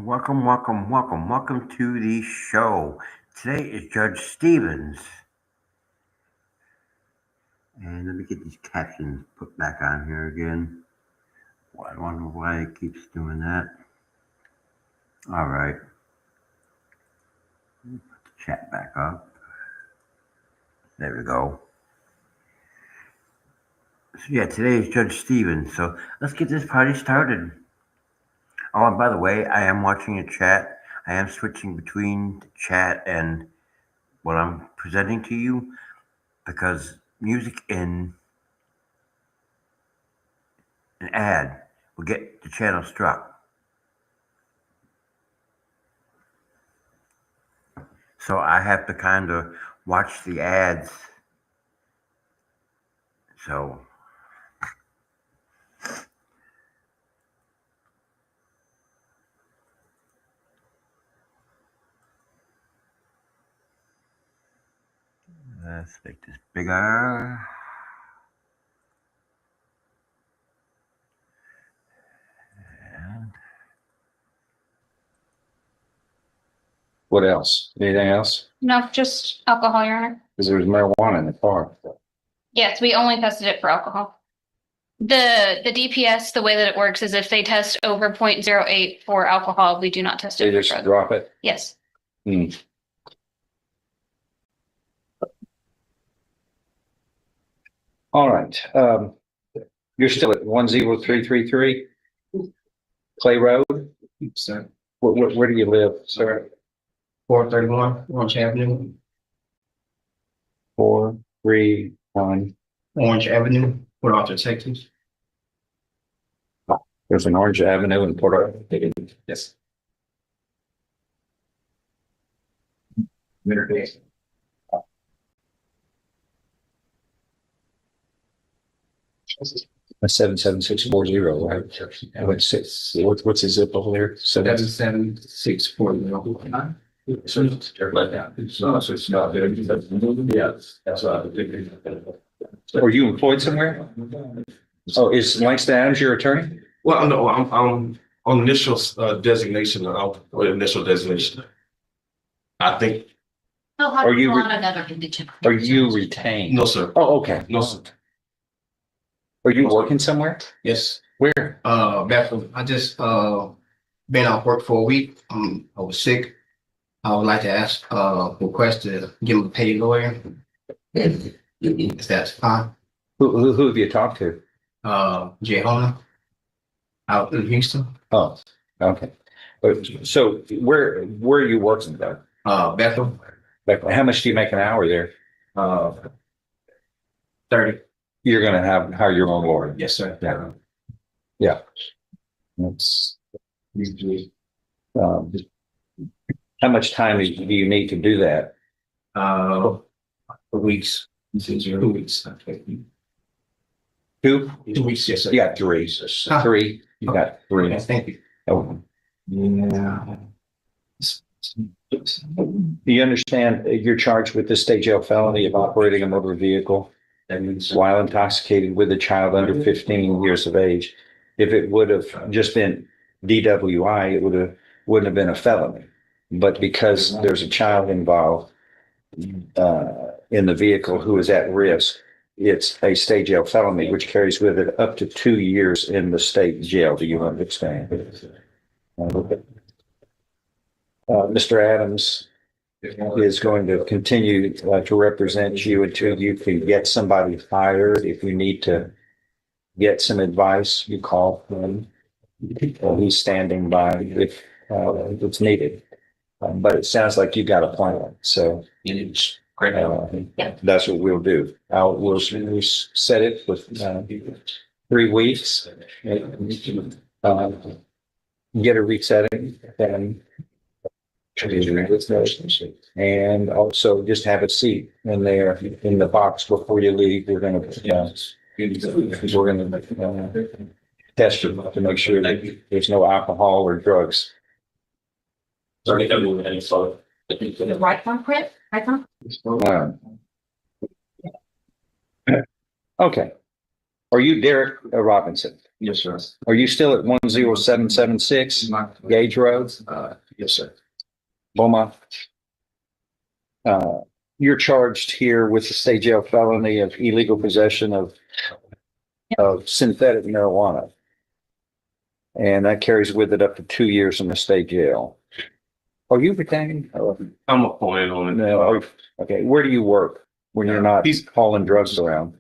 Welcome to the show. Today is Judge Stevens. And let me get these captions put back on here again. I don't know why it keeps doing that. All right. Put the chat back up. There we go. So yeah, today is Judge Stevens. So let's get this party started. Oh, and by the way, I am watching a chat. I am switching between the chat and what I'm presenting to you because music in an ad will get the channel struck. So I have to kind of watch the ads. So let's make this bigger. And what else? Anything else? No, just alcohol, Your Honor. Because there was marijuana in the car. Yes, we only tested it for alcohol. The DPS, the way that it works is if they test over 0.08 for alcohol, we do not test They it for just drugs. drop it. Yes. All right. You're still at 10333 Clay Road. Sir. Where do you live, sir? 431 Orange Avenue. 431. Orange Avenue, Port Arthur, Texas. There's an Orange Avenue in Port Arthur. Yes. Winter days. 77640, right? What's his zip over there? 77640. Are you employed somewhere? Oh, is Langston Adams your attorney? Well, no, I'm on initial designation. Initial designation. I think. Are you retained? No, sir. Oh, okay. No, sir. Are you working somewhere? Yes. Where? Bethel. I just been out work for a week. I was sick. I would like to ask request to give him a paid lawyer. If that's fine. Who have you talked to? Jay Hona out in Houston. Oh, okay. So where are you working though? Bethel. Like, how much do you make an hour there? 30. You're going to hire your own lawyer. Yes, sir. Yeah. That's usually. How much time do you need to do that? Weeks. 2 weeks. 2? 2 weeks, yes, sir. You got 3. 3. You got 3. Thank you. Oh. Yeah. Do you understand you're charged with the state jail felony of operating a motor vehicle while intoxicated with a child under 15 years of age? If it would have just been DWI, it wouldn't have been a felony. But because there's a child involved in the vehicle who is at risk, it's a state jail felony, which carries with it up to 2 years in the state jail. Do you understand? Mr. Adams is going to continue to represent you until you can get somebody hired. If you need to get some advice, you call him. He's standing by if it's needed. But it sounds like you got a plan. So that's what we'll do. We'll set it with 3 weeks. Get a resetting and also just have a seat in there in the box before you leave. We're going to test you to make sure that there's no alcohol or drugs. The right one, print? Right one? Okay. Are you Derek Robinson? Yes, sir. Are you still at 10776 Gage Road, Yes, sir. Beaumont? You're charged here with the state jail felony of illegal possession of synthetic marijuana. And that carries with it up to 2 years in the state jail. Are you retained? I'm appointed on it. No. Okay, where do you work when you're not He's- hauling drugs around?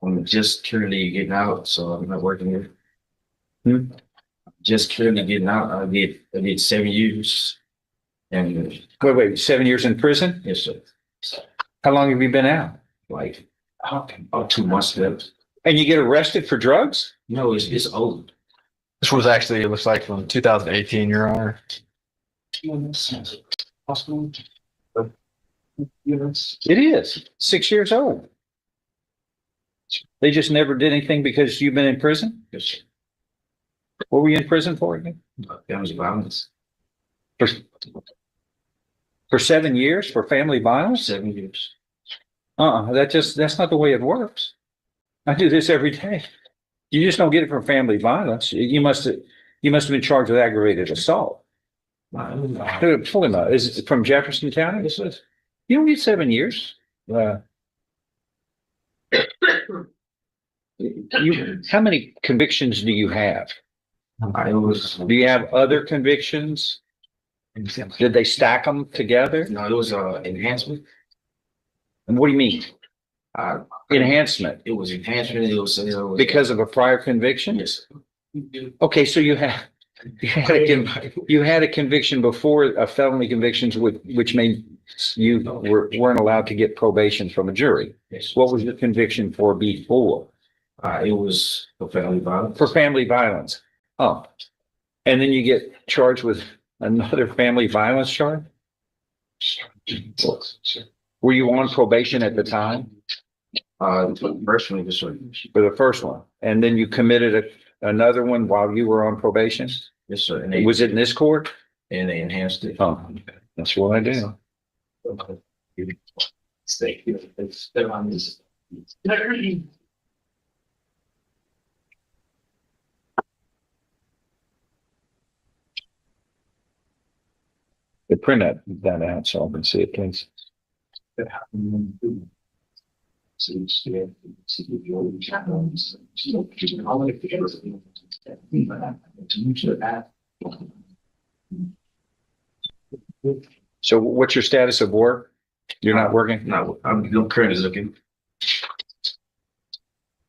I'm just currently getting out, so I'm not working here. Hmm? Just currently getting out. I did 7 years. And Wait, 7 years in prison? yes, sir. How long have you been out? Like about 2 months left. And you get arrested for drugs? No, it's old. This was actually, it looks like from 2018, Your Honor. It is 6 years old. They just never did anything because you've been in prison? Yes, sir. What were you in prison for again? Family violence. For 7 years for family violence? 7 years. That's not the way it works. I do this every day. You just don't get it from family violence. You must have been charged with aggravated assault. Fully not. Is it from Jefferson County? Yes, sir. You don't get 7 years. How many convictions do you have? Do you have other convictions? Did they stack them together? No, it was enhancement. And what do you mean? Uh, Enhancement it was enhancement. It was because of a prior conviction? yes. Okay, so you had a conviction before a felony conviction, which made you weren't allowed to get probation from a jury. Yes. What was your conviction for before? It was for family violence. For family violence. Oh, and then you get charged with another family violence charge? Were you on probation at the time Personally, yes, sir. for the first one? And then you committed another one while you were on probation? Yes, sir. And Was it in this court? and they enhanced it. Oh, that's what I do. Print that out so I can see it, please. So what's your status of work? You're not working? No, I'm currently looking.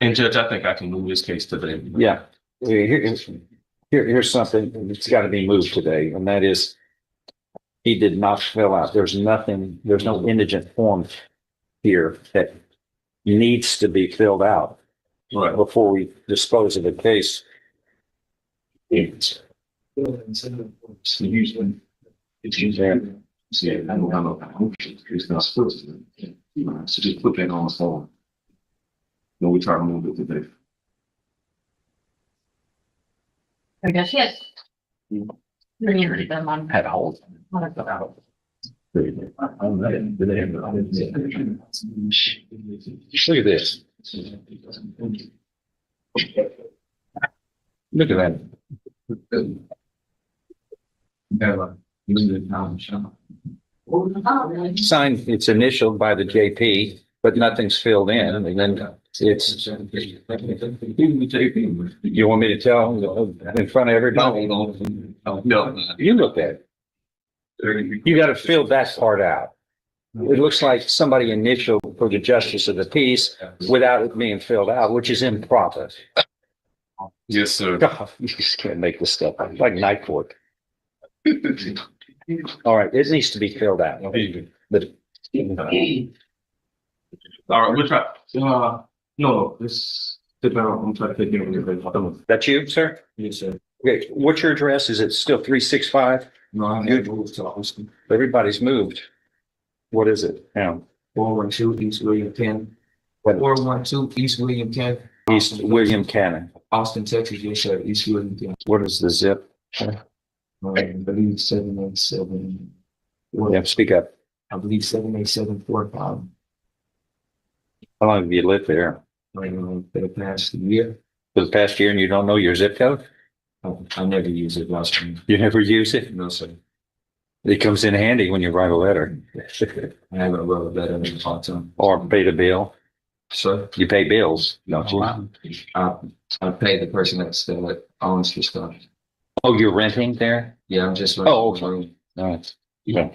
And Judge, I think I can move this case today. Yeah. Here's something that's got to be moved today, and that is he did not fill out. There's no indigent form here that needs to be filled out Right. before we dispose of the case. So just put that on the phone. No, we try to move it today. I guess, yes. Bring them on. Had a hold. Look at this. Look at that. Signed, it's initialed by the JP, but nothing's filled in, and then it's. You want me to tell in front of everybody? No. You looked at it. You gotta fill that part out. It looks like somebody initialed for the justice of the peace without it being filled out, which is improper. Yes, sir. God, you just can't make this stuff up, like night court. All right, it needs to be filled out. But All right, we'll try. No, this. I'm trying to take care of it. that's you, sir? Yes, sir. Okay, what's your address? Is it still 365? No, I had moved to Austin. Everybody's moved. What is it now? 412 East William Cannon. What? 412 East William Cannon. East William Cannon. Austin, Texas, yes, sir. East William Cannon. What is the zip? I believe 787. Yeah, speak up. I believe 78745. How long have you lived there? For the past year. for the past year and you don't know your zip code? I never use it last time. You never use it? No, sir. It comes in handy when you write a letter I haven't wrote that in a long time. or paid a bill. Sir? You pay bills, don't you? I pay the person that owns the stuff. Oh, you're renting there? Yeah, I'm just. Oh, okay. All right. Yeah.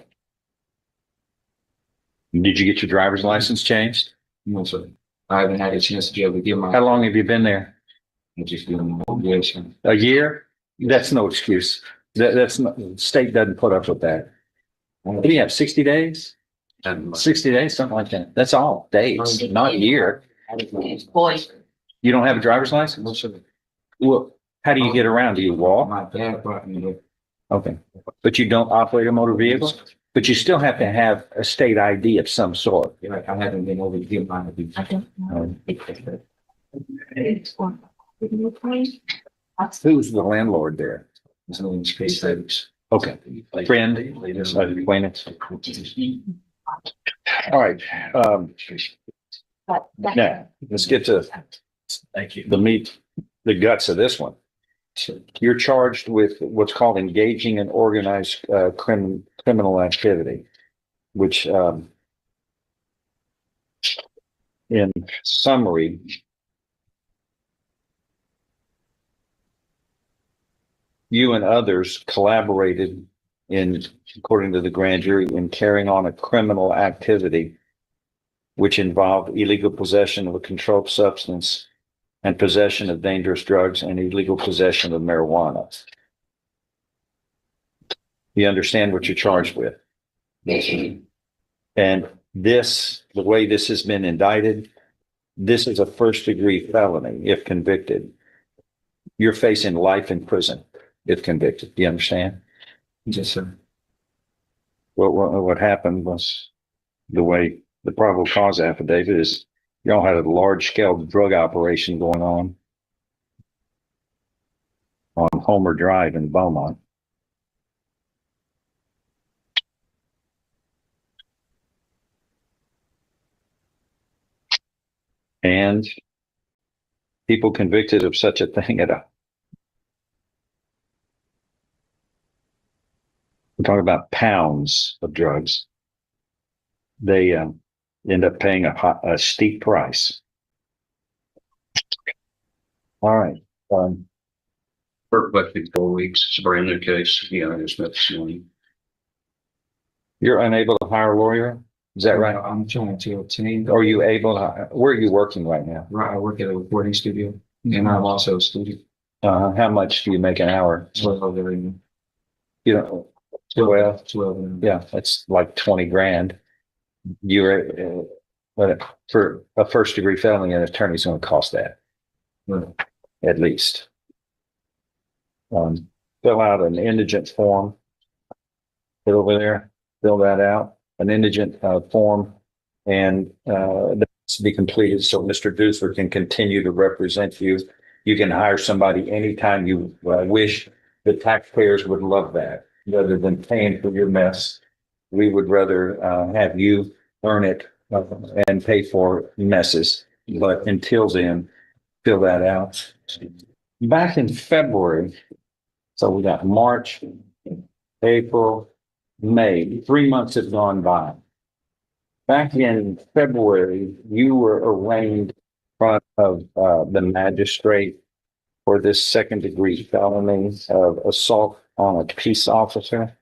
Did you get your driver's license changed? No, sir. I haven't had a chance to be able to get my. How long have you been there? I'm just doing my obligation. A year? That's no excuse. That's not, the state doesn't put up with that. What do you have, 60 days? 60 days, something like that. That's all, days, not year. Boy. You don't have a driver's license? No, sir. Well, how do you get around? Do you walk? My dad brought me here. Okay. But you don't operate a motor vehicle? But you still have to have a state ID of some sort. Like, I haven't been over to get mine. I don't know. Who's the landlord there? There's no space savings. Okay. Friend, acquaintance. All right. Now, let's get to Thank you. the meat, the guts of this one. You're charged with what's called engaging in organized criminal activity, which in summary, you and others collaborated in, according to the grand jury, in carrying on a criminal activity which involved illegal possession of a controlled substance and possession of dangerous drugs and illegal possession of marijuana. You understand what you're charged with? And this, the way this has been indicted, this is a first-degree felony if convicted. You're facing life in prison if convicted. Do you understand? Yes, sir. What happened was the way the probable cause affidavit is, y'all had a large-scale drug operation going on Homer Drive in Beaumont. And people convicted of such a thing we're talking about pounds of drugs. They end up paying a steep price. All right. Worked like 4 weeks. It's a brand new case. Yeah, I just met this morning. You're unable to hire a lawyer? Is that right? I'm trying to obtain. Are you able to, where are you working right now? Right, I work at a recording studio and I'm also a student. How much do you make an hour? 12 every month. You know, well, 12. yeah, that's like 20 grand. You're, but for a first degree felony, an attorney's going to cost that. Right. At least. Fill out an indigent form. Get over there, fill that out, an indigent form, and that's to be completed so Mr. Dusler can continue to represent you. You can hire somebody anytime you wish. The taxpayers would love that, rather than paying for your mess. We would rather have you earn it and pay for messes. But until then, fill that out. Back in February, so we got March, April, May, 3 months have gone by. Back in February, you were arraigned in front of the magistrate for this second degree felony of assault on a peace officer,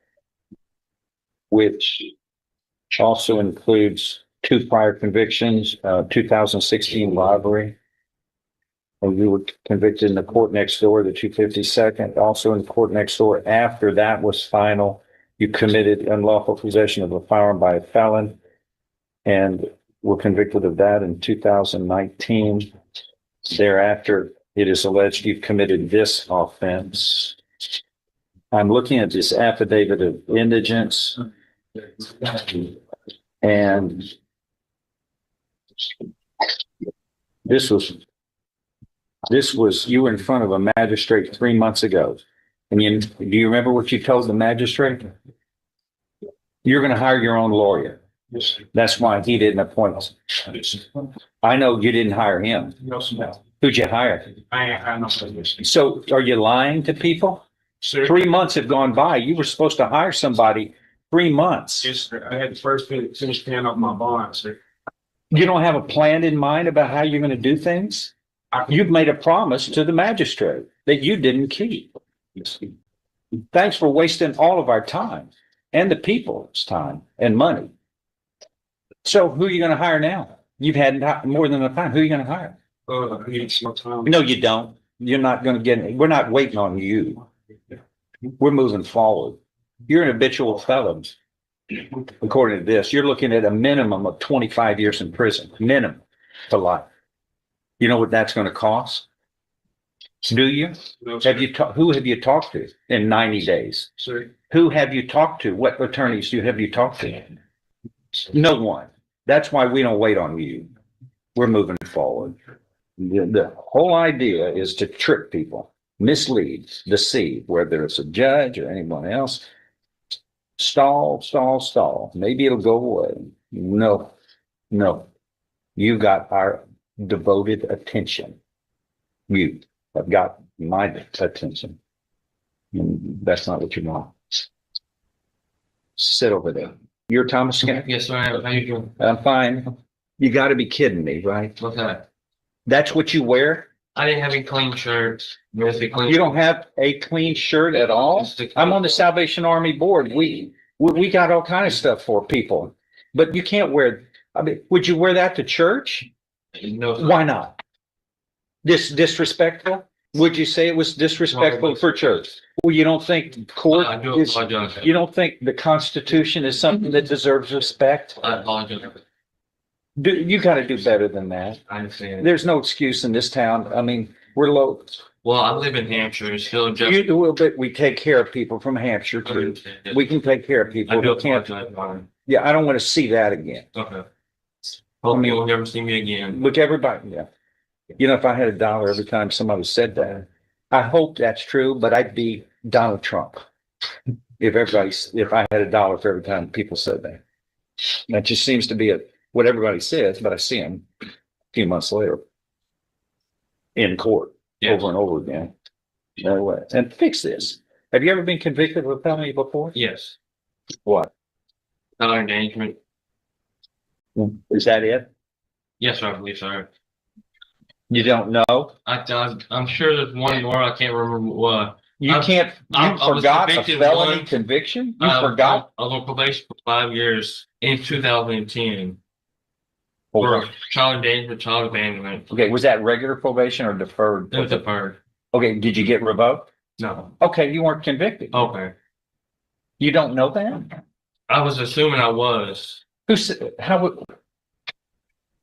which also includes 2 prior convictions, 2016 robbery. And you were convicted in the court next door, the 252nd, also in the court next door. After that was final, you committed unlawful possession of a firearm by a felon and were convicted of that in 2019. Thereafter, it is alleged you've committed this offense. I'm looking at this affidavit of indigence, and this was you were in front of a magistrate 3 months ago. And do you remember what you told the magistrate? You're going to hire your own lawyer. That's why he didn't appoint us. I know you didn't hire him. Who'd you hire? I know this. So are you lying to people? Sir, 3 months have gone by. You were supposed to hire somebody 3 months. yes, sir. I had the first finish paying off my bond, sir. You don't have a plan in mind about how you're going to do things? You've made a promise to the magistrate that you didn't keep. Thanks for wasting all of our time and the people's time and money. So who are you going to hire now? You've had more than enough time. Who are you going to hire? I need some more time. No, you don't. You're not going to get it. We're not waiting on you. We're moving forward. You're an habitual felon. According to this, you're looking at a minimum of 25 years in prison, minimum for life. You know what that's going to cost? Do you? No, sir. Who have you talked to in 90 days? Sir, Who have you talked to? What attorneys have you talked to? No one. That's why we don't wait on you. We're moving forward. The whole idea is to trick people, mislead, deceive, whether it's a judge or anyone else. Stall. Maybe it'll go away. No. You got our devoted attention. You have got my attention. And that's not what you want. Sit over there. You're Thomas Skinner? Yes, sir. How you doing? I'm fine. You got to be kidding me, right? What's that? That's what you wear? I didn't have any clean shirts. Where's the clean? You don't have a clean shirt at all? I'm on the Salvation Army board. We got all kind of stuff for people, but you can't wear. I mean, would you wear that to church? No, sir. Why not? Disrespectful? Would you say it was disrespectful for church? Well, you don't think court I do is, apologize. you don't think the Constitution is something that deserves respect? I apologize. You got to do better than that. I understand. There's no excuse in this town. I mean, we're low. Well, I live in Hampshire. It's still just. You will, but we take care of people from Hampshire too. We can take care of people I do who can't. apologize. Martin. Yeah, I don't want to see that again. Okay. Hope you will never see me again. Look, everybody, yeah. You know, if I had $1 every time somebody said that, I hope that's true, but I'd be Donald Trump. If I had $1 for every time people said that. That just seems to be what everybody says, but I see him a few months later in court Yes. over and over again. No way. And fix this. Have you ever been convicted of a felony before? Yes. What? Child endangerment. Is that it? Yes, sir. I believe so. You don't know? I'm sure there's one more. I can't remember what. You I was forgot a convicted felony once. conviction? You forgot? I was on probation for 5 years in 2010 Over. for child endangerment, child abandonment. Okay, was that regular probation or deferred? It was deferred. Okay, did you get revoked? No. Okay, you weren't convicted. Okay. You don't know that? I was assuming I was. Who said, how would,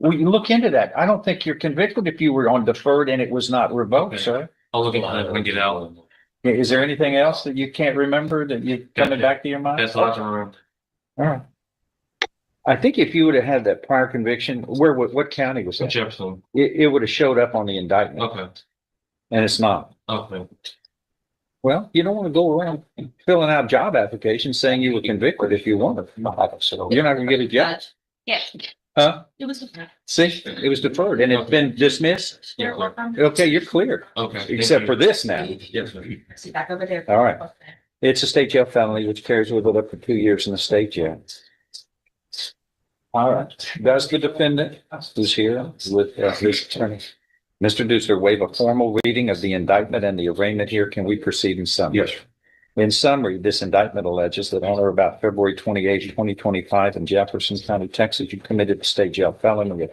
well, you look into that. I don't think you're convicted if you were on deferred and it was not revoked, Okay. sir. I'll look into that when I get out. Is there anything else that you can't remember that you coming back to your mind? That's all I can remember. All right. I think if you would have had that prior conviction, what county was that? Jefferson. It would have showed up on the indictment Okay. and it's not. Okay. Well, you don't want to go around filling out job applications saying you were convicted if you want to. You're not going to get a job. Yes. Huh? It was. See, it was deferred and it's been dismissed. Yeah. Okay, you're clear, Okay. Thank except you. for this now. Yes, sir. See back over there. All right. It's a state jail felony which carries with it up to 2 years in the state jail. All right. Does the defendant who's here with his attorney, Mr. Deucer, waive a formal reading of the indictment and the arraignment here? Can we proceed in summary? Yes. In summary, this indictment alleges that on or about February 28, 2025 in Jefferson County, Texas, you committed a state jail felony of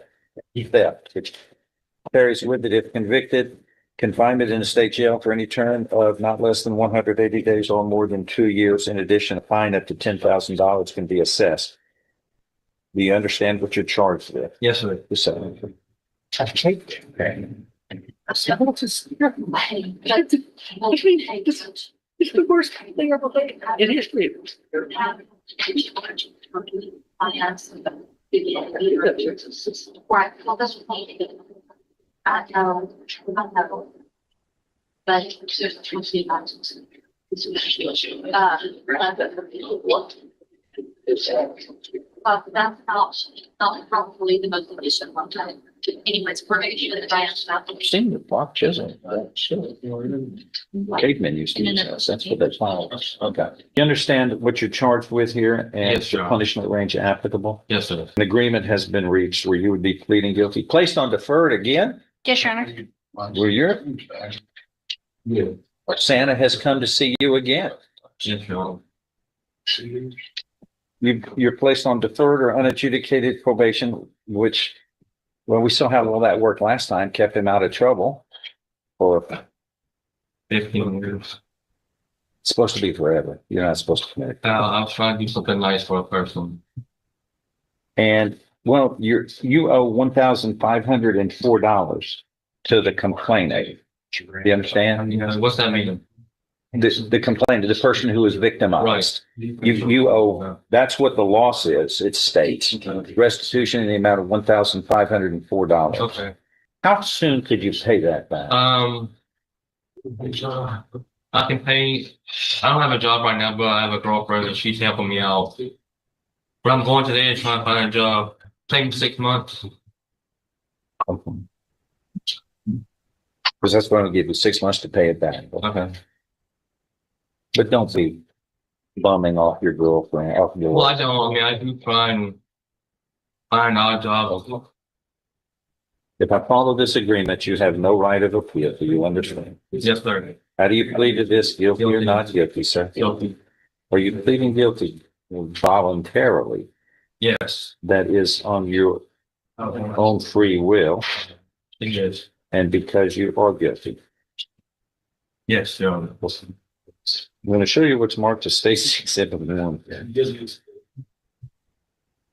theft, which carries with it, if convicted, confinement in a state jail for any term of not less than 180 days or more than 2 years. In addition, a fine up to $10,000 can be assessed. Do you understand what you're charged with? Yes, sir. It's the worst thing ever made in history. Right, well, that's what I did. I know. But there's 20 That's not probably the most efficient one time. Anyways, probation and advance. I've seen the block chisel. Cavemen used to use those. That's what they found. Okay. You understand what you're charged with here and Yes, the sir. punishment range applicable? Yes, sir. An agreement has been reached where you would be pleading guilty, placed on deferred again, Yes, Your Honor. where Santa has come to see you again. Yes, sir. You're placed on deferred or unadjudicated probation, which, well, we saw how well that worked last time, kept him out of trouble. Or 15 years. it's supposed to be forever. You're not supposed to commit. I was trying to do something nice for a person. And well, you owe $1,504 to the complainant. You understand? What's that mean? The complainant, the person who was victimized. You owe, that's what the loss is. It states restitution in the amount of $1,504. Okay. How soon could you pay that back? I can pay. I don't have a job right now, but I have a girlfriend and she's helping me out. But I'm going today and trying to find a job. Taking 6 months. Because that's going to give you 6 months to pay it back. Okay. But don't be bumming off your girlfriend. Well, I don't. I mean, I do try and find odd jobs. If I follow this agreement, you have no right of appeal. Do you understand? Yes, sir. How do you plead to this? Guilty or not guilty, sir? Guilty. Are you pleading guilty voluntarily? Yes. That is on your own free will Yes. and because you are guilty. Yes, Your Honor. I'm going to show you what's marked as State's Exhibit 1. Can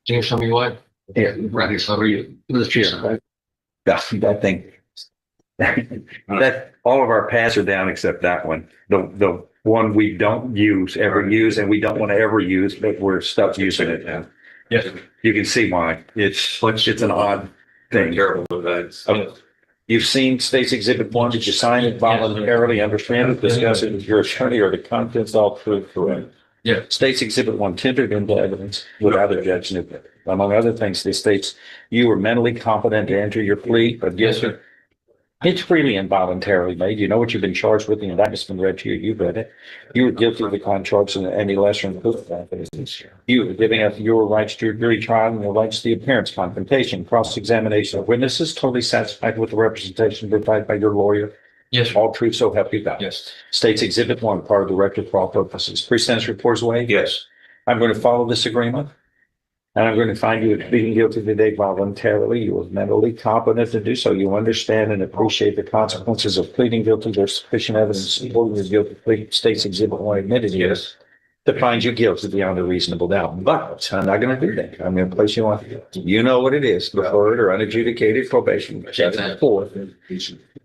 you show me what? Here. Right here, so you, let's just. That thing. That all of our pads are down except that one. The one we don't ever use, and we don't want to ever use, but we're stuck using it now. Yes. You can see why. It's an odd thing. Terrible with that. Okay. You've seen State's Exhibit 1. Did you sign it voluntarily, understand it, discuss it with your attorney, or the contents all proved correct? Yeah. State's Exhibit 1 tendered into evidence without a judge knew. Among other things, it states you were mentally competent to enter your plea of Yes, guilty. sir. It's freely and voluntarily made. You know what you've been charged with. The indictment's been read to you. You've read it. You were guilty of the crime charged in any lesser included offense. You were giving up your rights to your jury trial and your rights to the appearance, confrontation, cross-examination of witnesses, totally satisfied with the representation provided by your lawyer. Yes, sir. All true, so help you God. Yes. State's Exhibit 1, part of the record for all purposes. Pre-sentence reports waived. Yes. I'm going to follow this agreement. And I'm going to find you pleading guilty today voluntarily. You are mentally competent to do so. You understand and appreciate the consequences of pleading guilty. There's sufficient evidence supporting your guilty plea. State's Exhibit 1 admitted Yes. to find you guilty beyond a reasonable doubt. But I'm not going to do that. I'm going to place you on, you know what it is, deferred or unadjudicated probation. Chapter 4.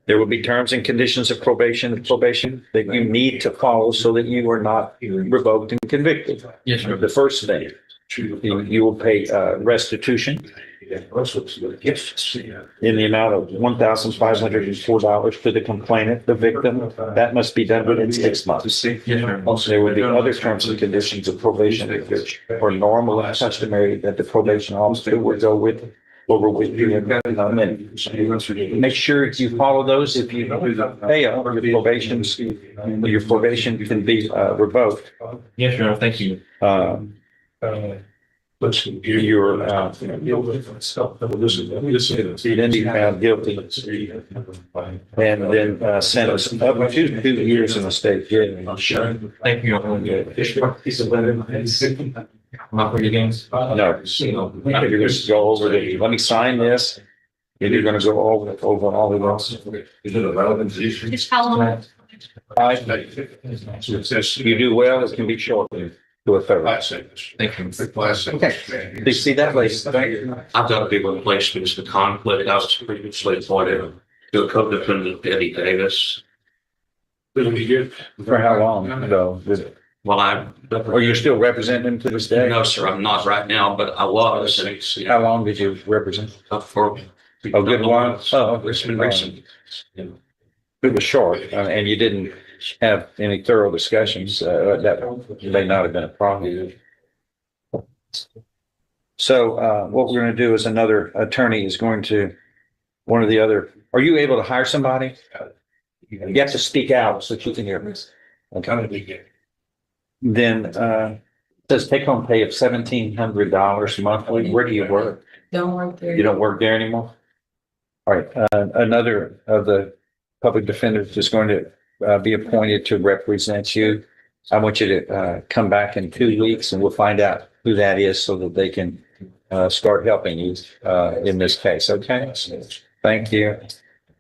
There will be terms and conditions of probation that you need to follow so that you are not revoked and convicted. Yes, sir. The first thing, you will pay restitution in the amount of $1,504 to the complainant, the victim. That must be done within 6 months. Yes, sir. There will be other terms and conditions of probation which are normal and customary that the probation officer will go over with you in a minute. Make sure you follow those. If you fail, your probation can be revoked. Yes, Your Honor. Thank you. You're then be found guilty and then sentenced up to 2 years in the state jail. Thank you, Your Honor. Not for your games. No, you're going to go over let me sign this. And you're going to go over all of those. Just how long? You do well, it can be shortened to a third. Thank you. Okay. Do you see that, ladies? I've got a big replacement. It's the conflict. I was previously appointed to a co-defendant, Eddie Davis. For how long, though? Well, Are you still representing him to this day? no, sir, I'm not right now, but I was. How long did you represent? For A good while? Oh, It's been recent. it was short, and you didn't have any thorough discussions. That may not have been a problem. So what we're going to do is another attorney is going to, one of the other, are you able to hire somebody? You have to speak out so that you can hear me. Okay. Then says take home pay of $1,700 monthly. Where do you work? Don't work there. You don't work there anymore? All right, another of the public defenders is going to be appointed to represent you. I want you to come back in 2 weeks and we'll find out who that is so that they can start helping you in this case, okay? Thank you.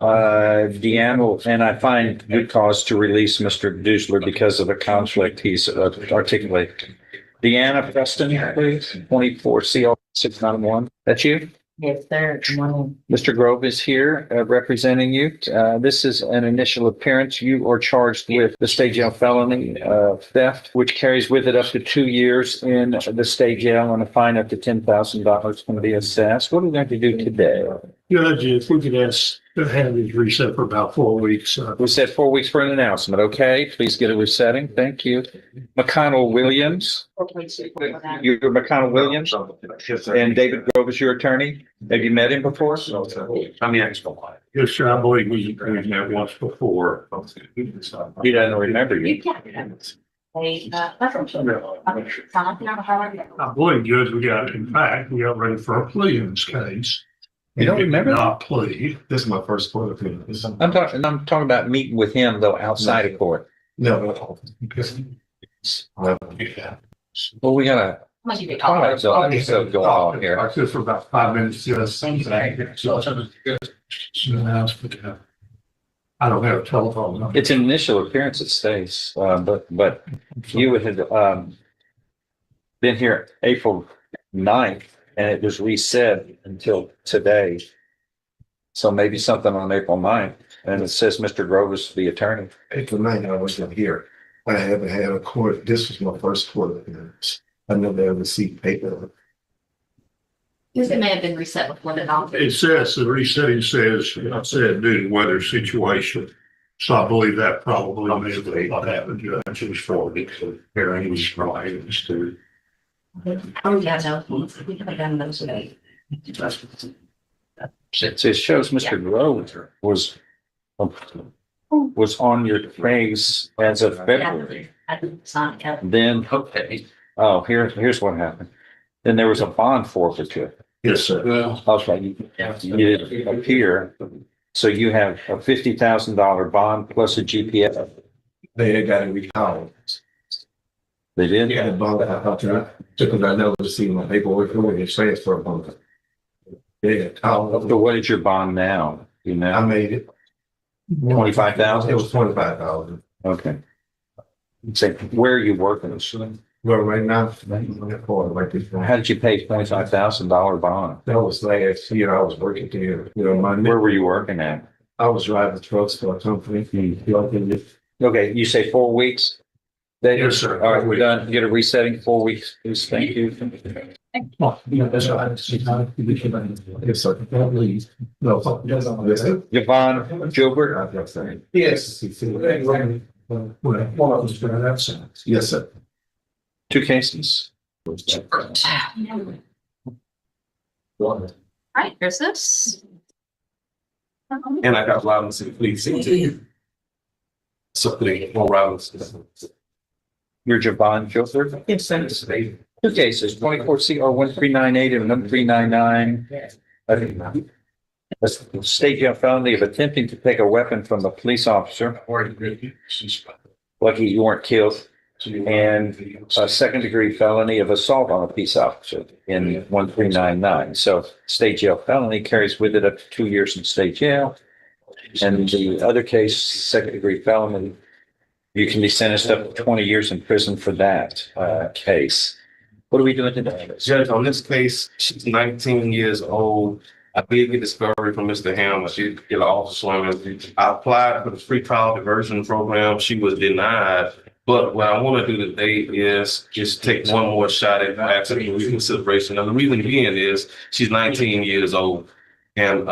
Deanne will, and I find good cause to release Mr. Dusler because of the conflict he's articulated. Deanna Preston, please, 24 CL 691. That's you? Yes, sir. Good morning. Mr. Grove is here representing you. This is an initial appearance. You are charged with the state jail felony theft, which carries with it up to 2 years in the state jail and a fine up to $10,000 can be assessed. What are we going to do today? Judge, if we could ask to have these reset for about 4 weeks. We said 4 weeks for an announcement. Okay, please get a resetting. Thank you. McConnell Williams. You're McConnell Williams and David Grove is your attorney. Have you met him before? I'm the expert. Yes, sir. I believe we've met once before. He doesn't remember you. I believe, Judge, in fact, we got ready for a plea in this case. You don't remember? Not plea. This is my first court appearance. I'm talking about meeting with him though outside of court. No. Well, we got a twilight zone episode going on here. I could for about 5 minutes. Just I don't have a telephone number. It's an initial appearance at Stace, but you had been here April 9th and it was reset until today. So maybe something on April 9th and it says Mr. Grove is the attorney. April 9th, I wasn't here. I haven't had a court. This was my first court appearance. I never ever received paper. This may have been reset before the doctor. It says, the resetting says, I said due to weather situation. So I believe that probably may have been what happened, Judge. It was for the hearing was right. Oh, yeah, no, we could have done those today. It shows Mr. Grove was on your case as of February. I didn't sign it. Then, okay. Oh, here's what happened. Then there was a bond forfeiture. Yes, sir. Okay, you didn't appear. So you have a $50,000 bond plus a GPS. They had got it recalled. They did? Yeah, the bond I thought that because I never received my paperwork for it. It transfer a bond. Yeah. So what is your bond now? You I know, made it. 25,000? It was 25,000. Okay. Say, where are you working? Well, right now, like this. How did you pay $25,000 bond? That was last year. I was working there. You know, Where were you working at? I was driving trucks for a company. Okay, you say 4 weeks? Yes, sir. All right, we're done. Get a resetting 4 weeks, please. Thank you. Yes, sir. No, yes, Yvonne Gilbert? sir. Yes. One of them's been that sense. Yes, sir. 2 cases. Right, here's this. And I got Robinson, please. So, more Robinson. You're Javon Gilbert? Yes, sir. 2 cases, 24 CR 1398 and 1399. A state jail felony of attempting to take a weapon from a police officer. Lucky you weren't killed. And a second-degree felony of assault on a peace officer in 1399. So state jail felony carries with it up to 2 years in state jail. And the other case, second-degree felony, you can be sentenced up to 20 years in prison for that case. What are we doing today? Judge, on this case, she's 19 years old. I did get discovery from Mr. Ham. I did get an officer swimming. I applied for the free trial diversion program. She was denied. But what I want to do today is just take one more shot at asking reconsideration. And the reason being is she's 19 years old. And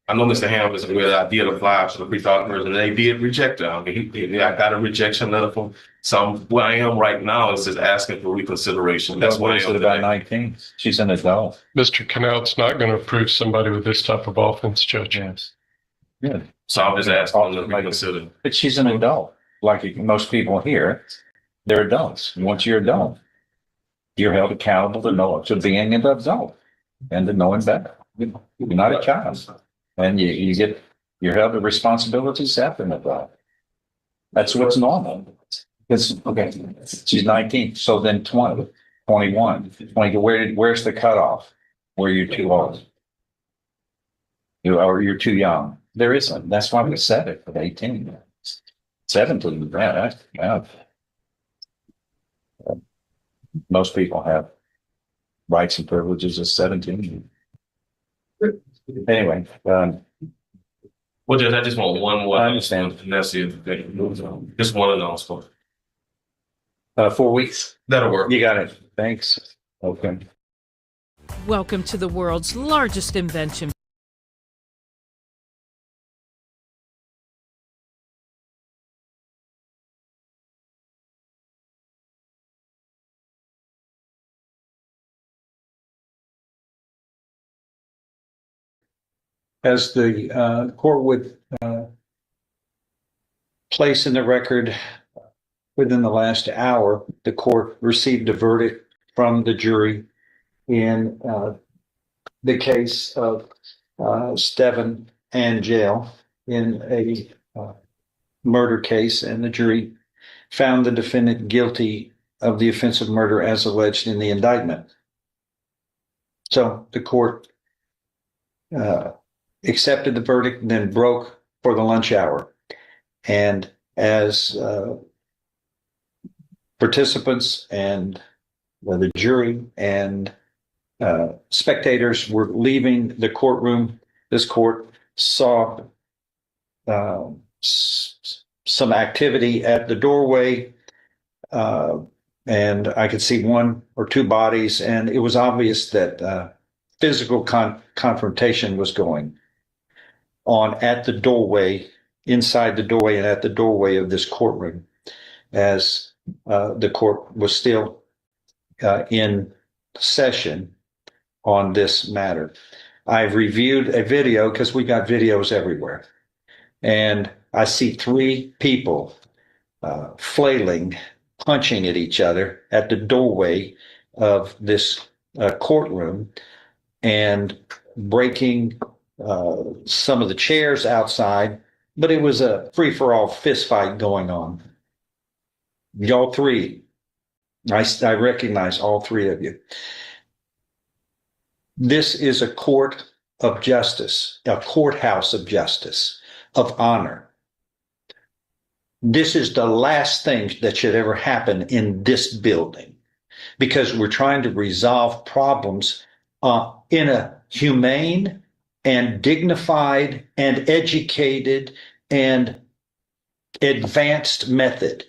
I know Mr. Ham is aware that I did apply for the pre-trial diversion, and they did reject it. I mean, I got a rejection letter from some, where I am right now is just asking for reconsideration. That's why I What is am it about today. 19? She's an adult. Mr. Knaut's not going to approve somebody with this type of offense, Judge. Yes. Yeah. So I'm just asking them to reconsider. But she's an adult, like most people here, they're adults. Once you're adult, you're held accountable to being an adult and to knowing better. You're not a child. And you're held to responsibilities after an adult. That's what's normal. Because, okay, she's 19, so then 20, 21, 20, where's the cutoff? Where you're too old? You're too young. There isn't. That's why we set it at 18. 17, yeah. Most people have rights and privileges at 17. Anyway, Well, Judge, I just want one more. I understand. And that's it. Just one announcement. 4 weeks. That'll work. You got it. Thanks. Okay. Welcome to the world's largest invention. As the court would place in the record, within the last hour, the court received a verdict from the jury in the case of Steven Angel in a murder case, and the jury found the defendant guilty of the offense of murder as alleged in the indictment. So the court accepted the verdict and then broke for the lunch hour. And as participants and the jury and spectators were leaving the courtroom, this court saw some activity at the doorway, and I could see one or two bodies, and it was obvious that physical confrontation was going on at the doorway, inside the doorway and at the doorway of this courtroom, as the court was still in session on this matter. I've reviewed a video because we got videos everywhere, and I see three people flailing, punching at each other at the doorway of this courtroom and breaking some of the chairs outside, but it was a free-for-all fist fight going on. Y'all three, I recognize all three of you. This is a court of justice, a courthouse of justice, of honor. This is the last thing that should ever happen in this building, because we're trying to resolve problems in a humane and dignified and educated and advanced method.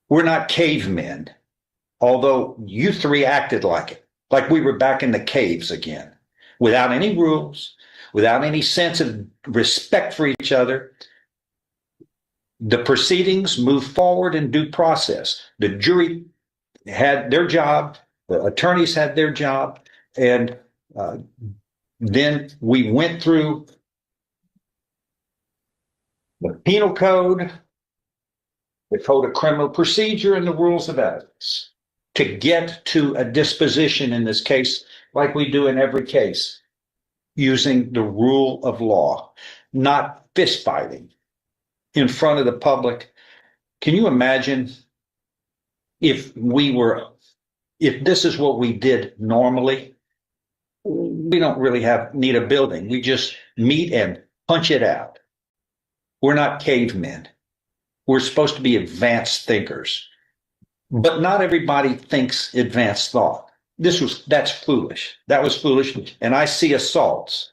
We're not cavemen, although you three acted like it, like we were back in the caves again, without any rules, without any sense of respect for each other. The proceedings moved forward in due process. The jury had their job, the attorneys had their job, and then we went through the penal code, the code of criminal procedure, and the rules of evidence to get to a disposition in this case, like we do in every case, using the rule of law, not fist fighting in front of the public. Can you imagine if this is what we did normally? We don't really need a building. We just meet and punch it out. We're not cavemen. We're supposed to be advanced thinkers. But not everybody thinks advanced thought. That's foolish. That was foolish. And I see assaults.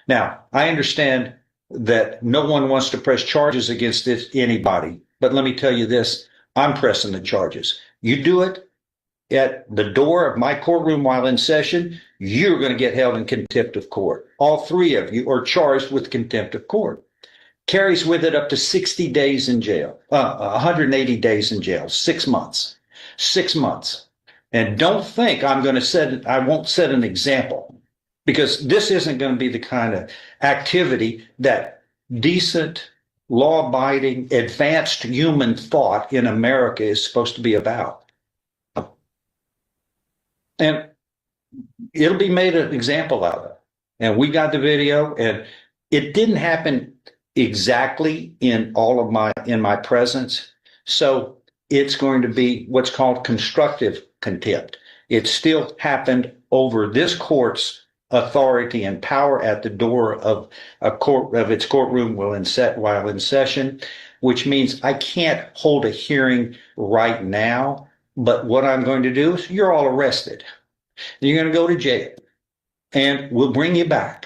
Now, I understand that no one wants to press charges against anybody. But let me tell you this, I'm pressing the charges. You do it, at the door of my courtroom while in session, you're going to get held in contempt of court. All three of you are charged with contempt of court. Carries with it up to 60 days in jail, 180 days in jail, 6 months, 6 months. And don't think I won't set an example, because this isn't going to be the kind of activity that decent, law-abiding, advanced human thought in America is supposed to be about. And it'll be made an example out of. And we got the video, and it didn't happen exactly in my presence. So it's going to be what's called constructive contempt. It still happened over this court's authority and power at the door of its courtroom while in session, which means I can't hold a hearing right now. But what I'm going to do is you're all arrested. You're going to go to jail, and we'll bring you back,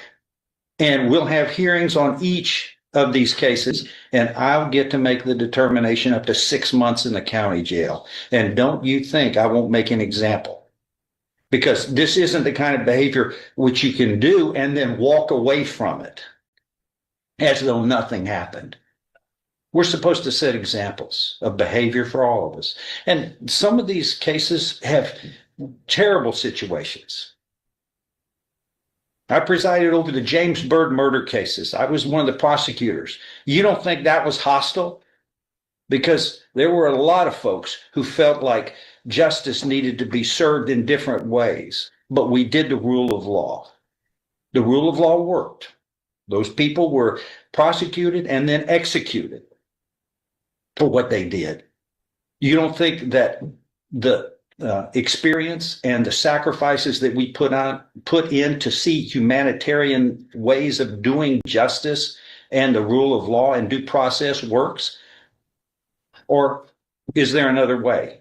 and we'll have hearings on each of these cases, and I'll get to make the determination up to 6 months in the county jail. And don't you think I won't make an example? Because this isn't the kind of behavior which you can do and then walk away from it as though nothing happened. We're supposed to set examples of behavior for all of us. And some of these cases have terrible situations. I presided over the James Byrd murder cases. I was one of the prosecutors. You don't think that was hostile? Because there were a lot of folks who felt like justice needed to be served in different ways. But we did the rule of law. The rule of law worked. Those people were prosecuted and then executed for what they did. You don't think that the experience and the sacrifices that we put in to see humanitarian ways of doing justice and the rule of law and due process works? Or is there another way?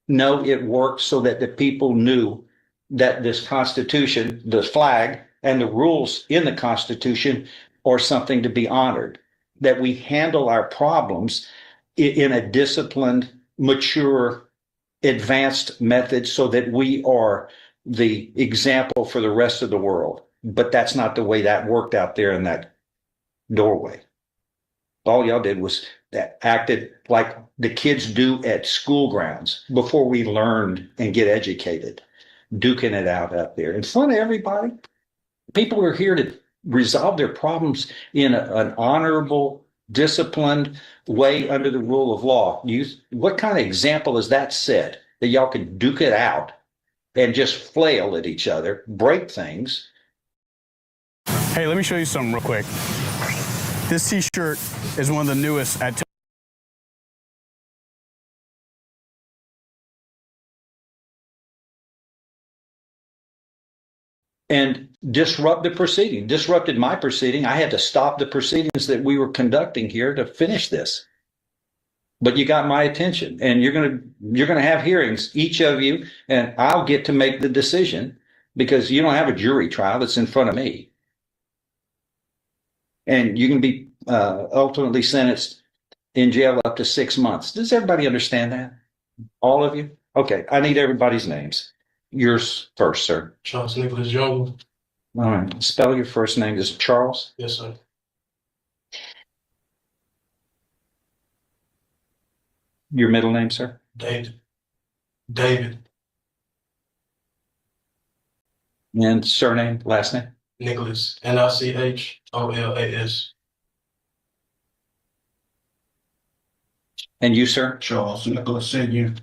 No, it worked so that the people knew that this Constitution, the flag, and the rules in the Constitution are something to be honored, that we handle our problems in a disciplined, mature, advanced method so that we are the example for the rest of the world. But that's not the way that worked out there in that doorway. All y'all did was acted like the kids do at school grounds before we learned and get educated, duking it out there in front of everybody. People are here to resolve their problems in an honorable, disciplined way under the rule of law. What kind of example is that set that y'all can duke it out and just flail at each other, break things? Hey, let me show you something real quick. This t-shirt is one of the newest at and disrupt the proceeding, disrupted my proceeding. I had to stop the proceedings that we were conducting here to finish this. But you got my attention, and you're gonna have hearings, each of you, and I'll get to make the decision because you don't have a jury trial that's in front of me. And you can be ultimately sentenced in jail up to 6 months. Does everybody understand that? All of you? Okay, I need everybody's names. Yours first, sir. Charles Nicholas Jr. All right. Spell your first name. Is it Charles? Yes, sir. Your middle name, sir? David. David. And surname, last name? Nicholas. Nicholas. And you, sir? Charles Nicholas Sr.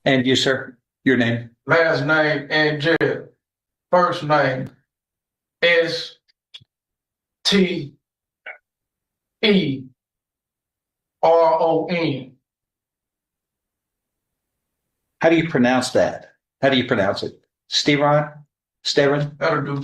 And you, sir? Your name? Last name Angel. First name STERON. How do you pronounce that? How do you pronounce it? Steron? Steron? That'll do.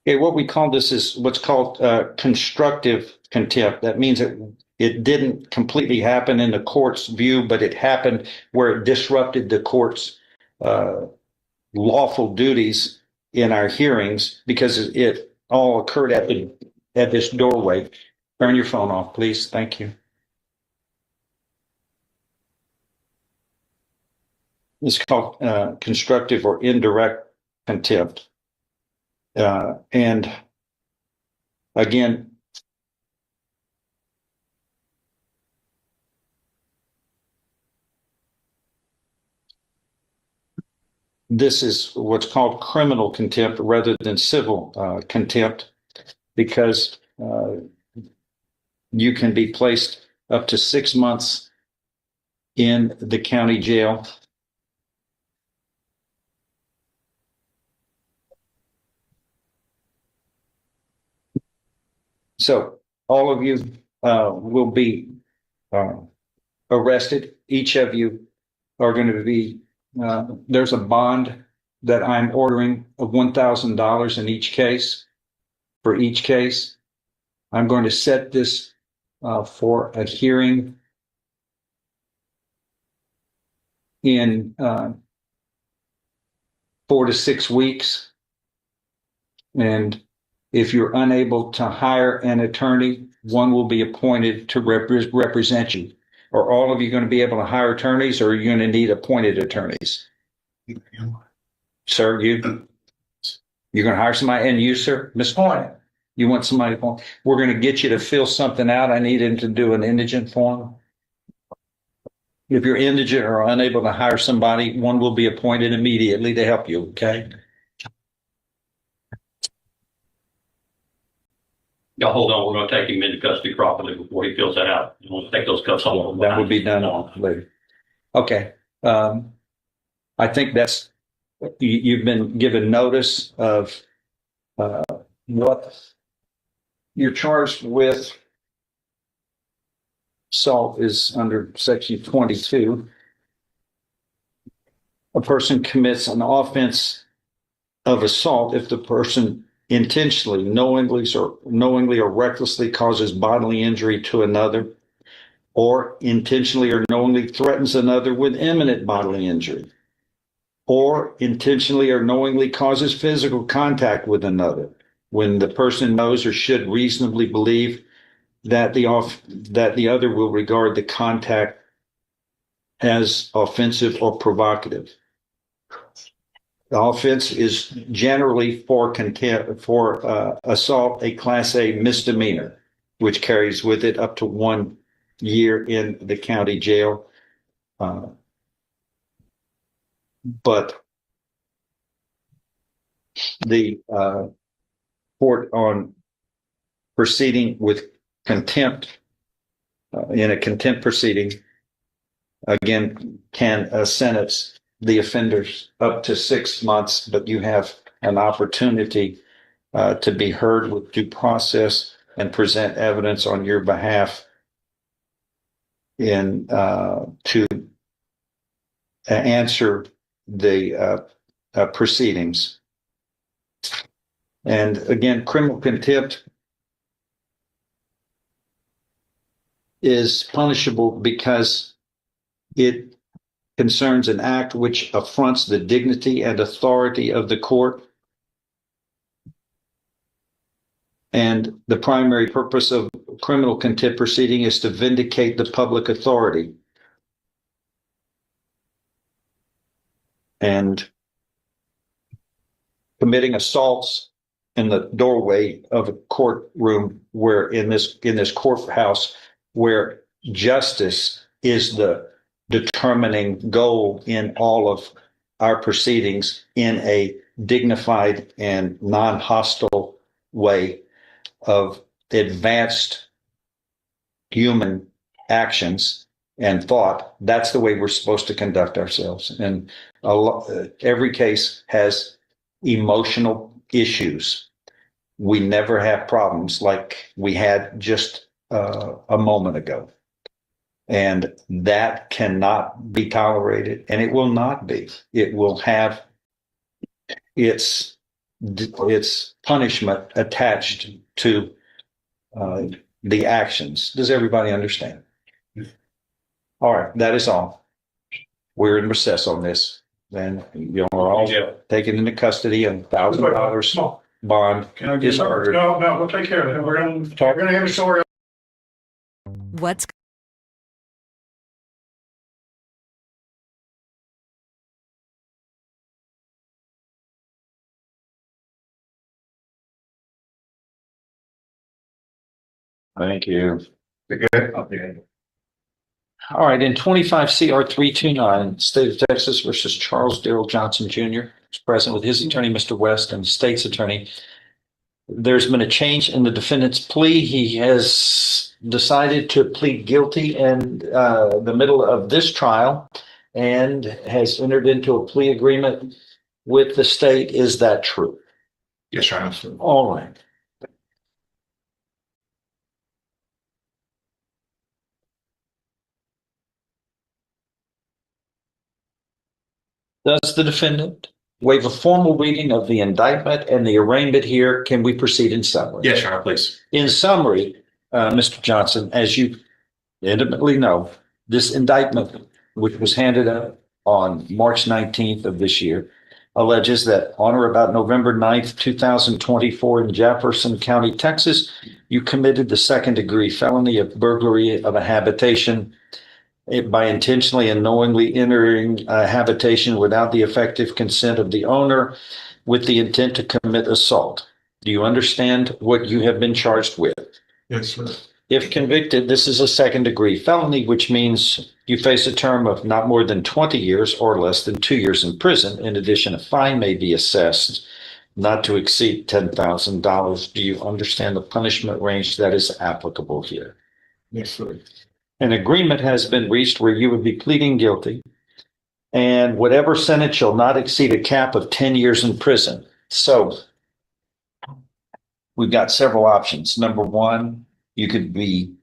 Okay, what we call this is what's called constructive contempt. That means it didn't completely happen in the court's view, but it happened where it disrupted the court's lawful duties in our hearings because it all occurred at this doorway. Turn your phone off, please. Thank you. It's called constructive or indirect contempt. And again, this is what's called criminal contempt rather than civil contempt, because you can be placed up to 6 months in the county jail. So all of you will be arrested. Each of you are going to be, there's a bond that I'm ordering of $1,000 in each case. For each case, I'm going to set this for a hearing in 4 to 6 weeks. And if you're unable to hire an attorney, one will be appointed to represent you. Are all of you going to be able to hire attorneys, or are you going to need appointed attorneys? Sir, you're going to hire somebody, and you, sir, Miss Point, you want somebody? We're going to get you to fill something out. I need him to do an indigent form. If you're indigent or unable to hire somebody, one will be appointed immediately to help you. Okay. Y'all hold on, we're gonna take him into custody properly before he fills that out. You want to take those cuffs off? That would be done later. Okay. I think that's, you've been given notice of what you're charged with. Assault is under section 22. A person commits an offense of assault if the person intentionally, knowingly or recklessly causes bodily injury to another, or intentionally or knowingly threatens another with imminent bodily injury, or intentionally or knowingly causes physical contact with another when the person knows or should reasonably believe that the other will regard the contact as offensive or provocative. The offense is generally for assault, a Class A misdemeanor, which carries with it up to 1 year in the county jail. But the court on proceeding with contempt in a contempt proceeding, again, can sentence the offenders up to 6 months, but you have an opportunity to be heard with due process and present evidence on your behalf in to answer the proceedings. And again, criminal contempt is punishable because it concerns an act which affronts the dignity and authority of the court. And the primary purpose of criminal contempt proceeding is to vindicate the public authority. And committing assaults in the doorway of a courtroom, where in this courthouse where justice is the determining goal in all of our proceedings in a dignified and non-hostile way of advanced human actions and thought. That's the way we're supposed to conduct ourselves. And every case has emotional issues. We never have problems like we had just a moment ago. And that cannot be tolerated, and it will not be. It will have its its punishment attached to the actions. Does everybody understand? All right, that is all. We're in recess on this. Then you are all taken into custody and $1,000 bond is ordered. No, we'll take care of it. We're gonna have a story. What's Thank you. Okay. All right, in 25 CR 329, State of Texas versus Charles Darrell Johnson Jr. is present with his attorney, Mr. West, and the state's attorney. There's been a change in the defendant's plea. He has decided to plead guilty in the middle of this trial and has entered into a plea agreement with the state. Is that true? Yes, Your Honor. All right. Does the defendant waive a formal reading of the indictment and the arraignment here? Can we proceed in summary? Yes, Your Honor, please. In summary, Mr. Johnson, as you intimately know, this indictment, which was handed up on March 19th of this year, alleges that on or about November 9th, 2024 in Jefferson County, Texas, you committed the second-degree felony of burglary of a habitation by intentionally and knowingly entering a habitation without the effective consent of the owner with the intent to commit assault. Do you understand what you have been charged with? Yes, sir. If convicted, this is a second-degree felony, which means you face a term of not more than 20 years or less than 2 years in prison. In addition, a fine may be assessed not to exceed $10,000. Do you understand the punishment range that is applicable here? Yes, sir. An agreement has been reached where you would be pleading guilty, and whatever sentence shall not exceed a cap of 10 years in prison. So we've got several options. Number one, you could be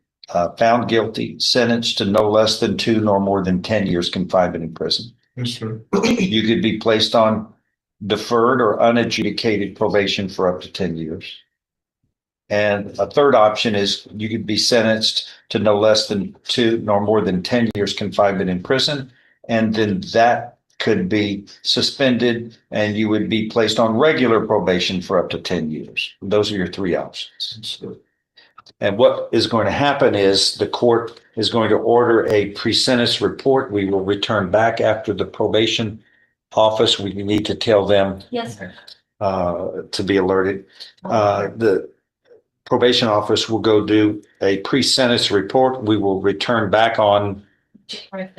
found guilty, sentenced to no less than 2 nor more than 10 years confinement in prison. Yes, sir. You could be placed on deferred or unadjudicated probation for up to 10 years. And a third option is you could be sentenced to no less than 2 nor more than 10 years confinement in prison. And then that could be suspended and you would be placed on regular probation for up to 10 years. Those are your 3 options. And what is going to happen is the court is going to order a pre-sentence report. We will return back after the probation office. We need to tell them Yes, sir. to be alerted. The probation office will go do a pre-sentence report. We will return back on January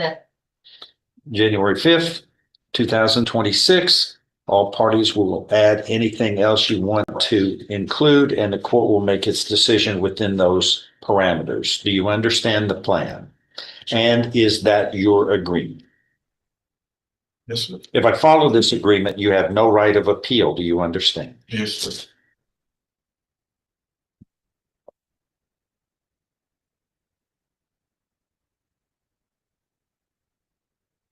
5th, 2026. All parties will add anything else you want to include, and the court will make its decision within those parameters. Do you understand the plan? And is that your agreement? Yes, sir. If I follow this agreement, you have no right of appeal. Do you understand? Yes, sir.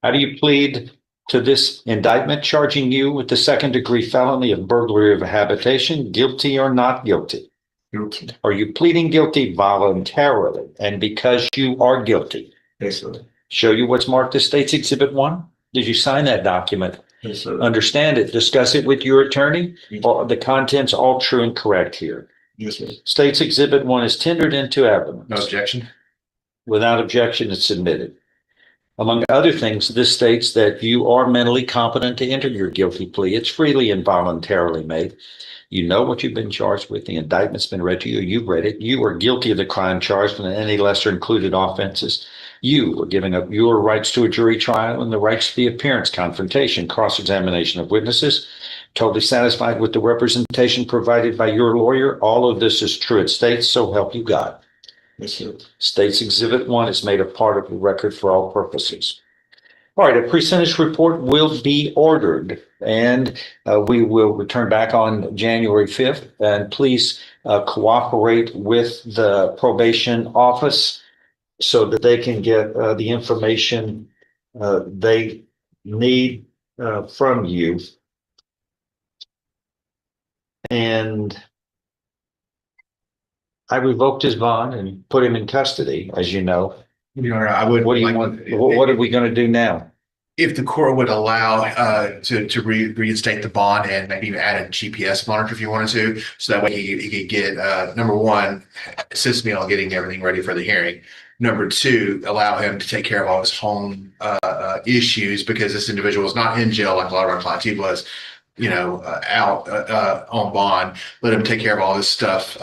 How do you plead to this indictment charging you with the second-degree felony of burglary of a habitation, guilty or not guilty? Guilty. Are you pleading guilty voluntarily? And because you are guilty, Yes, sir. show you what's marked as State's Exhibit 1? Did you sign that document? Yes, sir. Understand it, discuss it with your attorney? Or the contents all true and correct here? Yes, sir. State's Exhibit 1 is tendered into evidence. No objection. Without objection, it's submitted. Among other things, this states that you are mentally competent to enter your guilty plea. It's freely and voluntarily made. You know what you've been charged with. The indictment's been read to you. You've read it. You are guilty of the crime charged and any lesser included offenses. You are giving up your rights to a jury trial and the rights to the appearance, confrontation, cross-examination of witnesses. Totally satisfied with the representation provided by your lawyer. All of this is true. It states, so help you God. Yes, sir. State's Exhibit 1 is made a part of the record for all purposes. All right, a pre-sentence report will be ordered, and we will return back on January 5th. And please cooperate with the probation office so that they can get the information they need from you. And I revoked his bond and put him in custody, as you know. Your Honor, I would. What do you want? What are we going to do now? If the court would allow to reinstate the bond and maybe even add a GPS monitor if you wanted to, so that way he could get number one, assist me on getting everything ready for the hearing. Number two, allow him to take care of all his home issues, because this individual is not in jail like a lot of our clients. He was, out on bond. Let him take care of all this stuff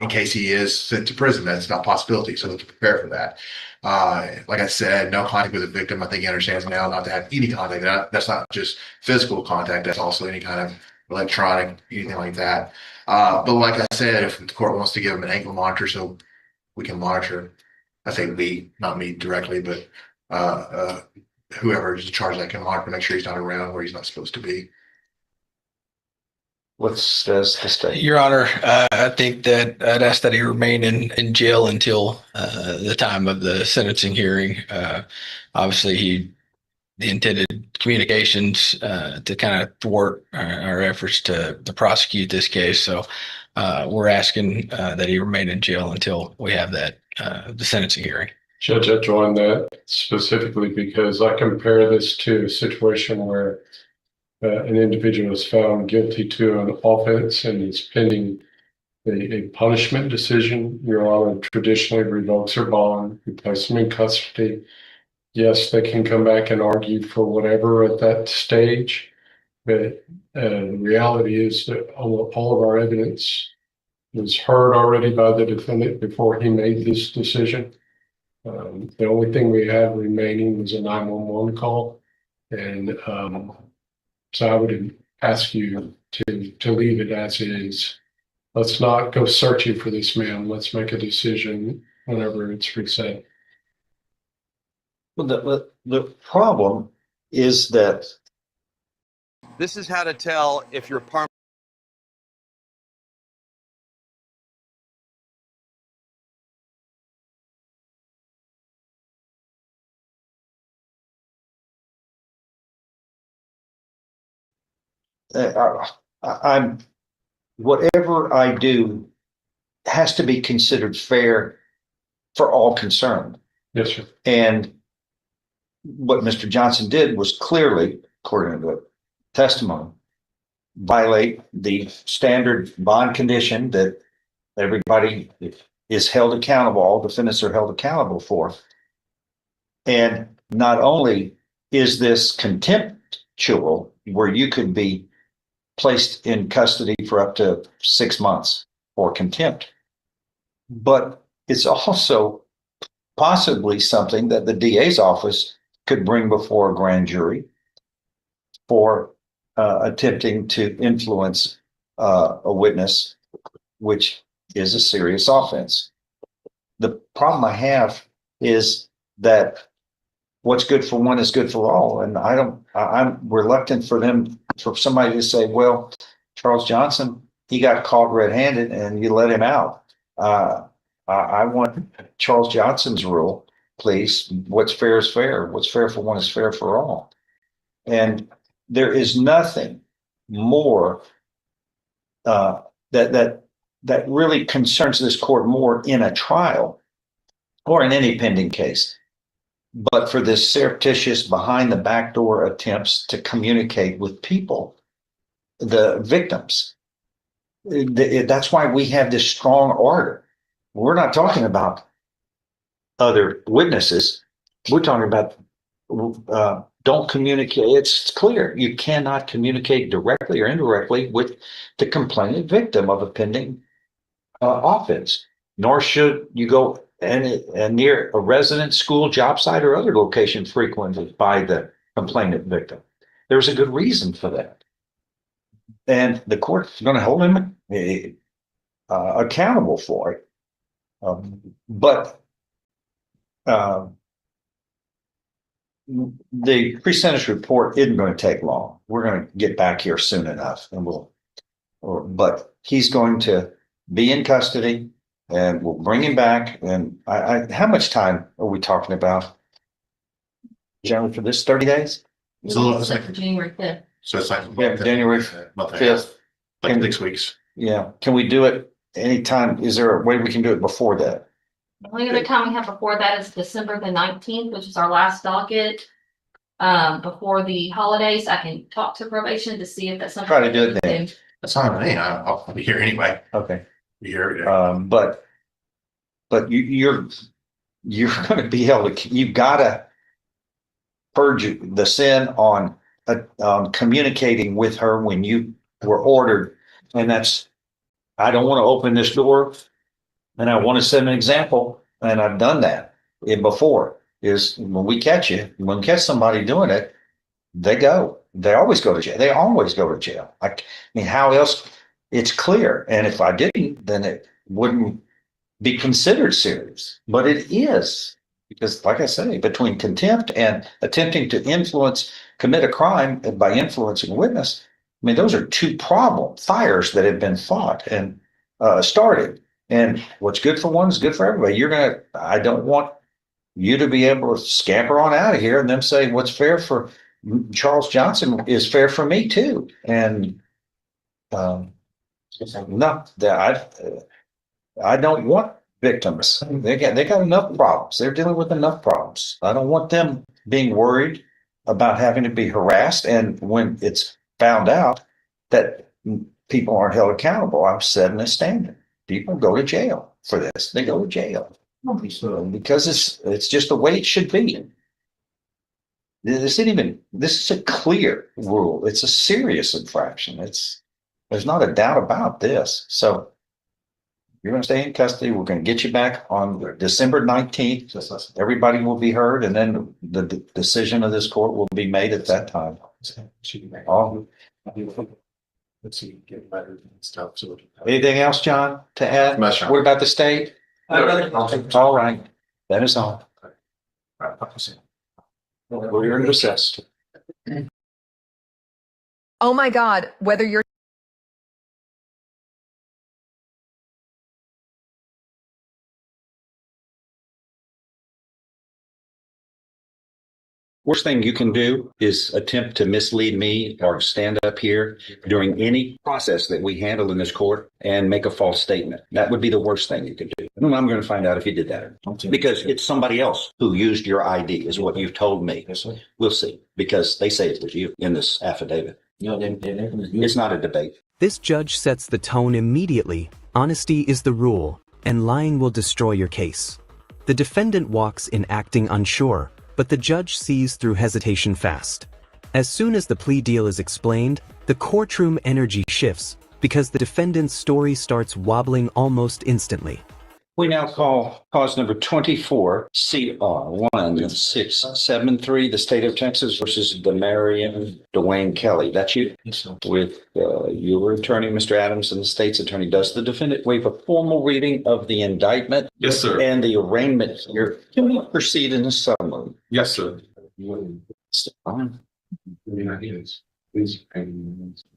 in case he is sent to prison. That's not a possibility. So let's prepare for that. Like I said, no contact with the victim. I think he understands now not to have any contact. That's not just physical contact. That's also any kind of electronic, anything like that. But like I said, if the court wants to give him an ankle monitor so we can monitor, I say we, not me directly, but whoever is in charge of that can monitor, make sure he's not around where he's not supposed to be. What says the state? Your Honor, I think that I'd ask that he remain in jail until the time of the sentencing hearing. Obviously, the intended communications to kind of thwart our efforts to prosecute this case. So we're asking that he remain in jail until we have that the sentencing hearing. Judge, I joined that specifically because I compare this to a situation where an individual is found guilty to an offense and is pending a punishment decision. Your Honor traditionally revokes their bond, we place them in custody. Yes, they can come back and argue for whatever at that stage, but the reality is that all of our evidence was heard already by the defendant before he made this decision. The only thing we have remaining was a 911 call, and so I would ask you to leave it as is. Let's not go searching for this man. Let's make a decision whenever it's reset. Well, the problem is that this is how to tell if you're I'm whatever I do has to be considered fair for all concerned. Yes, sir. And what Mr. Johnson did was clearly, according to the testimony, violate the standard bond condition that everybody is held accountable, all defendants are held accountable for. And not only is this contemptual, where you could be placed in custody for up to 6 months for contempt, but it's also possibly something that the DA's office could bring before a grand jury for attempting to influence a witness, which is a serious offense. The problem I have is that what's good for one is good for all. And I'm reluctant for somebody to say, well, Charles Johnson, he got caught red-handed and you let him out. I want Charles Johnson's rule, please. What's fair is fair. What's fair for one is fair for all. And there is nothing more that really concerns this court more in a trial or in any pending case, but for this surreptitious behind the back door attempts to communicate with people, the victims. That's why we have this strong order. We're not talking about other witnesses. We're talking about don't communicate. It's clear you cannot communicate directly or indirectly with the complainant victim of a pending offense, nor should you go near a residence, school, job site, or other location frequented by the complainant victim. There's a good reason for that. And the court's going to hold him accountable for it. But the pre-sentence report isn't going to take long. We're going to get back here soon enough, and but he's going to be in custody, and we'll bring him back. And how much time are we talking about, generally, for this? 30 days? It's a little January 5th. So it's like January 5th. like 6 weeks. Yeah. Can we do it anytime? Is there a way we can do it before that? The only other time we have before that is December the 19th, which is our last docket. Before the holidays, I can talk to probation to see if that's something. Try to do it then. That's fine with me. I'll be here anyway. Okay. Be here every day. But you're going to be able to, you've got to purge the sin on communicating with her when you were ordered. And that's, I don't want to open this door and I want to set an example. And I've done that before, is when we catch somebody doing it, they always go to jail. They always go to jail. I mean, how else? It's clear. And if I didn't, then it wouldn't be considered serious, but it is, because like I say, between contempt and attempting to commit a crime by influencing a witness, I mean, those are two fires that have been fought and started. And what's good for one is good for everybody. I don't want you to be able to scamper on out of here and then say what's fair for Charles Johnson is fair for me too. And no, I don't want victims. They got enough problems. They're dealing with enough problems. I don't want them being worried about having to be harassed. And when it's found out that people aren't held accountable, I'm setting a standard. People go to jail for this. They go to jail because it's just the way it should be. This is a clear rule. It's a serious infraction. There's not a doubt about this. So you're going to stay in custody. We're going to get you back on December 19th. Everybody will be heard, and then the decision of this court will be made at that time. Let's see, get letters and stuff. So Anything else, John, to add? What about the state? All right. That is all. We're in recess. Oh my God, whether you're Worst thing you can do is attempt to mislead me or stand up here during any process that we handle in this court and make a false statement. That would be the worst thing you could do. And I'm going to find out if you did that. Because it's somebody else who used your ID is what you've told me. We'll see. Because they say it was you in this affidavit. It's not a debate. This judge sets the tone immediately. Honesty is the rule, and lying will destroy your case. The defendant walks in acting unsure, but the judge sees through hesitation fast. As soon as the plea deal is explained, the courtroom energy shifts because the defendant's story starts wobbling almost instantly. We now call cause number 24, CR 1673, the state of Texas versus Demarion Dwayne Kelly. That's you? Yes, sir. With your attorney, Mr. Adams, and the state's attorney. Does the defendant waive a formal reading of the indictment? Yes, sir. And the arraignment here? Can we proceed in the summary? Yes, sir.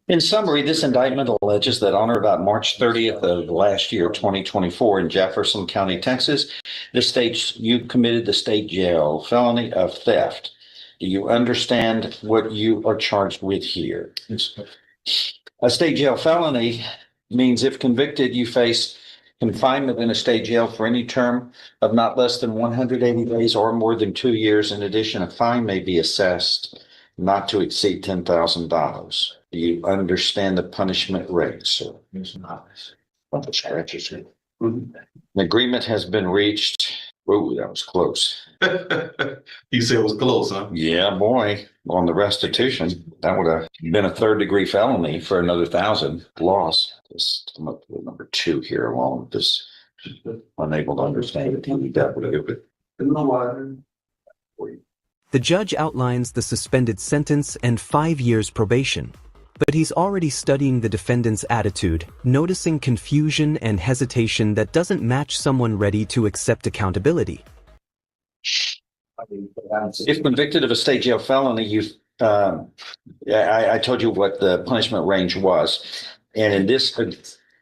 In summary, this indictment alleges that on or about March 30th of last year, 2024, in Jefferson County, Texas, you committed the state jail felony of theft. Do you understand what you are charged with here? A state jail felony means if convicted, you face confinement in a state jail for any term of not less than 180 days or more than 2 years. In addition, a fine may be assessed not to exceed $10,000. Do you understand the punishment rate, sir? An agreement has been reached. Ooh, that was close. You said it was close, huh? Yeah, boy. On the restitution, that would have been a third-degree felony for another 1,000 loss. Just come up with number 2 here along with this. Unable to understand the TW. The judge outlines the suspended sentence and 5 years probation, but he's already studying the defendant's attitude, noticing confusion and hesitation that doesn't match someone ready to accept accountability. If convicted of a state jail felony, I told you what the punishment range was. And in this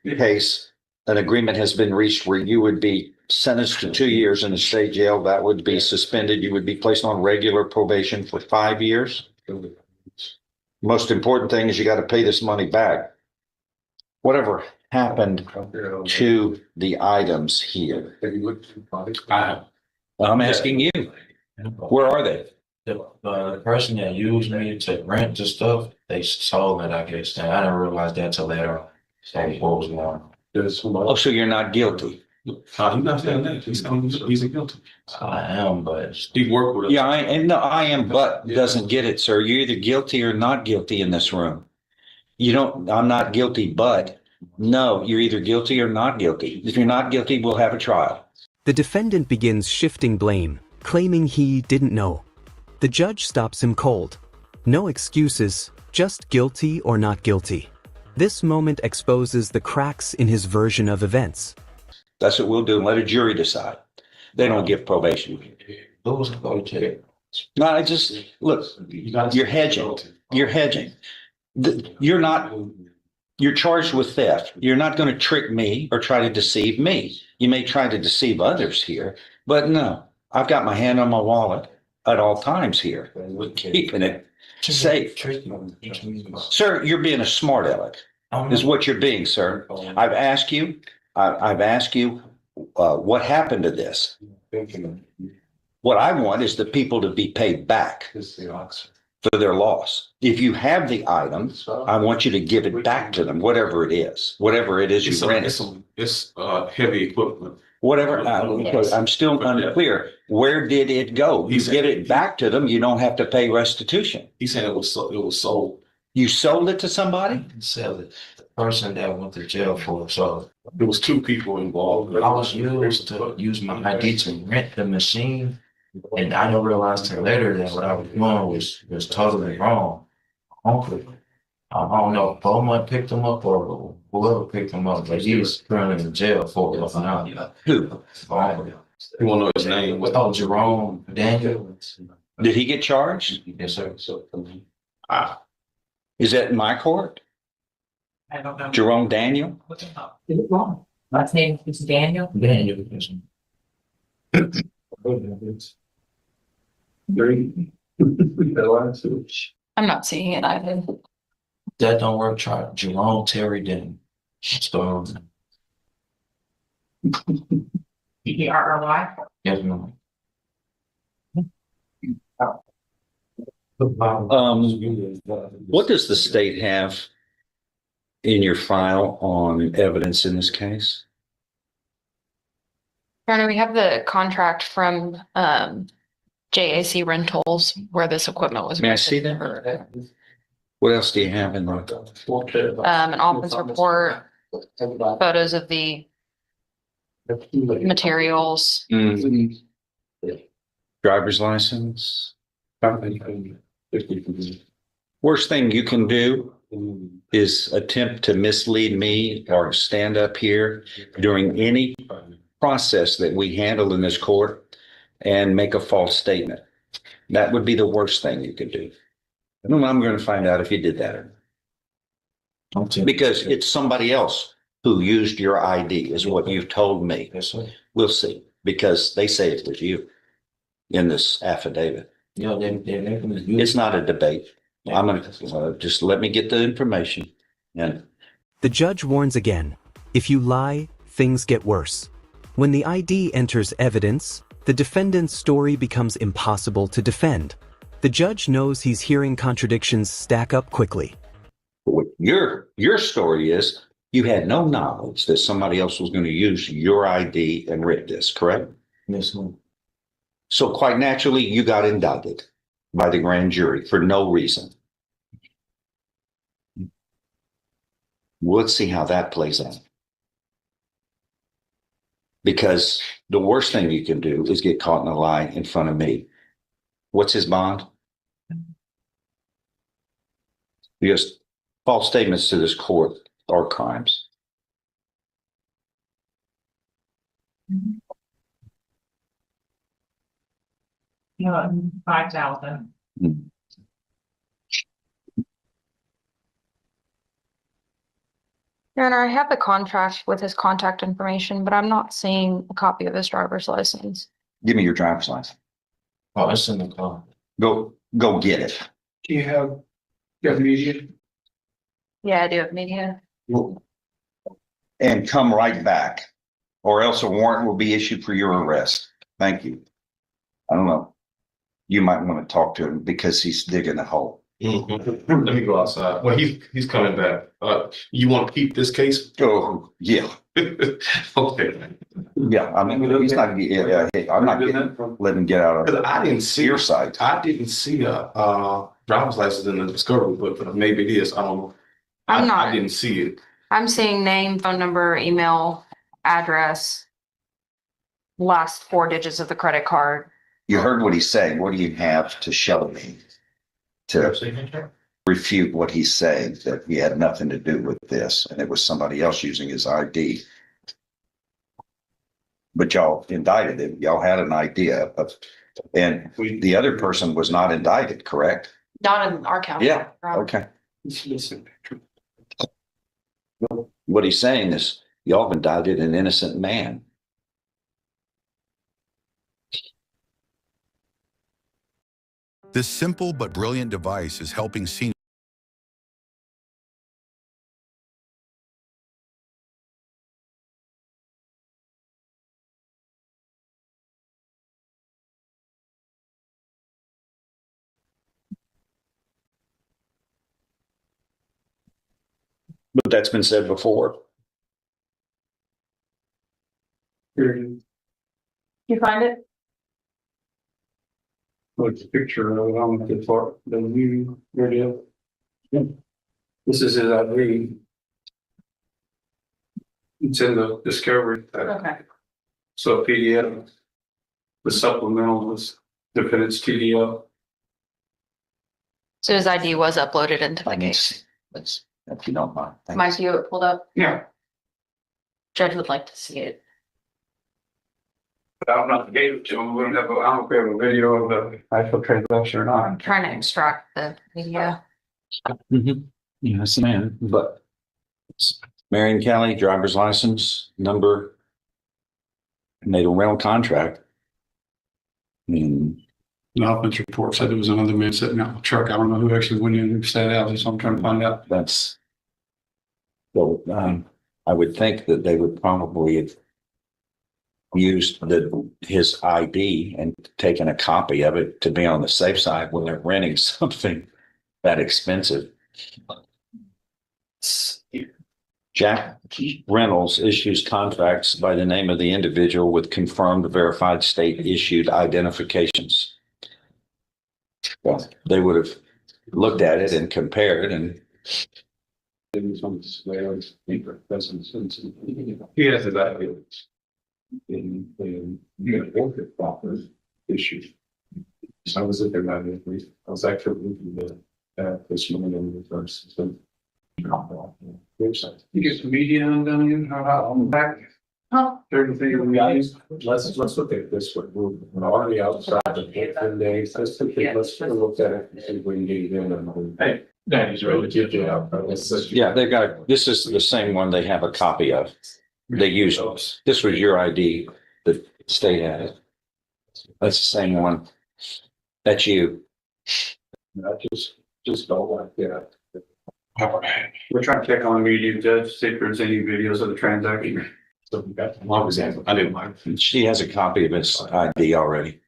case, an agreement has been reached where you would be sentenced to 2 years in a state jail. That would be suspended. You would be placed on regular probation for 5 years. Most important thing is you got to pay this money back. whatever happened to the items here? I'm asking you, where are they? The person that used me to rent the stuff, they sold it, I guess. And I didn't realize that till later on. So what was going on? Oh, so you're not guilty? He's not saying that. He's guilty. I am, but He worked with us. Yeah, I am, but doesn't get it, sir. You're either guilty or not guilty in this room. You don't, I'm not guilty, but no, you're either guilty or not guilty. If you're not guilty, we'll have a trial. The defendant begins shifting blame, claiming he didn't know. The judge stops him cold. No excuses, just guilty or not guilty. This moment exposes the cracks in his version of events. That's what we'll do and let a jury decide. They don't give probation. those go to jail. No, I just, look, you're hedging. You're hedging. You're charged with theft. You're not going to trick me or try to deceive me. You may try to deceive others here, but no, I've got my hand on my wallet at all times here, keeping it safe. Sir, you're being a smart aleck, is what you're being, sir. I've asked you, what happened to this? What I want is the people to be paid back for their loss. If you have the item, I want you to give it back to them, whatever it is you rented. It's heavy equipment. Whatever, I'm still unclear. Where did it go? You get it back to them, you don't have to pay restitution. He said it was sold. You sold it to somebody? Sell it. The person that went to jail for it, so There was two people involved. I was used to use my ID to rent the machine, and I didn't realize till later that what I was doing was totally wrong. Uncle, I don't know if Beaumont picked him up or whoever picked him up, but he's currently in jail for it now. Who? You want to know his name? Oh, Jerome Daniel. Did he get charged? Yes, sir. Is that in my court? I don't know. Jerome Daniel? Is it wrong? Last name is Daniel? Daniel. Yes, sir. I'm not seeing it either. That don't work. Try Jerome Terry Daniel. So, Terry? yes, ma'am. What does the state have in your file on evidence in this case? Your Honor, we have the contract from JAC Rentals where this equipment was. May I see that? What else do you have in there? An office report, photos of the materials. Driver's license? Worst thing you can do is attempt to mislead me or stand up here during any process that we handle in this court and make a false statement. That would be the worst thing you could do. And I'm going to find out if you did that or not. Because it's somebody else who used your ID is what you've told me. Yes, sir. We'll see, because they say it was you in this affidavit. Yeah, they're making it. It's not a debate. I'm going to just let me get the information. And The judge warns again, if you lie, things get worse. When the ID enters evidence, the defendant's story becomes impossible to defend. The judge knows he's hearing contradictions stack up quickly. your story is you had no knowledge that somebody else was going to use your ID and rip this, correct? Yes, ma'am. So quite naturally, you got indicted by the grand jury for no reason. Let's see how that plays out. Because the worst thing you can do is get caught in a lie in front of me. What's his bond? Because false statements to this court are crimes. You know, 5,000. Your Honor, I have the contract with his contact information, but I'm not seeing a copy of his driver's license. Give me your driver's license. Oh, it's in the car. Go get it. Do you have media? Yeah, I do have media. and come right back, or else a warrant will be issued for your arrest. Thank you. I don't know. You might want to talk to him because he's digging a hole. Let me go outside. Well, he's coming back. You want to keep this case? Oh, yeah. Okay. Yeah, I mean, he's not, yeah, I'm not letting him get out of Because I didn't see your sight. I didn't see a driver's license in the discovery book, but maybe it is. I don't know. I'm not. I didn't see it. I'm seeing name, phone number, email, address, last four digits of the credit card. You heard what he's saying. What do you have to show me to refute what he's saying, that he had nothing to do with this and it was somebody else using his ID? But y'all indicted him. Y'all had an idea of, and the other person was not indicted, correct? Not in our county. Yeah, okay. What he's saying is y'all have indicted an innocent man. This simple but brilliant device is helping seniors. But that's been said before. Period. You find it? What's the picture of it on the part, the new video? This is his ID. It's in the discovery. Okay. So PDF, the supplemental was defendant's TDL. So his ID was uploaded into the case. Let's, if you don't mind. Thank Mike, you pulled up? Yeah. Judge would like to see it. But I'm not gave it to him. We don't have, I don't know if we have a video of the actual transaction or I'm not. trying to extract the video. Yes, man. But Marion County driver's license number, made a rental contract. The offense report said there was another man sitting out in the truck. I don't know who actually went in and sat out, so I'm trying to find out. That's, well, I would think that they would probably have used his ID and taken a copy of it to be on the safe side when they're renting something that expensive. Jack Reynolds issues contracts by the name of the individual with confirmed verified state issued identifications. Well, they would have looked at it and compared and. He has his ID. In orchid proper issue. So I was at their I was actually looking at this morning in the first. You get the media undone in, on the back. Huh? Everything in the eyes. Let's look at it this way. We're already outside of 10 days. Let's look at it and see if we can get it in. Hey, Daddy's ready to get you out. Yeah, they've got, this is the same one they have a copy of. They used, this was your ID, the state had it. That's the same one. That's you. I just don't like that. We're trying to check on the media, judge, see if there's any videos of the transaction. So we got one example. I didn't mind. She has a copy of his ID already.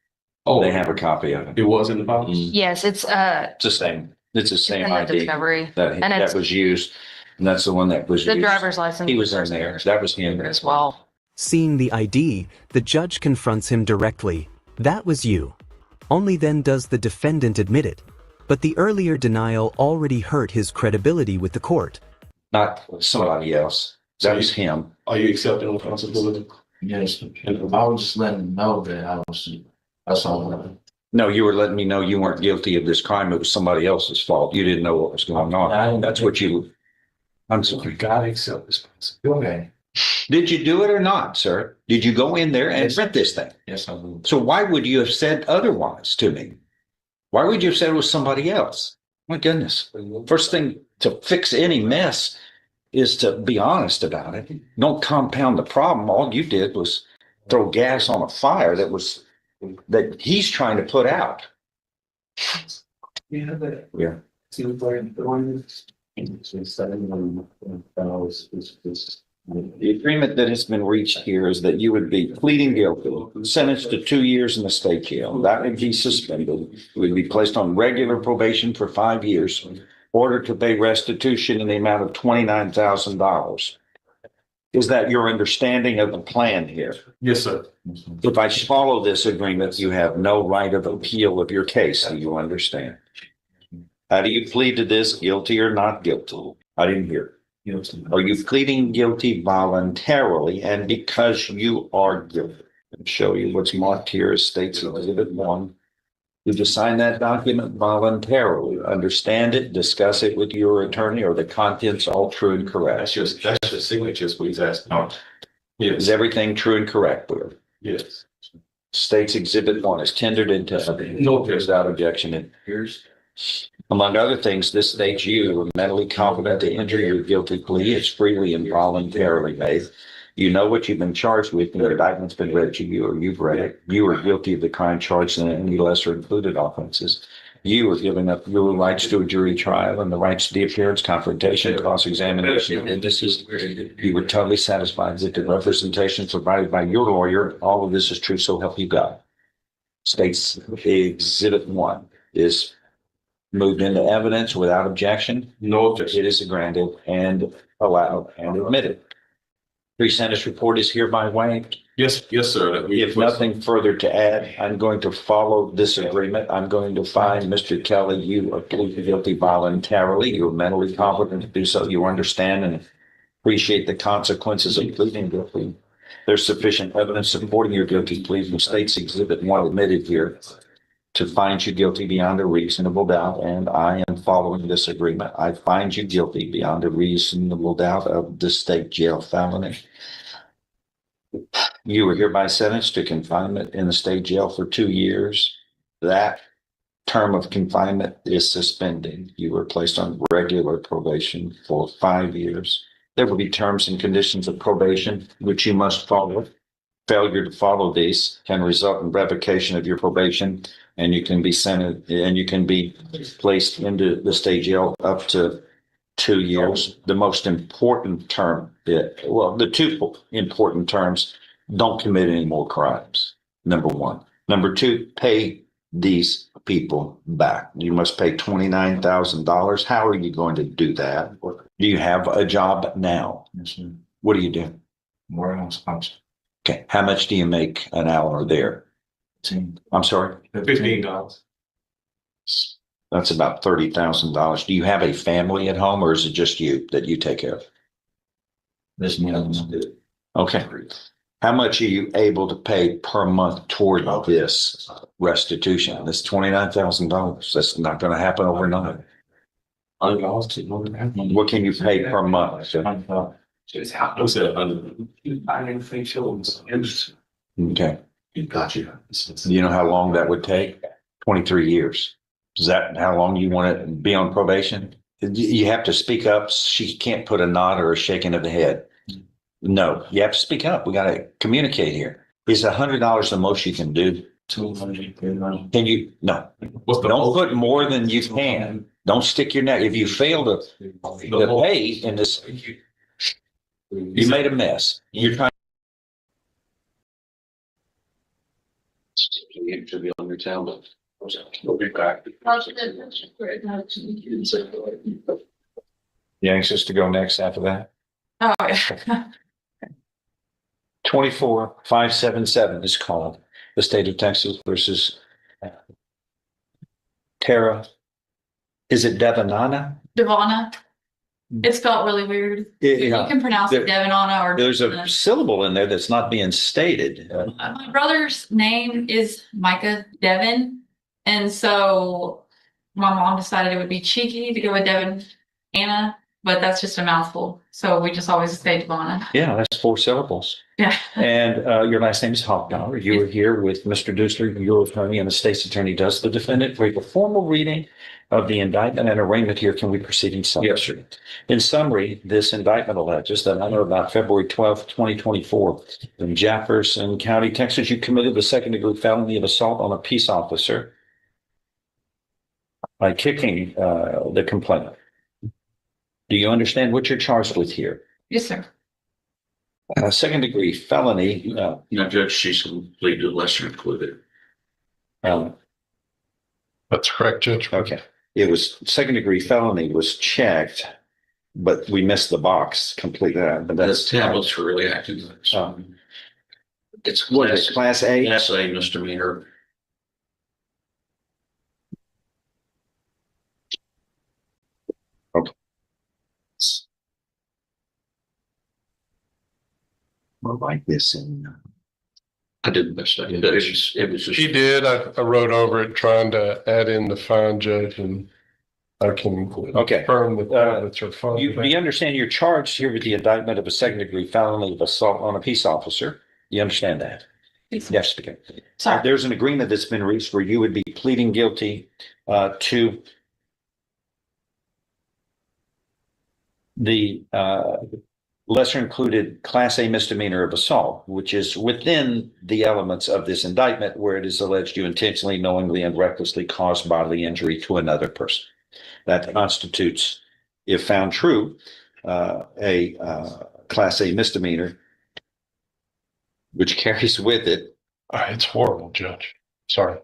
Oh, they have a copy of it. It was in the box? Yes, it's It's the same. It's the same in the ID discovery. that And it's was used. And that's the one that was the used. driver's license. He was in there. That was him as well. Seeing the ID, the judge confronts him directly. That was you. Only then does the defendant admit it. But the earlier denial already hurt his credibility with the court. Not somebody else. That was him. Are you accepting responsibility? Yes, I was just letting them know that that's all. No, you were letting me know you weren't guilty of this crime. It was somebody else's fault. You didn't know what was going on. That's what you. I'm sorry. Gotta accept responsibility. Okay. Did you do it or not, sir? Did you go in there and rent this thing? Yes, I will. So why would you have said otherwise to me? Why would you have said it was somebody else? My goodness. First thing to fix any mess is to be honest about it. Don't compound the problem. All you did was throw gas on a fire that he's trying to put out. Yeah. Yeah. See where the one is. The agreement that has been reached here is that you would be pleading guilty, sentenced to 2 years in the state jail. That would be suspended. You would be placed on regular probation for 5 years, ordered to pay restitution in the amount of $29,000. Is that your understanding of the plan here? Yes, sir. If I follow this agreement, you have no right of appeal of your case. Do you understand? How do you plead to this, guilty or not guilty? I didn't hear. Are you pleading guilty voluntarily and because you are guilty? I'll show you what's marked here as State's Exhibit 1. You just sign that document voluntarily. Understand it, discuss it with your attorney, or the contents all true and correct? That's your signatures, please ask. Is everything true and correct, Will? Yes. State's Exhibit 1 is tendered into No, without objection. Here's, among other things, this states you are mentally competent to enter your guilty plea. It's freely and voluntarily made. You know what you've been charged with, and the indictment's been read to you, or you've read it. You are guilty of the crime charged in any lesser included offenses. You are giving up your rights to a jury trial and the rights to the appearance, confrontation, cross-examination, and this is, you were totally satisfied that the representation provided by your lawyer, all of this is true, so help you God. State's Exhibit 1 is moved into evidence without objection. No objection. It is granted and allowed and admitted. Pre-sentence report is hereby waived. Yes, sir. If nothing further to add, I'm going to follow this agreement. I'm going to find Mr. Kelly, you are pleading guilty voluntarily. You're mentally competent to do so. You understand and appreciate the consequences of pleading guilty. There's sufficient evidence supporting your guilty plea from State's Exhibit 1 admitted here to find you guilty beyond a reasonable doubt, and I am following this agreement. I find you guilty beyond a reasonable doubt of the state jail felony. You were hereby sentenced to confinement in the state jail for 2 years. That term of confinement is suspended. You were placed on regular probation for 5 years. There will be terms and conditions of probation, which you must follow. Failure to follow these can result in revocation of your probation, and you can be placed into the state jail up to 2 years. The most important term, the two important terms, don't commit any more crimes. Number one. Number two, pay these people back. You must pay $29,000. How are you going to do that? Do you have a job now? Yes, sir. What do you do? Warehouse function. Okay. How much do you make an hour there? I'm sorry? $15. That's about $30,000. Do you have a family at home, or is it just you that you take care of? This month. Okay. How much are you able to pay per month toward this restitution? This $29,000. That's not going to happen overnight. What can you pay per month? Okay. Gotcha. You know how long that would take? 23 years. Is that how long you want to be on probation? You have to speak up. She can't put a nod or a shaking of the head. No, you have to speak up. We got to communicate here. Is $100 the most you can do? 200. Can you? No. Don't put more than you can. Don't stick your neck. If you fail to pay in this, you made a mess. You're trying. To be on your town, but we'll be back. You anxious to go next after that? Oh, yeah. 24577 is called the state of Texas versus Tara. Is it Devanana? Devana. It's spelled really weird. You can pronounce it Devanana or there's Devana. a syllable in there that's not being stated. My brother's name is Micah Devin. And so my mom decided it would be cheeky to go with Devin Anna, but that's just a mouthful. So we just always say Devana. Yeah, that's 4 syllables. Yeah. And your last name is Hofdauer. You were here with Mr. Dusler, your attorney, and the state's attorney does the defendant. We have a formal reading of the indictment and arraignment here. Can we proceed in summary? Yes, sir. In summary, this indictment alleges that on or about February 12th, 2024, in Jefferson County, Texas, you committed the second-degree felony of assault on a peace officer by kicking the complainant. Do you understand what you're charged with here? Yes, sir. Second degree felony, No, Judge, she's completed lesser included. That's correct, Judge. okay. It was second degree felony was checked, but we missed the box completely. But That's tablets for really active. It's what is it, class A? Class A misdemeanor. Okay. We'll write this in. I did the best I could. It was just. She did. I wrote over it trying to add in the fine, Judge, and I can confirm that tablets are fine. You understand you're charged here with the indictment of a second degree felony of assault on a peace officer. You understand that? Yes. Okay. Sorry. There's an agreement that's been reached where you would be pleading guilty to the lesser included class A misdemeanor of assault, which is within the elements of this indictment where it is alleged you intentionally, knowingly, and recklessly caused bodily injury to another person. That constitutes, if found true, a class A misdemeanor, which carries with it. It's horrible, Judge. Sorry.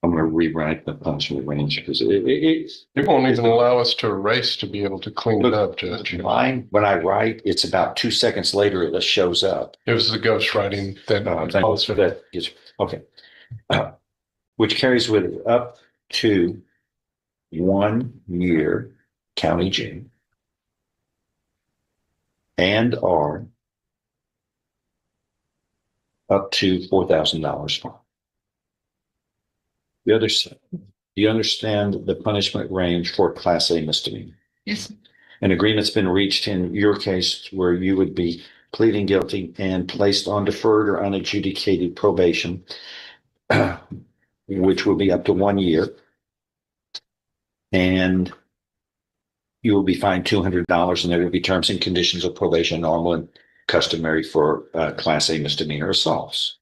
I'm going to rewrite the punishment range because it won't even allow us to erase to be able to clean it up, Judge. Mine, when I write, it's about 2 seconds later it shows up. It was the ghost writing that. Okay. Which carries with it up to 1 year county jail and or up to $4,000 fine. The other side, do you understand the punishment range for class A misdemeanor? Yes. An agreement's been reached in your case where you would be pleading guilty and placed on deferred or unadjudicated probation, which will be up to 1 year. And you will be fined $200, and there will be terms and conditions of probation, normal and customary for class A misdemeanor assaults.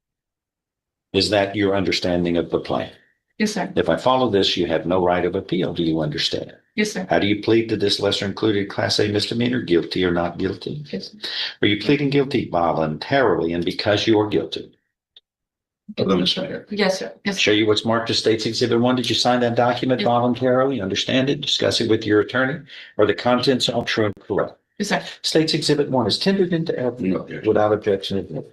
Is that your understanding of the plan? Yes, sir. If I follow this, you have no right of appeal. Do you understand? Yes, sir. How do you plead to this lesser included class A misdemeanor? Guilty or not guilty? Yes. Are you pleading guilty voluntarily and because you are guilty? Yes, sir. Yes. Show you what's marked as State's Exhibit 1. Did you sign that document voluntarily? Understand it? Discuss it with your attorney? Or the contents are true and correct? Yes, sir. State's Exhibit 1 is tendered into evidence without objection.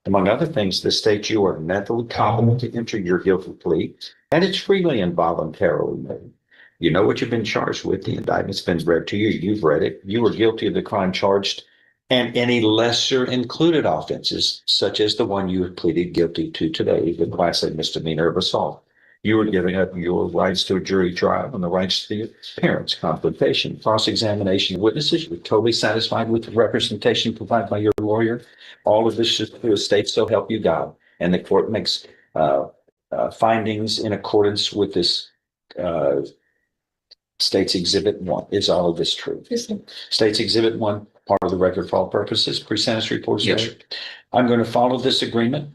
Among other things, this states you are mentally competent to enter your guilty plea, and it's freely and voluntarily made. You know what you've been charged with. The indictment's been read to you. You've read it. You were guilty of the crime charged and any lesser included offenses, such as the one you have pleaded guilty to today, the class A misdemeanor of assault. You were giving up your rights to a jury trial and the rights to the appearance, confrontation, cross-examination of witnesses. You're totally satisfied with the representation provided by your lawyer. All of this is through a state, so help you God. And the court makes findings in accordance with this State's Exhibit 1. Is all of this true? Yes, sir. State's Exhibit 1, part of the record for all purposes, pre-sentence report is Yes, ready. I'm going to follow this agreement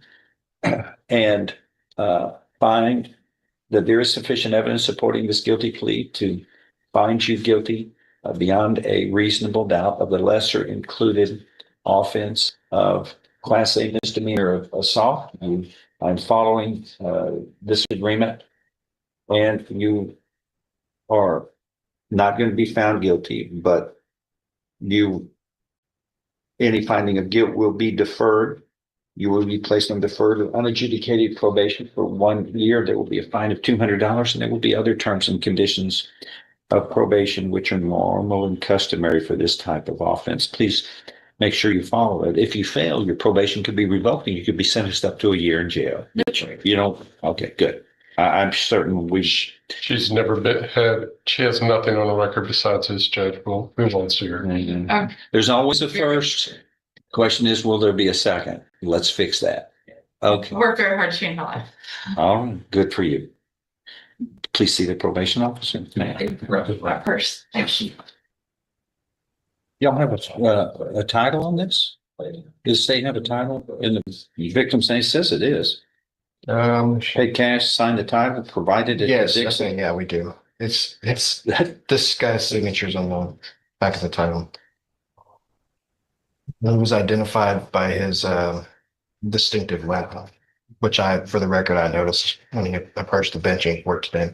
and find that there is sufficient evidence supporting this guilty plea to find you guilty beyond a reasonable doubt of the lesser included offense of class A misdemeanor of assault. And I'm following this agreement, and you are not going to be found guilty, but any finding of guilt will be deferred. You will be placed on deferred or unadjudicated probation for 1 year. There will be a fine of $200, and there will be other terms and conditions of probation, which are normal and customary for this type of offense. Please make sure you follow it. If you fail, your probation could be revoked and you could be sentenced up to a year in jail. You know, okay, good. I'm certain she's never she has nothing on the record besides this, Judge. We'll move on to her. There's always a first. Question is, will there be a second? Let's fix that. Okay. Work very hard to change my life. All right. Good for you. Please see the probation officer. My purse. Thank you. Y'all have a title on this? Does the state have a title in the victim's name? It says it is. Pay cash, sign the title, provided it. Yes, I think, yeah, we do. It's this guy's signature's on the back of the title. He was identified by his distinctive weapon, which for the record, I noticed when he approached the bench and worked today.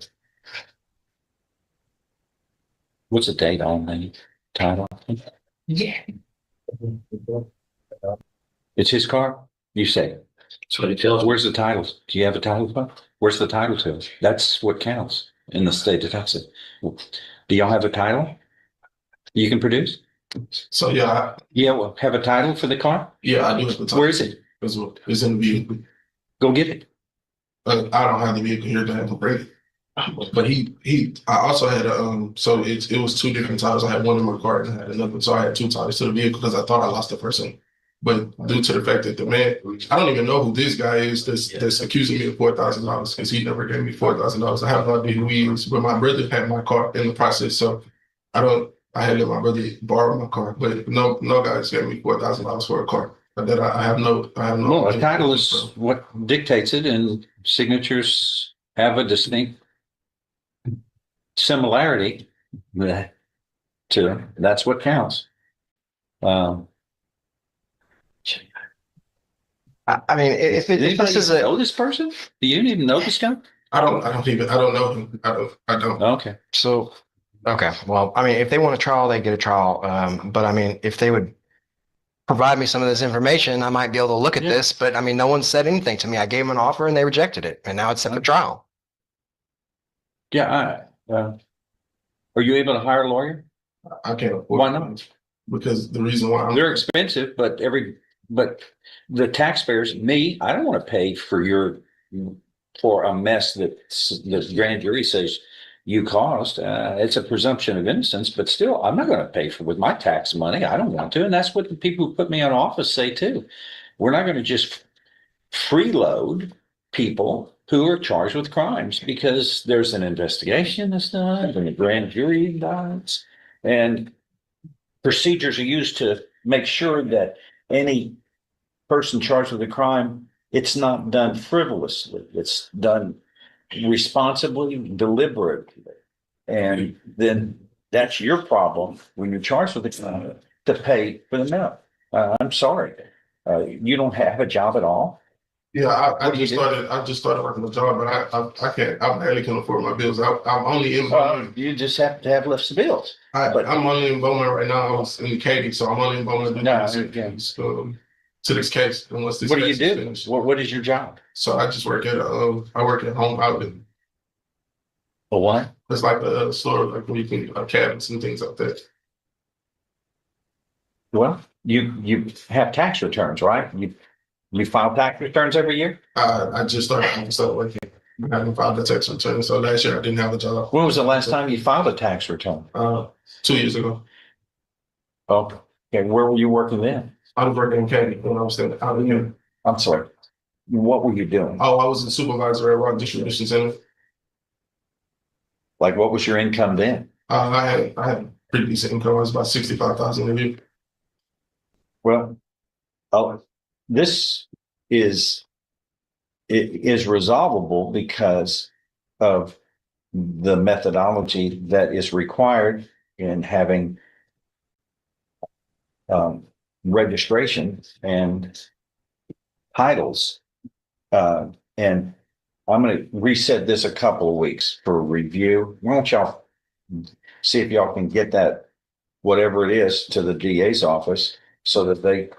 What's the date on the title? Yeah. It's his car? You say? That's what he tells me. Where's the titles? Do you have a title for? Where's the title to it? That's what counts in the state of Texas. Do y'all have a title you can produce? So yeah, Well, have a title for the car? yeah, I do have the title. Where is it? It's in the vehicle. Go get it. I don't have the vehicle here to have to bring it. But I also had so it was two different titles. I had one in my car and I had another. So I had two titles to the vehicle because I thought I lost the first one. But due to the fact that the man, I don't even know who this guy is that's accusing me of $4,000 because he never gave me $4,000. I have no idea who he is. But my brother had my car in the process, so I had let my brother borrow my car, but no guys gave me $4,000 for a car. But that I have no. Well, a title is what dictates it, and signatures have a distinct similarity to that's what counts. I mean, if this is know this person, do you even know this guy? I don't know him. I don't. Okay. So, okay. Well, I mean, if they want a trial, they get a trial. But I mean, if they would provide me some of this information, I might be able to look at this. But I mean, no one said anything to me. I gave them an offer and they rejected it, and now it's set for trial. Yeah. Are you able to hire a lawyer? I can't afford. Why not? Because the reason why they're expensive, but the taxpayers, I don't want to pay for a mess that the grand jury says you caused. It's a presumption of innocence, but still, I'm not going to pay for with my tax money. I don't want to, and that's what the people who put me in office say too. We're not going to just freeload people who are charged with crimes because there's an investigation that's done and the grand jury indicts, and procedures are used to make sure that any person charged with a crime, it's not done frivolously. It's done responsibly, deliberately. And then that's your problem when you're charged with a crime to pay for the amount. I'm sorry. You don't have a job at all? Yeah, I just started working a job, but I can't. I barely can afford my bills. I'm only in. You just have to have less bills. I'm only in Bowman right now. I was in Katy, so I'm only in Bowman. To this case, unless this. What do you case do? is finished. What is your job? So I just work at I work at Home Outlet. A what? It's like a store like where you can cabinets and things like that. Well, you have tax returns, right? You file tax returns every year? I just started working. I haven't filed a tax return. So last year I didn't have a job. When was the last time you filed a tax return? 2 years ago. Okay. Where were you working then? I was working in Katy when I was still out in here. I'm sorry. What were you doing? Oh, I was a supervisor at Rock Distribution Center. Like, what was your income then? I had pretty decent income. I was about 65,000 a year. Well, this is resolvable because of the methodology that is required in having registration and titles. And I'm going to reset this a couple of weeks for review. Why don't y'all see if y'all can get that, whatever it is, to the DA's office so that they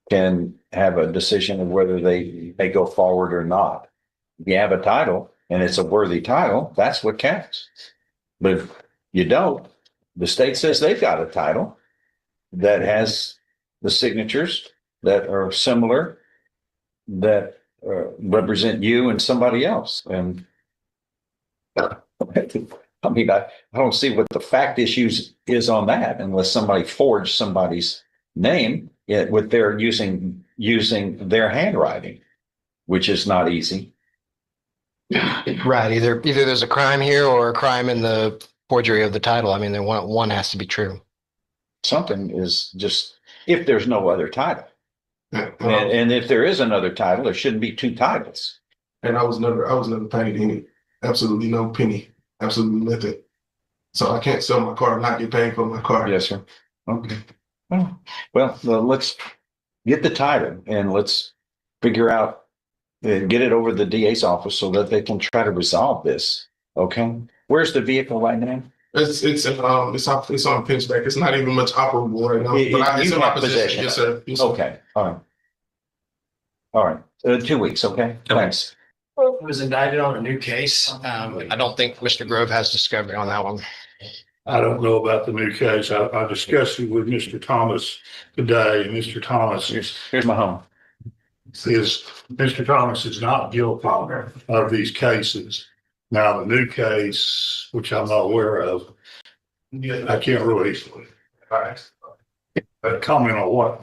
can have a decision of whether they may go forward or not. If you have a title and it's a worthy title, that's what counts. But if you don't, the state says they've got a title that has the signatures that are similar, that represent you and somebody else. And I mean, I don't see what the fact issues is on that unless somebody forged somebody's name with their using their handwriting, which is not easy. Right. Either there's a crime here or a crime in the forgery of the title. I mean, then one has to be true. Something is just, if there's no other title. And if there is another title, there shouldn't be two titles. And I was never paid any, absolutely no penny, absolutely nothing. So I can't sell my car and not get paid for my car. Yes, sir. Okay. Well, let's get the title and let's figure out, get it over to the DA's office so that they can try to resolve this. Okay? Where's the vehicle right now? It's on pinchback. It's not even much operable right now. But it's You in my have possession. possession. Yes, sir. Yes, sir. Okay, all right. All right, 2 weeks, okay? Thanks. Was indicted on a new case. I don't think Mr. Grove has discovery on that one. I don't know about the new case. I discussed it with Mr. Thomas today, and Mr. Thomas Here's my home. Mr. Thomas is not guilty of these cases. Now, the new case, which I'm not aware of, I can't really comment on what.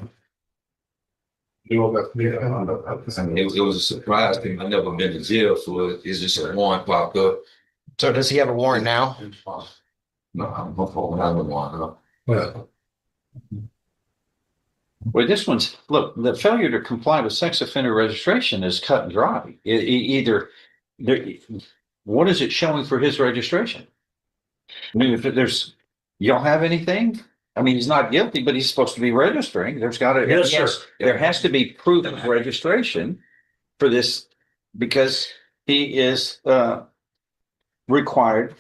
It was a surprise thing. I never been to jail for it. It's just a warrant popped up. So does he have a warrant now? No, I'm hoping I don't want to. Well, this one's, look, the failure to comply with sex offender registration is cut and dry. What is it showing for his registration? I mean, if y'all have anything? I mean, he's not guilty, but he's supposed to be registering. There's got to, Yes, sir. There has to be proof of registration for this because he is required.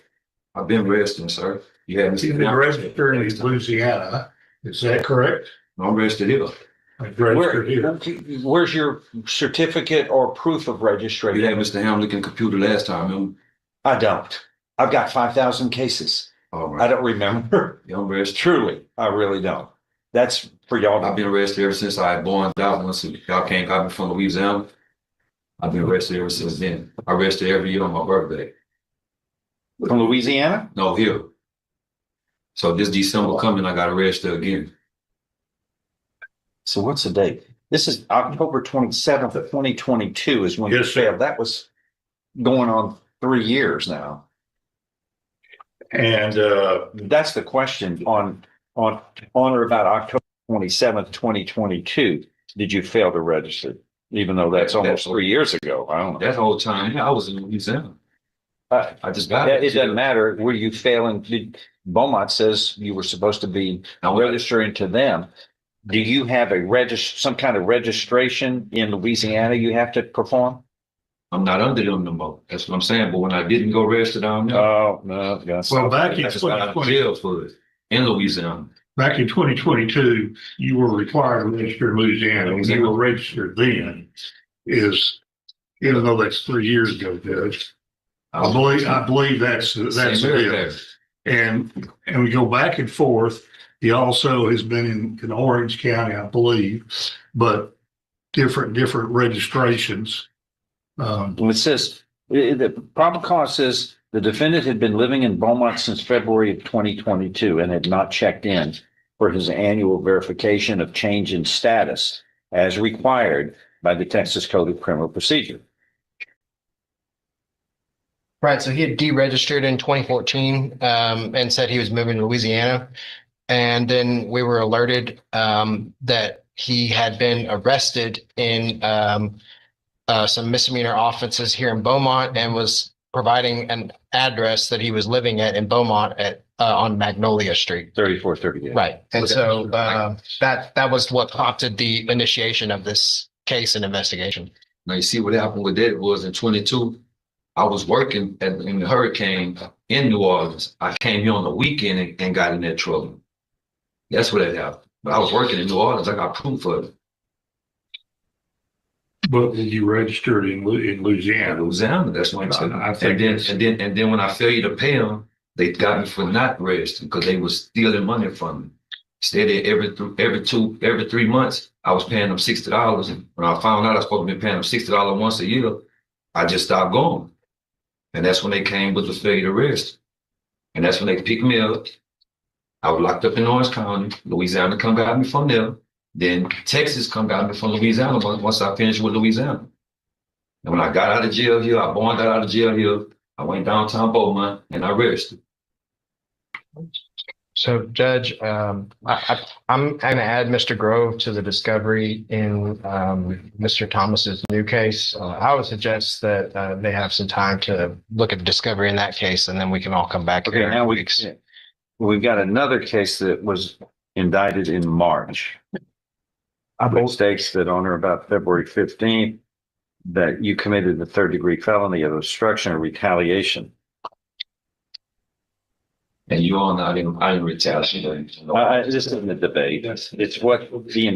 I've been registered, sir. You haven't He's seen been me. registered in Louisiana. Is that correct? I'm registered here. Registered here. Where's your certificate or proof of registration? You had Mr. Hamilton computer last time, remember? I don't. I've got 5,000 cases. All right. I don't remember. Yeah, I'm registered. Truly, I really don't. That's for y'all. I've been arrested ever since I born out. Once y'all came got me from Louisiana, I've been arrested ever since then. I arrested every year on my birthday. From Louisiana? No, here. So this December coming, I got arrested again. So what's the date? This is October 27th of 2022 is when you Yes, sir. failed. That was going on 3 years now. And that's the question on or about October 27th, 2022. Did you fail to register? Even though that's almost 3 years ago. I don't know. That whole time, I was in Louisiana. I just got it doesn't matter. Were you failing? Beaumont says you were supposed to be registering to them. Do you have some kind of registration in Louisiana you have to perform? I'm not under them no more. That's what I'm saying. But when I didn't go register down there, oh no, yes. Well, back in I just got out of jail for it in Louisiana. back in 2022, you were required to register in Louisiana. When you were registered then even though that's 3 years ago, Judge. I believe that's it. And we go back and forth. He also has been in Orange County, I believe, but different registrations. It says the probable cause says the defendant had been living in Beaumont since February of 2022 and had not checked in for his annual verification of change in status as required by the Texas Code of Criminal Procedure. Right. So he had deregistered in 2014 and said he was moving to Louisiana. And then we were alerted that he had been arrested in some misdemeanor offenses here in Beaumont and was providing an address that he was living at in Beaumont at on Magnolia Street. 3438. Right. And so that was what prompted the initiation of this case and investigation. Now you see what happened with that was in 22, I was working in the hurricane in New Orleans. I came here on the weekend and got in that trouble. That's what it happened. But I was working in New Orleans. I got proof of it. But you registered in Louisiana. Louisiana, that's what I'm saying. And then when I failed to pay them, they got me for not registering because they was stealing money from me. Steady every 3 months, I was paying them $60. And when I found out I was supposed to be paying them $60 once a year, I just stopped going. And that's when they came with the failure to register. And that's when they picked me up. I was locked up in Orange County. Louisiana come got me from there. Then Texas come got me from Louisiana once I finished with Louisiana. And when I got out of jail here, I bonded out of jail here. I went downtown Beaumont and I registered. So, Judge, I'm going to add Mr. Grove to the discovery in Mr. Thomas's new case. I would suggest that they have some time to look at the discovery in that case, and then we can all come back. Okay, now we've got another case that was indicted in March. Which states that on or about February 15th, that you committed the third-degree felony of obstruction or retaliation. And you all not in, I didn't retaliate. This isn't a debate. It's what the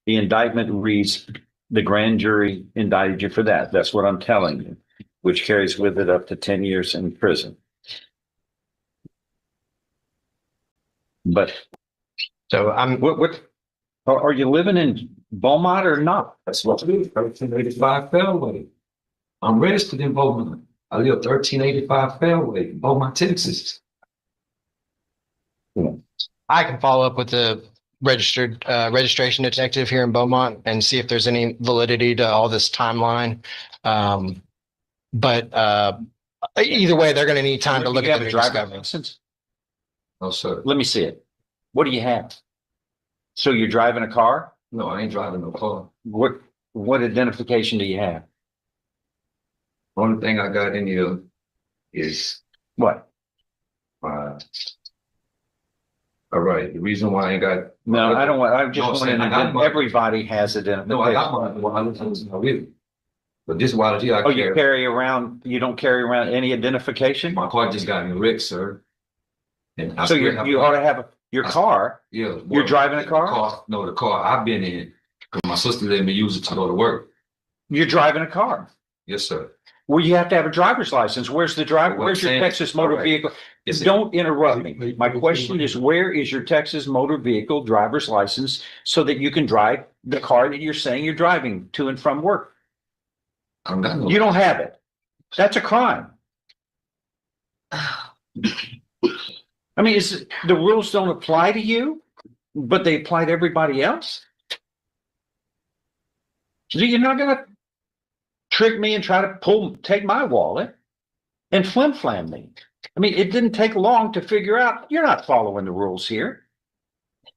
indictment reads. The grand jury indicted you for that. That's what I'm telling you, which carries with it up to 10 years in prison. But so what are you living in Beaumont or not? That's what it is. 1385 Fairway. I'm registered in Beaumont. I live 1385 Fairway, Beaumont, Texas. I can follow up with the registration detective here in Beaumont and see if there's any validity to all this timeline. But either way, they're going to need time to look at the driver's license. No, sir. Let me see it. What do you have? So you're driving a car? No, I ain't driving no car. What identification do you have? Only thing I got in here is what? All right. The reason why I ain't got I don't want. I just want to. Everybody has identification. No, I got mine. Well, I was with it. But this while I carry. You carry around. You don't carry around any identification. My car just got in a wreck, sir. And so you ought to have your car. Yeah. You're driving a car? No, the car I've been in because my sister let me use it to go to work. You're driving a car. Yes, sir. Well, you have to have a driver's license. Where's the driver? Where's your Texas motor vehicle? Don't interrupt me. My question is, where is your Texas motor vehicle driver's license so that you can drive the car that you're saying you're driving to and from work? You don't have it. That's a crime. I mean, the rules don't apply to you, but they apply to everybody else. So you're not going to trick me and try to take my wallet and flim-flam me. I mean, it didn't take long to figure out you're not following the rules here.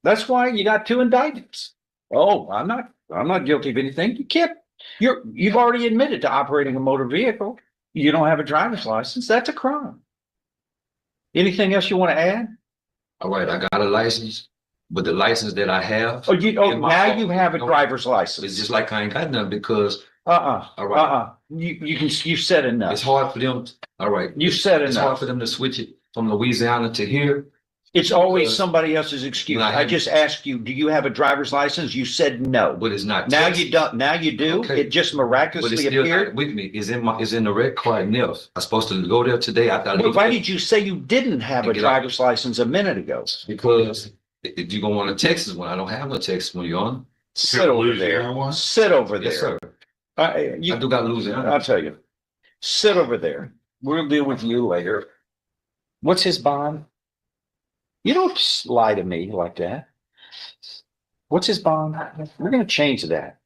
That's why you got 2 indictments. Oh, I'm not guilty of anything. You can't. You've already admitted to operating a motor vehicle. You don't have a driver's license. That's a crime. Anything else you want to add? All right, I got a license, but the license that I have. Now you have a driver's license. It's just like I ain't got none because. All right. You said enough. It's hard for them. All right. You said enough. It's hard for them to switch it from Louisiana to here. It's always somebody else's excuse. I just asked you, do you have a driver's license? You said no. But it's not. Now you don't. Now you do. Okay. It just miraculously appeared with me. Is in the red car in there. I'm supposed to go there today. Why did you say you didn't have a driver's license a minute ago? Because if you're gonna want a Texas one, I don't have no Texas one. You on? Sit over there. Sit over there. Yes, sir. I do got Louisiana. I'll tell you. Sit over there. We'll deal with you later. What's his bond? You don't lie to me like that. What's his bond? We're going to change that.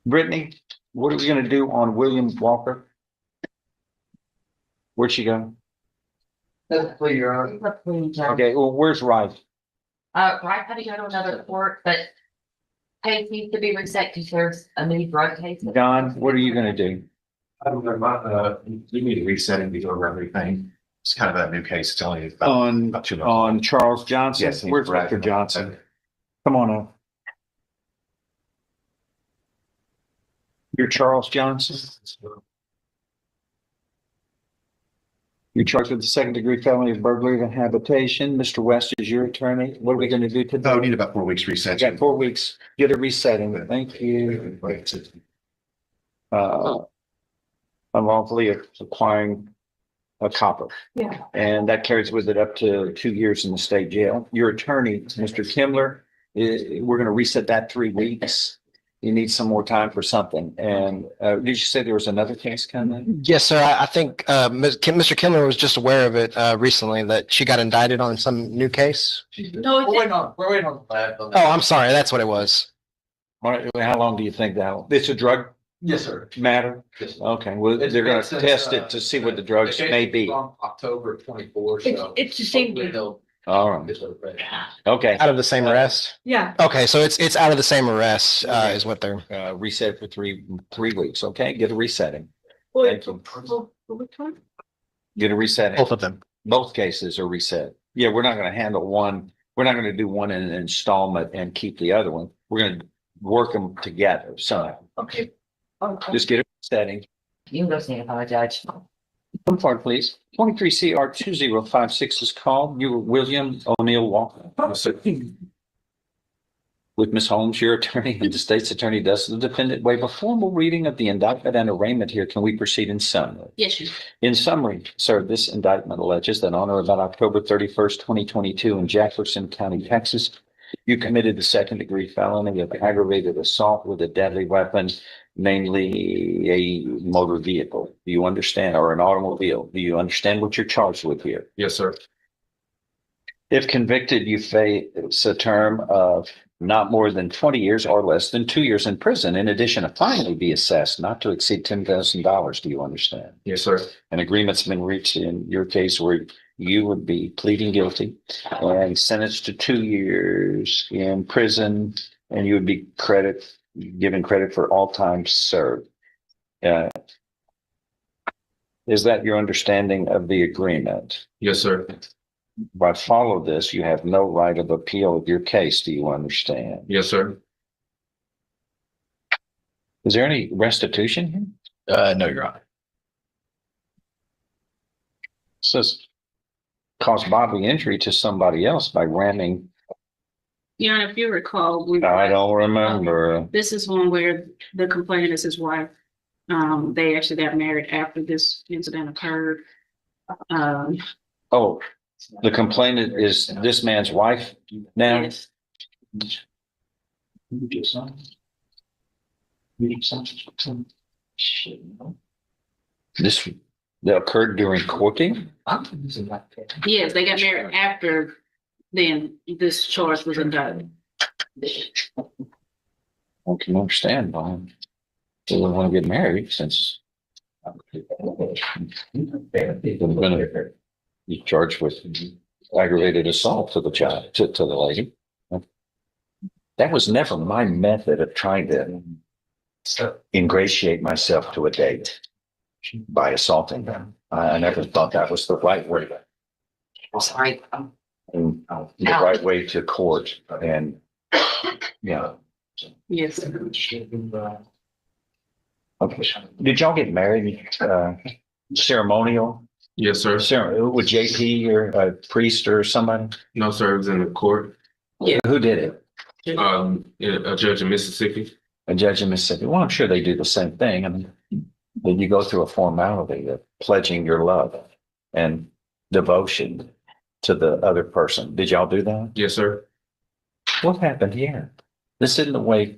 Brittany, what are we going to do on William Walker? Where'd she go? Okay, well, where's Rife? Rife had to go to another court, but case needs to be reset because there's a new drug case. Don, what are you going to do? I don't know, you need to reset and be over everything. It's kind of a new case telling you about 2 months. On Charles Johnson? Yes, where's Dr. Johnson? Come on up. You're Charles Johnson? You're charged with the 2nd-degree felony of burglary and habitation. Mr. West is your attorney. What are we going to do today? Oh, we need about 4 weeks reset. Got 4 weeks. Get a resetting. Thank you. Unlawfully acquiring a copper. Yeah. And that carries with it up to 2 years in the state jail. Your attorney, Mr. Kimler, we're going to reset that 3 weeks. You need some more time for something. And did you say there was another case coming? Yes, sir. I think Mr. Kimler was just aware of it recently that she got indicted on some new case. No, We're waiting on that. Oh, I'm sorry. That's what it was. All right, how long do you think that? It's a drug Yes, sir. matter? Yes, sir. Okay, well, they're going to test it to see what the drugs may be. October 24th. So it's the same hopefully deal. All right. Okay. Out of the same arrest? Yeah. Okay, so it's out of the same arrest is what they're Reset for three weeks. Okay, get a resetting. Well, Thank you. Get a resetting. both of them. Both cases are reset. Yeah, we're not gonna handle one, we're not gonna do one in an installment and keep the other one. We're gonna work them together, so Okay. just get a setting. You can go see if I'm a judge. Come forward, please. 23 CR 2056 is called. You were William O'Neill Walker. With Ms. Holmes, your attorney, and the state's attorney does the defendant waive a formal reading of the indictment and arraignment here. Can we proceed in summary? Yes, sir. In summary, sir, this indictment alleges that on or about October 31st, 2022 in Jefferson County, Texas, you committed the second-degree felony of aggravated assault with a deadly weapon, namely a motor vehicle. Do you understand? Or an automobile? Do you understand what you're charged with here? Yes, sir. If convicted, you face a term of not more than 20 years or less than 2 years in prison. In addition, a fine may be assessed not to exceed $10,000. Do you understand? Yes, sir. An agreement's been reached in your case where you would be pleading guilty and sentenced to 2 years in prison, and you would be given credit for all time served. Is that your understanding of the agreement? Yes, sir. By follow this, you have no right of appeal of your case. Do you understand? Yes, sir. Is there any restitution here? No, Your Honor. Says cause bodily injury to somebody else by ramming. Your Honor, if you recall, I don't remember. this is one where the complainant is his wife. They actually got married after this incident occurred. Oh, the complainant is this man's wife now? Yes. This that occurred during courting? Yes, they got married after then this charge was indicted. I can understand why they would want to get married since he's charged with aggravated assault to the child, to the lady. That was never my method of trying to ingratiate myself to a date by assaulting them. I never thought that was the right way. Sorry. The right way to court and, yeah. Yes. Okay. Did y'all get married, ceremonial? Yes, sir. With JP or a priest or somebody? No, sir. It was in the court. Yeah. Who did it? A judge in Mississippi. A judge in Mississippi. Well, I'm sure they do the same thing. I mean, then you go through a formality of pledging your love and devotion to the other person. Did y'all do that? Yes, sir. What happened here? This isn't the way.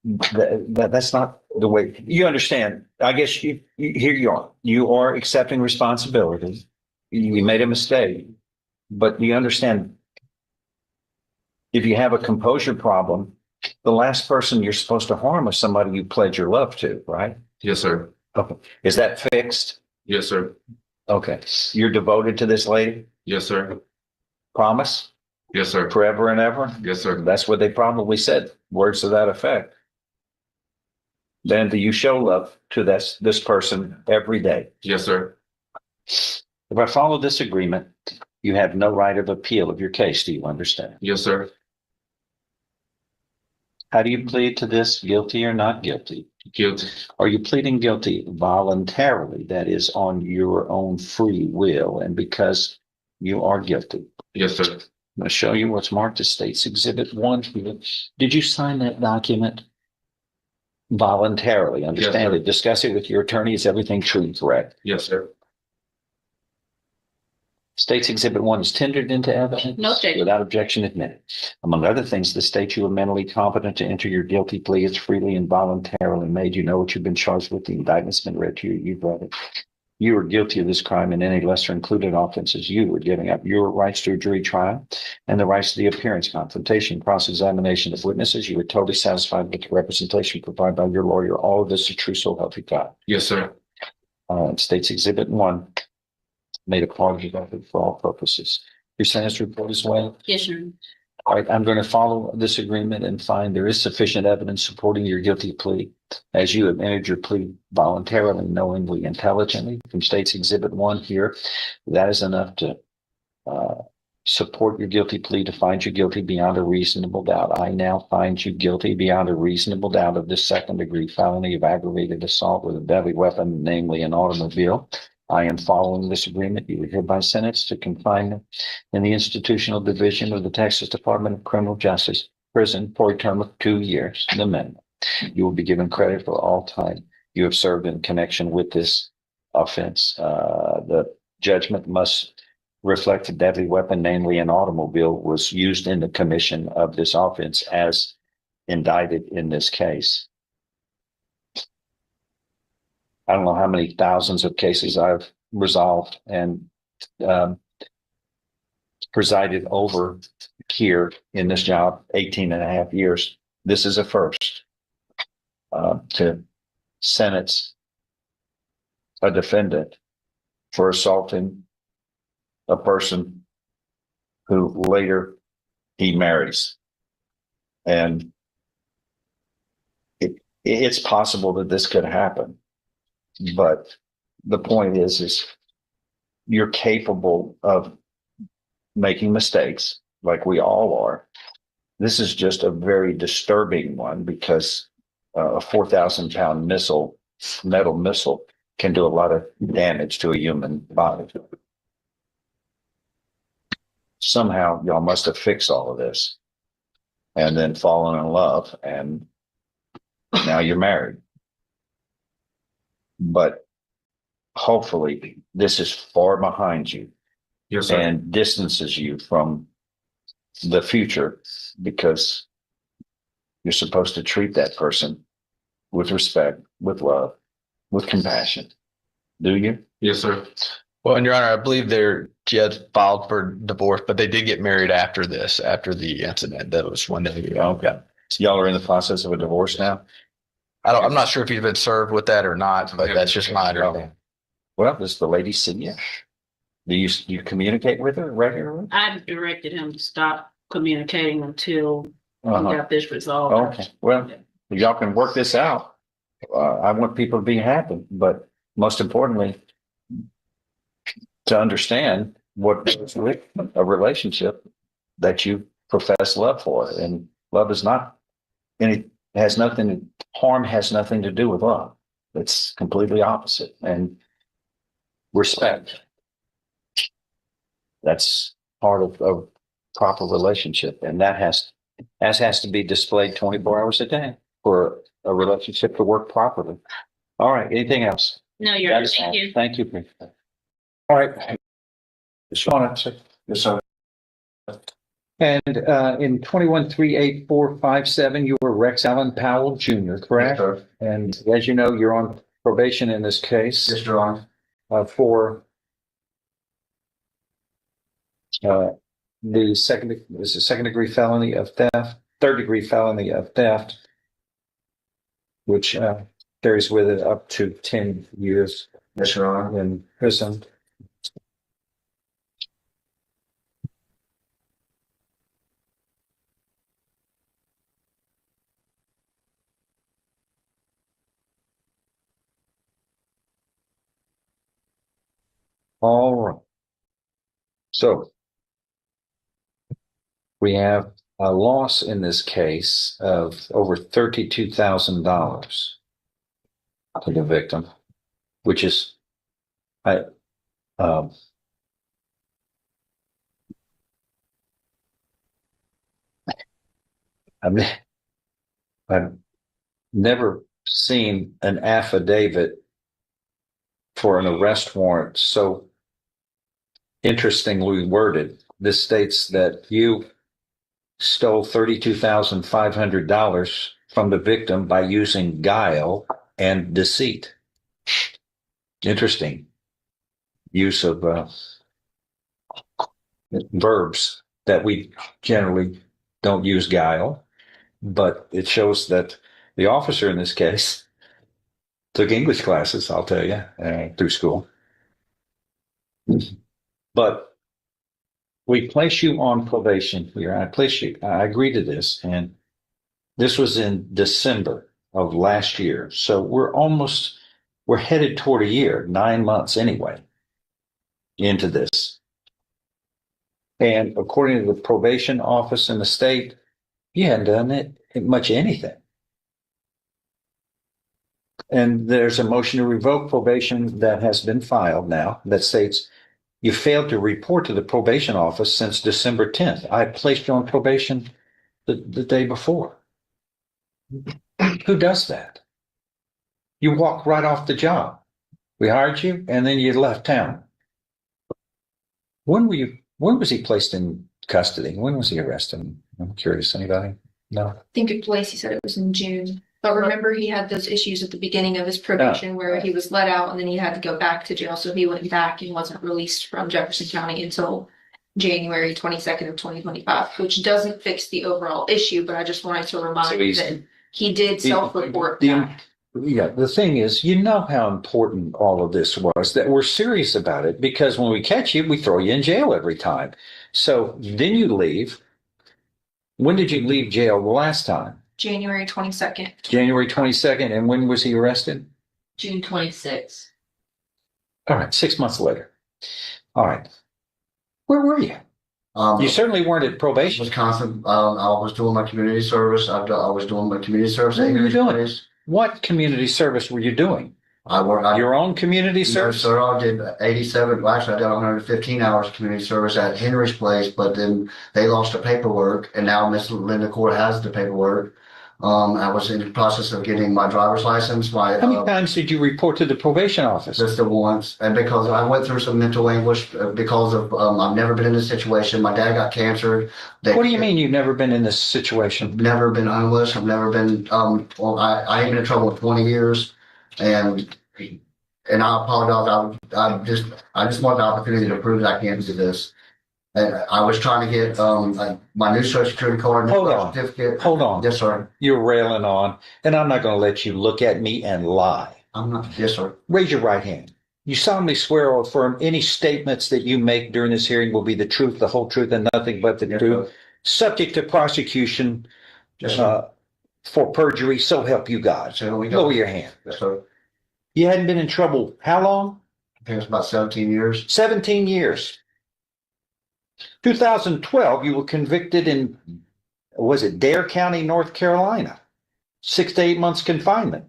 That's not the way. You understand? I guess here you are. You are accepting responsibility. You made a mistake, but you understand. If you have a composure problem, the last person you're supposed to harm is somebody you pledge your love to, right? Yes, sir. Okay. Is that fixed? Yes, sir. Okay. You're devoted to this lady? Yes, sir. Promise? Yes, sir. Forever and ever? Yes, sir. That's what they probably said. Words to that effect. Then do you show love to this person every day? Yes, sir. If I follow this agreement, you have no right of appeal of your case. Do you understand? Yes, sir. How do you plead to this? Guilty or not guilty? Guilty. Are you pleading guilty voluntarily? That is on your own free will and because you are guilty. Yes, sir. I'm going to show you what's marked as State's Exhibit 1 here. Did you sign that document? Voluntarily, understand it. Discuss it with your attorney. Is everything true and correct? Yes, sir. State's Exhibit 1 is tendered into evidence. No objection. Without objection admitted. Among other things, the state you are mentally competent to enter your guilty plea. It's freely and voluntarily made. You know what you've been charged with. The indictment's been read to you. You've read it. You are guilty of this crime and any lesser included offenses. You are giving up your rights to a jury trial and the rights to the appearance, confrontation, cross-examination of witnesses. You are totally satisfied with the representation provided by your lawyer. All of this is true, so help you God. Yes, sir. State's Exhibit 1 made a part of the record for all purposes. Your sentence report as well. Yes, sir. All right, I'm going to follow this agreement and find there is sufficient evidence supporting your guilty plea as you have entered your plea voluntarily, knowingly, intelligently from State's Exhibit 1 here. That is enough to support your guilty plea to find you guilty beyond a reasonable doubt. I now find you guilty beyond a reasonable doubt of this second-degree felony of aggravated assault with a deadly weapon, namely an automobile. I am following this agreement. You are hereby sentenced to confinement in the institutional division of the Texas Department of Criminal Justice prison for a term of 2 years, the minimum. You will be given credit for all time you have served in connection with this offense. The judgment must reflect a deadly weapon, namely an automobile, was used in the commission of this offense as indicted in this case. I don't know how many thousands of cases I've resolved and presided over here in this job, 18 and a half years. This is a first to sentence a defendant for assaulting a person who later he marries. And it's possible that this could happen. But the point is you're capable of making mistakes like we all are. This is just a very disturbing one because a 4,000-pound metal missile can do a lot of damage to a human body. Somehow y'all must have fixed all of this and then fallen in love and now you're married. But hopefully this is far behind you. Yes, sir. And distances you from the future because you're supposed to treat that person with respect, with love, with compassion. Do you? Yes, sir. Well, and Your Honor, I believe she had filed for divorce, but they did get married after this, after the incident. That was when they. Okay. So y'all are in the process of a divorce now? I'm not sure if he's been served with that or not, but that's just my understanding. Well, does the lady see you? Do you communicate with her regularly? I directed him to stop communicating until we got this resolved. Okay. Well, y'all can work this out. I want people to be happy, but most importantly, to understand what is with a relationship that you profess love for. And love is not harm has nothing to do with love. It's completely opposite. And respect. That's part of a proper relationship. And that has to be displayed 24 hours a day for a relationship to work properly. All right. Anything else? No, you're That right. is all. Thank you. Thank you. All right. Shauna, yes, sir. And in 21-38457, you were Rex Allen Powell Jr., correct? Yes, sir. And as you know, you're on probation in this case. Yes, Your Honor. For the second degree felony of theft, third degree felony of theft, which carries with it up to 10 years. Yes, Your Honor. In prison. All right. So we have a loss in this case of over $32,000 to the victim, which is I've never seen an affidavit for an arrest warrant so interestingly worded. This states that you stole $32,500 from the victim by using guile and deceit. Interesting use of verbs that we generally don't use guile, but it shows that the officer in this case took English classes, I'll tell you, through school. But we place you on probation here. I agree to this. And this was in December of last year. So we're headed toward a year, 9 months anyway, into this. And according to the probation office in the state, you hadn't done much anything. And there's a motion to revoke probation that has been filed now that states you failed to report to the probation office since December 10th. I placed you on probation the day before. Who does that? You walked right off the job. We hired you and then you left town. When was he placed in custody? When was he arrested? I'm curious. Anybody? No. I think at Lacey said it was in June. But remember, he had those issues at the beginning of his probation where he was let out and then he had to go back to jail. So he went back and wasn't released from Jefferson County until January 22nd of 2025, which doesn't fix the overall issue. But I just wanted to remind you that he did self-report back. Yeah, the thing is, you know how important all of this was, that we're serious about it, because when we catch you, we throw you in jail every time. So then you leave. When did you leave jail the last time? January 22nd. January 22nd. And when was he arrested? June 26th. All right, 6 months later. All right. Where were you? You certainly weren't at probation. Wisconsin. I was doing my community service. I was doing my community service. What were you doing? What community service were you doing? Your own community service? Sir, I did 87. Well, actually, I did 115 hours of community service at Henry's place, but then they lost the paperwork, and now Miss Linda Court has the paperwork. I was in the process of getting my driver's license. How many times did you report to the probation office? Just the once. And because I went through some mental anguish because of, I've never been in this situation. My dad got cancer. What do you mean you've never been in this situation? Never been homeless. I've never been, I ain't been in trouble in 20 years. And I apologize. I just want the opportunity to prove that I can do this. And I was trying to get my new social security card and certificate. Hold on. Yes, sir. You're railing on, and I'm not going to let you look at me and lie. I'm not. Yes, sir. Raise your right hand. You solemnly swear or affirm any statements that you make during this hearing will be the truth, the whole truth, and nothing but the truth, subject to prosecution for perjury. So help you God. Lower your hand. Yes, sir. You hadn't been in trouble how long? I think it was about 17 years. 17 years. 2012, you were convicted in, was it Dare County, North Carolina? 6 to 8 months confinement.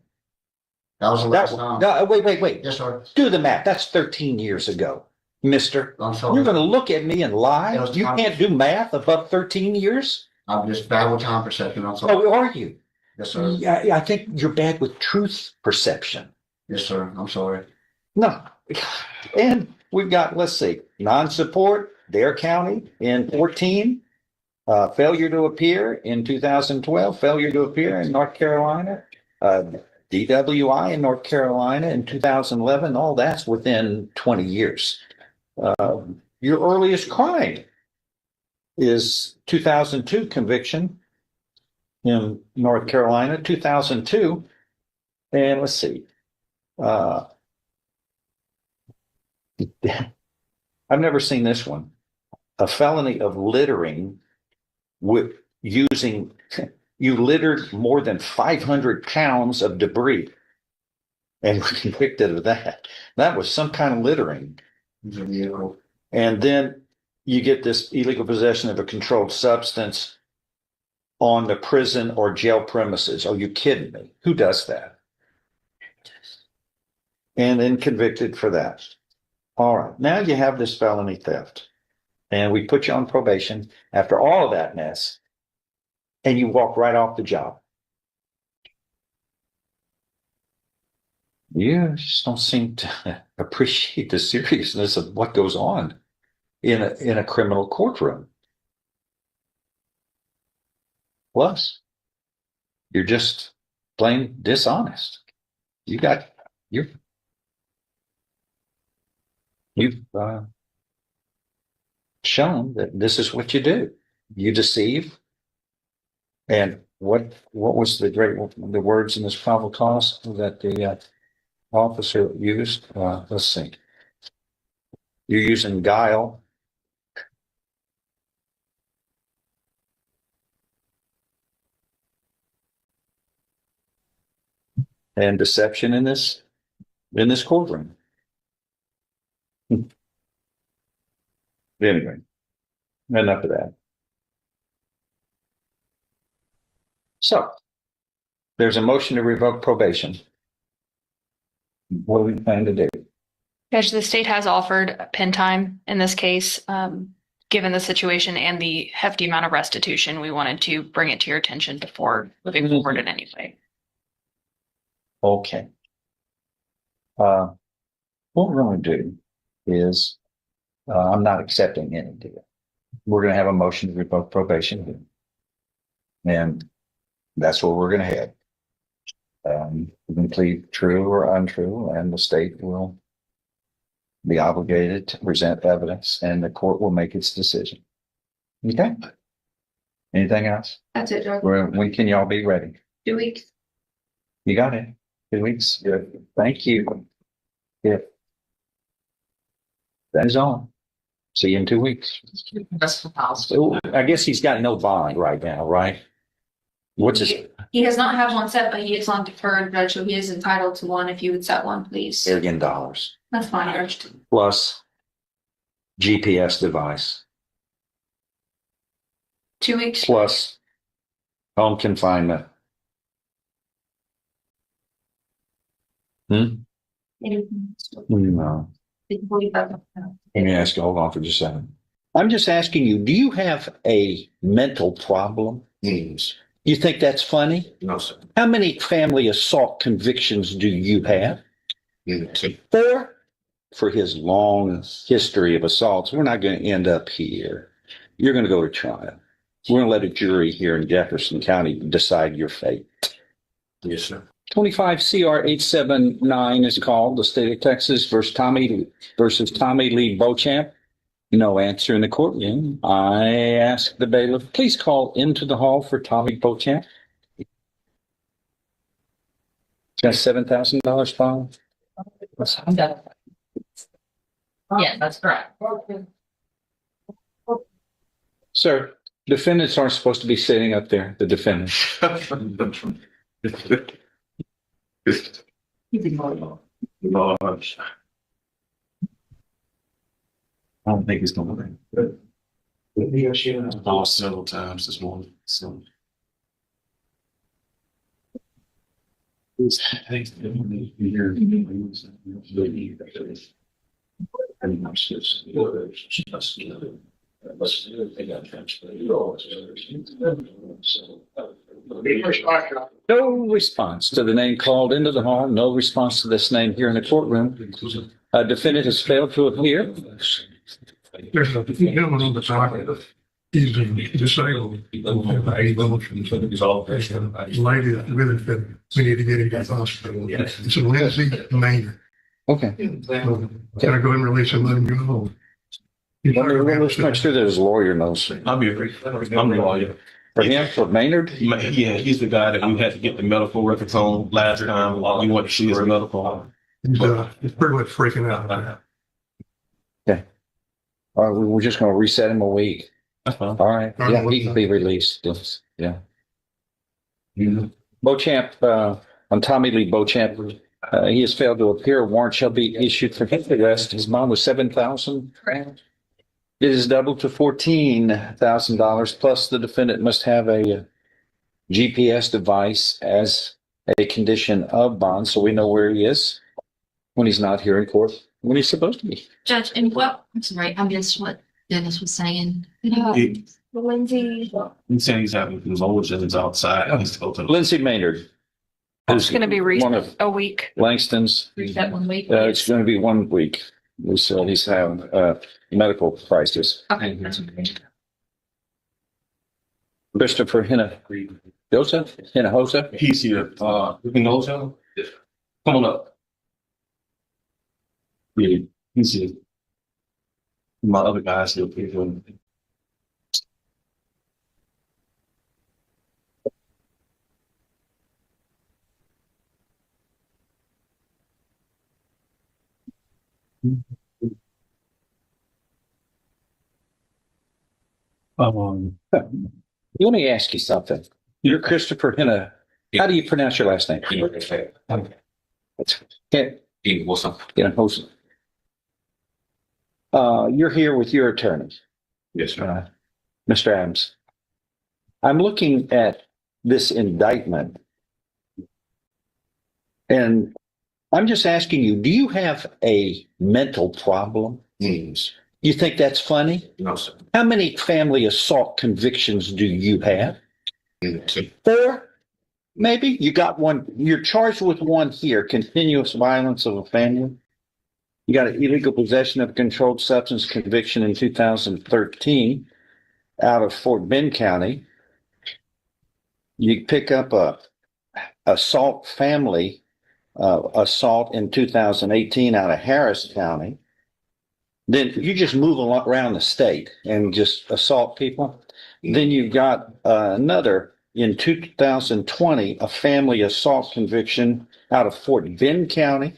That was the last time. No, wait. Yes, sir. Do the math. That's 13 years ago, mister. I'm sorry. You're going to look at me and lie? You can't do math above 13 years? I'm just bad with time perception. I'm sorry. Oh, are you? Yes, sir. Yeah, I think you're bad with truth perception. Yes, sir. I'm sorry. No. And we've got, let's see, non-support, Dare County in 14, failure to appear in 2012, failure to appear in North Carolina, DWI in North Carolina in 2011, all that's within 20 years. Your earliest crime is 2002 conviction in North Carolina, 2002. And let's see. I've never seen this one. A felony of littering with using, you littered more than 500 pounds of debris and were convicted of that. That was some kind of littering. And then you get this illegal possession of a controlled substance on the prison or jail premises. Are you kidding me? Who does that? And then convicted for that. All right. Now you have this felony theft. And we put you on probation after all of that mess. And you walk right off the job. You just don't seem to appreciate the seriousness of what goes on in a criminal courtroom. Plus, you're just plain dishonest. You've shown that this is what you do. You deceive. And what was the words in this probable cause that the officer used? Let's see. You're using guile and deception in this courtroom. Anyway, enough of that. So there's a motion to revoke probation. What do we plan to do? Judge, the state has offered pen time in this case. Given the situation and the hefty amount of restitution, we wanted to bring it to your attention before moving forward in any way. Okay. What we're going to do is, I'm not accepting any deal. We're going to have a motion to revoke probation. And that's where we're going to head. We can plead true or untrue, and the state will be obligated to present evidence, and the court will make its decision. Okay? Anything else? That's it, Judge. When can y'all be ready? 2 weeks. You got it. 2 weeks. Good. Thank you. Yeah. That is all. See you in 2 weeks. So, I guess he's got no bond right now, right? What's his He has not had one set, but he is on deferred, Judge, so he is entitled to one if you would set one, please. $1 million That's fine, Judge. plus GPS device 2 weeks. plus home confinement? No. Let me ask you, hold on for just a second. I'm just asking you, do you have a mental problem? You think that's funny? No, sir. How many family assault convictions do you have? 4? For his long history of assaults, we're not going to end up here. You're going to go to trial. We're going to let a jury here in Jefferson County decide your fate. Yes, sir. 25 CR 879 is called the state of Texas versus Tommy Lee Beauchamp. No answer in the courtroom. I ask the bailiff, please call into the hall for Tommy Beauchamp. Got $7,000 fine. Yeah, that's correct. Sir, defendants aren't supposed to be sitting up there. The defendants. I don't think it's going to rain. I've lost several times this morning. So. No response to the name called into the hall. No response to this name here in the courtroom. A defendant has failed to appear. There's a gentleman on the side. He's disabled. Lady really said, we need to get him to the hospital. It's a Lindsay Maynard. Okay. Can I go and release him? Let him go home. Let's make sure that his lawyer knows. I'm the lawyer. For him, for Maynard? Yeah, he's the guy that we had to get the medical records on last time. We went to see his medical. He's pretty much freaking out. Okay. All right, we're just going to reset him a week. That's fine. All right. Yeah, he can be released. Yeah. Beauchamp, on Tommy Lee Beauchamp, he has failed to appear. A warrant shall be issued for his arrest. His bond was $7,000. Correct. It is doubled to $14,000. Plus, the defendant must have a GPS device as a condition of bond, so we know where he is when he's not here in court, when he's supposed to be. Judge, and what, I'm sorry, I missed what Dennis was saying. Lindsay. He said he's having convulsions outside. Lindsay Maynard. It's going to be one of a week. Langston's. Reset 1 week. It's going to be 1 week. So he's having a medical crisis. Okay, that's okay. Christopher Joseph? Hinojosa? He's here. You can know him? Come on up. Yeah, he's here. My other guys here. Let me ask you something. You're Christopher How do you pronounce your last name? That's okay. Wilson. You're here with your attorney. Yes, sir. Mr. Adams. I'm looking at this indictment and I'm just asking you, do you have a mental problem? Yes. You think that's funny? No, sir. How many family assault convictions do you have? 4? Maybe? You got one. You're charged with one here, continuous violence of a family. You got an illegal possession of a controlled substance conviction in 2013 out of Fort Bend County. You pick up a assault family assault in 2018 out of Harris County. Then you just move around the state and just assault people. Then you've got another in 2020, a family assault conviction out of Fort Bend County.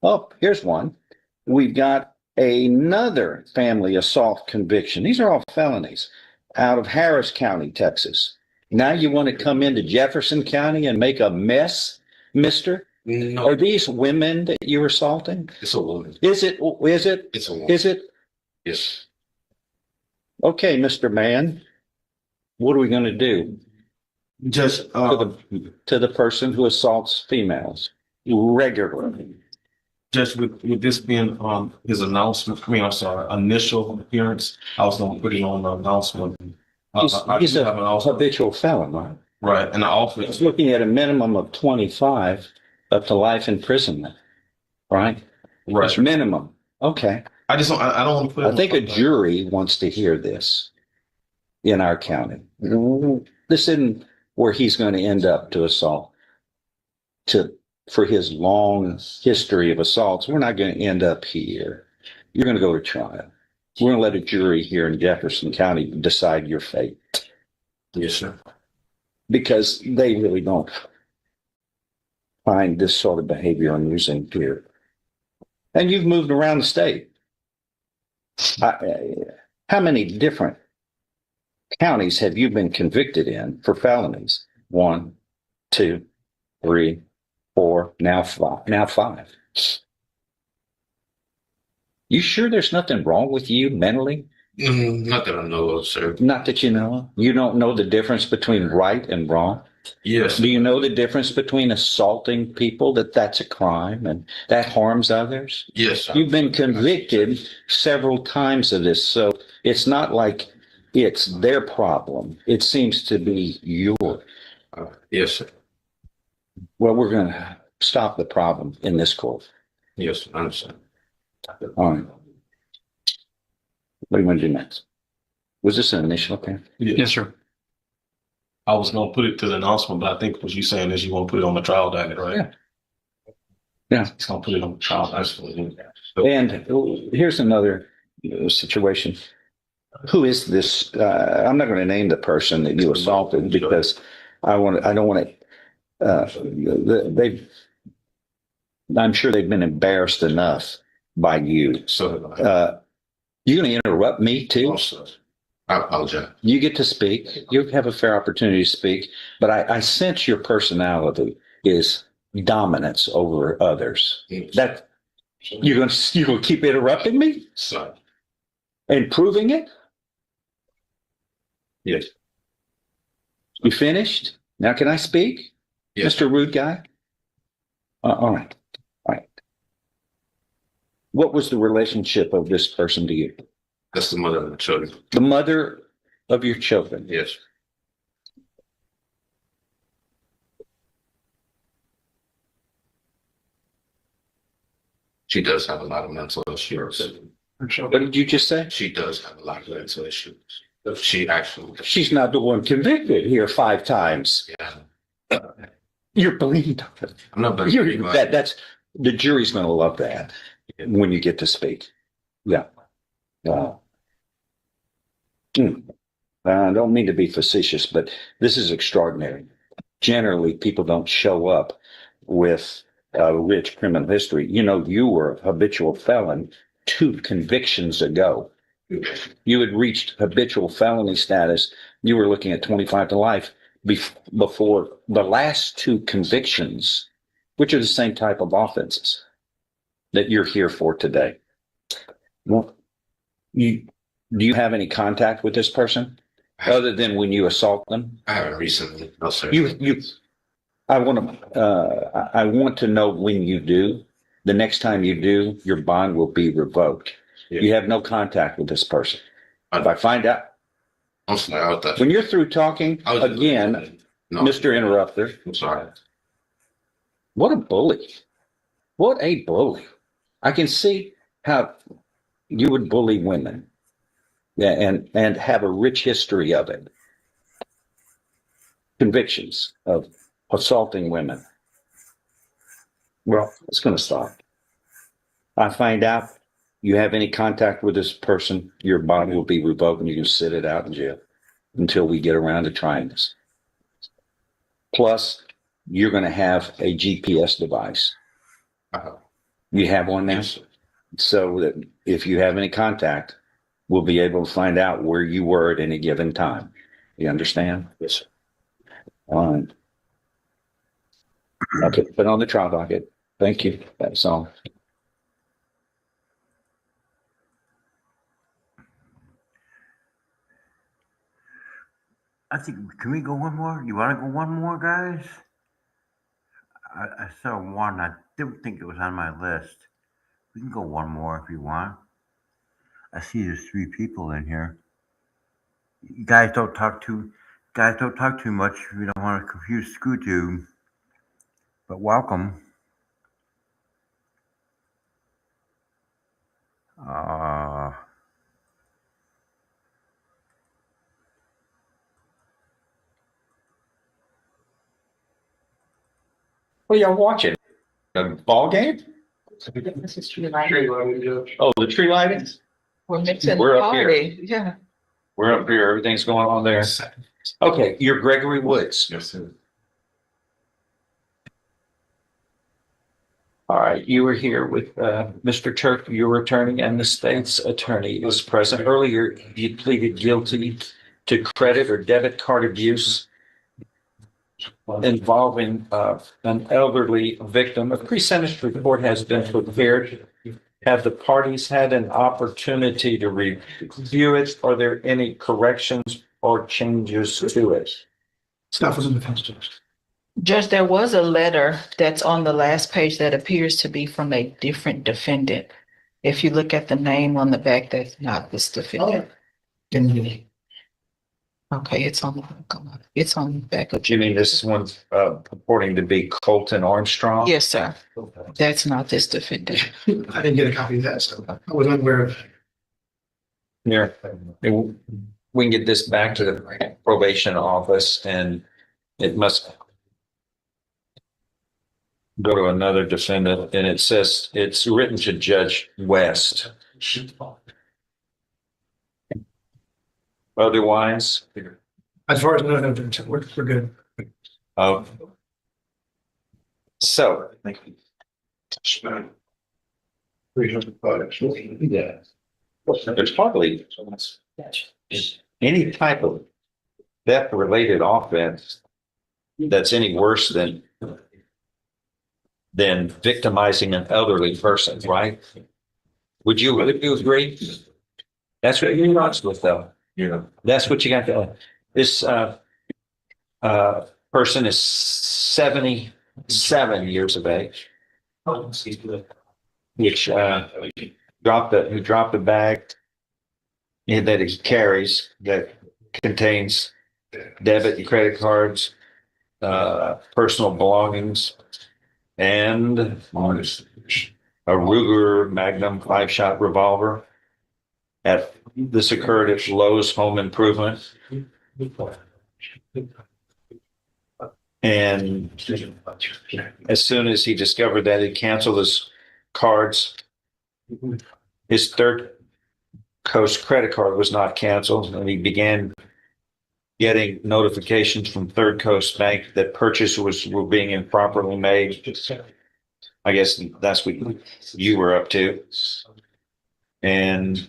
Oh, here's one. We've got another family assault conviction. These are all felonies out of Harris County, Texas. Now you want to come into Jefferson County and make a mess, mister? No. Are these women that you're assaulting? It's a woman. Is it? It's a woman. Is it? Yes. Okay, Mr. Man. What are we going to do? Just to the person who assaults females regularly. Just with this being his announcement, I'm sorry, initial appearance, I was going to put it on the announcement. He's a habitual felon, right? Right, and the office. He's looking at a minimum of 25 up to life imprisonment, right? Right. That's minimum. Okay. I don't want to put it. I think a jury wants to hear this in our county. This isn't where he's going to end up to assault. For his long history of assaults, we're not going to end up here. You're going to go to trial. We're going to let a jury here in Jefferson County decide your fate. Yes, sir. Because They really don't find this sort of behavior amusing here. And you've moved around the state. How many different counties have you been convicted in for felonies? 1, 2, 3, 4, now 5. You sure there's nothing wrong with you mentally? Not that I know of, sir. Not that you know of? You don't know the difference between right and wrong? Yes. Do you know the difference between assaulting people, that's a crime and that harms others? Yes, sir. You've been convicted several times of this, so it's not like it's their problem. It seems to be yours. Yes, sir. Well, we're going to stop the problem in this court. Yes, I understand. All right. What do you want to do next? Was this an initial appearance? Yes, sir. I was going to put it to the announcement, but I think what you're saying is you want to put it on the trial docket, right? Yeah. Yeah. He's going to put it on the trial docket. And here's another situation. Who is this? I'm not going to name the person that you assaulted because I don't want to. I'm sure they've been embarrassed enough by you. So, you're going to interrupt me too? I apologize. You get to speak. You have a fair opportunity to speak, but I sense your personality is dominance over others. That you're going to keep interrupting me? Sorry. And proving it? Yes. You finished? Now can I speak? Yes. Mr. Rude Guy? All right. All right. What was the relationship of this person to you? That's the mother of the children. The mother of your children? Yes. She does have a lot of mental issues. What did you just say? She does have a lot of mental issues. She's not the one convicted here 5 times. Yeah. You're believed. I'm not believing that's the jury's going to love that when you get to speak. Yeah. I don't mean to be facetious, but this is extraordinary. Generally, people don't show up with a rich criminal history. You know, you were a habitual felon 2 convictions ago. You had reached habitual felony status. You were looking at 25 to life. before the last two convictions, which are the same type of offenses that you're here for today. Well, do you have any contact with this person other than when you assault them? I haven't recently. No, sir. I want to know when you do. The next time you do, your bond will be revoked. Yeah. You have no contact with this person. If I find out, I'm sorry. when you're through talking again, No. Mr. Interrupter, I'm sorry. what a bully. What a bully. I can see how you would bully women. Yeah, and have a rich history of it. Convictions of assaulting women. Well, it's going to stop. I find out you have any contact with this person, your bond will be revoked and you can sit it out in jail until we get around to trying this. Plus, you're going to have a GPS device. You have one now? Yes. So that if you have any contact, we'll be able to find out where you were at any given time. You understand? Yes, sir. All right. I'll put it on the trial docket. Thank you. That's all. I think, can we go one more? You want to go one more, guys? I saw one. I didn't think it was on my list. We can go one more if you want. I see there's 3 people in here. You guys don't talk too much. We don't want to confuse Scootu. But welcome. What are y'all watching? A ball game? This is true lighting. Oh, the tree lightings? We're mixing We're the up here. party. Yeah. We're up here. Everything's going on there. Okay, you're Gregory Woods. Yes, sir. All right, you were here with Mr. Turk, your attorney, and the state's attorney is present. Earlier, you pleaded guilty to credit or debit card abuse involving an elderly victim. A pre-sentence report has been prepared. Have the parties had an opportunity to review it? Are there any corrections or changes to it? Staff was in the defense, Judge. Judge, there was a letter that's on the last page that appears to be from a different defendant. If you look at the name on the back, that's not this defendant. Okay, it's on the back of. You mean this one's purporting to be Colton Armstrong? Yes, sir. That's not this defendant. I didn't get a copy of that, so I was unaware of. Here, we can get this back to the probation office and it must go to another defendant, and it says it's written to Judge West. Otherwise, As far as I know, we're good. So. Yeah. There's hardly any type of theft-related offense that's any worse than victimizing an elderly person, right? Would you agree? That's what you're honest with, though. That's what you got to. This person is 77 years of age. Which dropped a bag that he carries that contains debit and credit cards, personal belongings, and a Ruger Magnum 5-shot revolver. This occurred at Lowe's Home Improvement. And as soon as he discovered that, he canceled his cards. His Third Coast credit card was not canceled, and he began getting notifications from Third Coast Bank that purchases were being improperly made. I guess that's what you were up to. And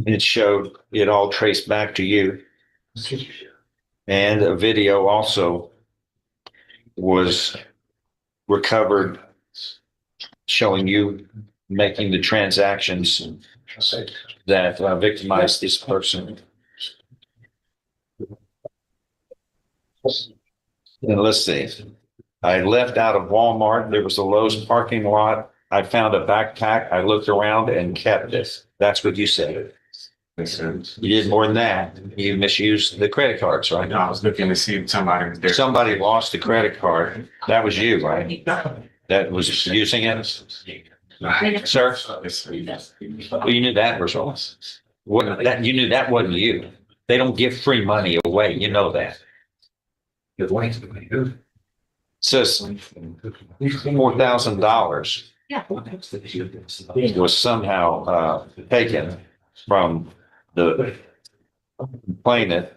it showed it all traced back to you. And a video also was recovered showing you making the transactions that victimized this person. And let's see, I left out of Walmart. There was a Lowe's parking lot. I found a backpack. I looked around and kept it. That's what you said. You did more than that. You misused the credit cards, right? No, I was looking to see if somebody was there. Somebody lost a credit card. That was you, right? That was using it? Sir? Well, you knew that was wrong. That, you knew that wasn't you. They don't give free money away. You know that. Says $4,000 was somehow taken from the plaintiff.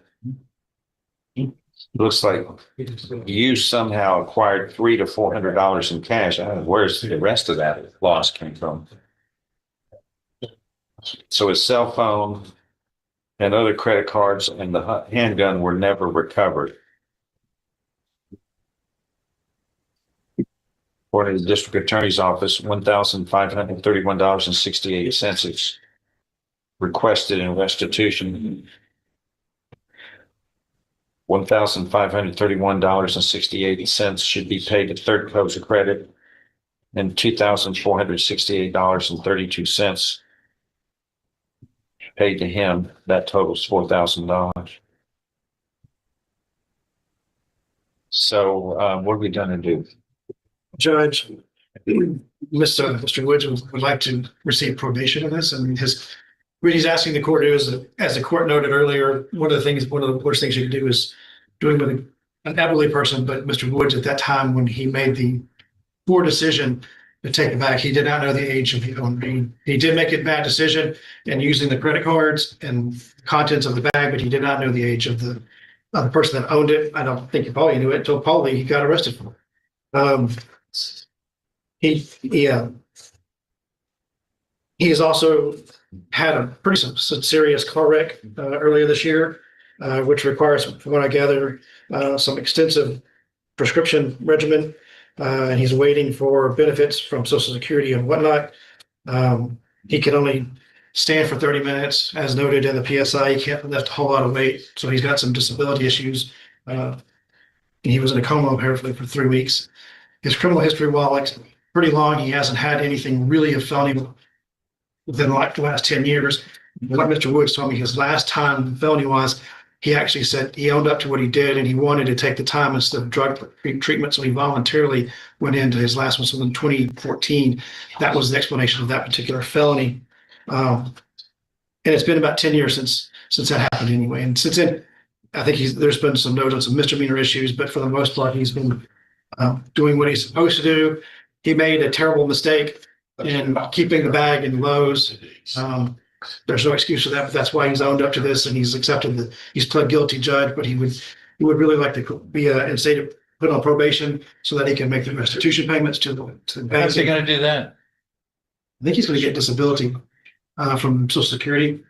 Looks like you somehow acquired $300 to $400 in cash. I don't know where's the rest of that loss came from. So his cell phone and other credit cards and the handgun were never recovered. According to the district attorney's office, $1,531.68 is requested in restitution. $1,531.68 should be paid to Third Coast Credit, and $2,468.32 paid to him. That totals $4,000. So what are we going to do? Judge, Mr. Woods would like to receive probation of this, and what he's asking the court to do is, as the court noted earlier, one of the worst things you can do is doing with an elderly person. But Mr. Woods, at that time when he made the poor decision to take it back, he did not know the age of the owner. He did make a bad decision in using the credit cards and contents of the bag, but he did not know the age of the person that owned it. I don't think he probably knew it until probably he got arrested for it. He has also had a pretty serious car wreck earlier this year, which requires, from what I gather, some extensive prescription regimen, and he's waiting for benefits from Social Security and whatnot. He can only stand for 30 minutes, as noted in the PSI. He can't lift a whole lot of weight, so he's got some disability issues. And he was in a coma apparently for 3 weeks. His criminal history, while pretty long, he hasn't had anything really of felony within the last 10 years. What Mr. Woods told me his last time felony was, he actually said he owned up to what he did and he wanted to take the time instead of drug treatment. So he voluntarily went into his last one. So in 2014, that was the explanation of that particular felony. And it's been about 10 years since that happened anyway. And since then, I think there's been some notes on some misdemeanor issues, but for the most part, he's been doing what he's supposed to do. He made a terrible mistake in keeping the bag in Lowe's. There's no excuse for that, but that's why he's owned up to this and he's accepted he's pled guilty, Judge, but he would really like to be and say to put on probation so that he can make the restitution payments to the bank. How's he going to do that? I think he's going to get disability from Social Security.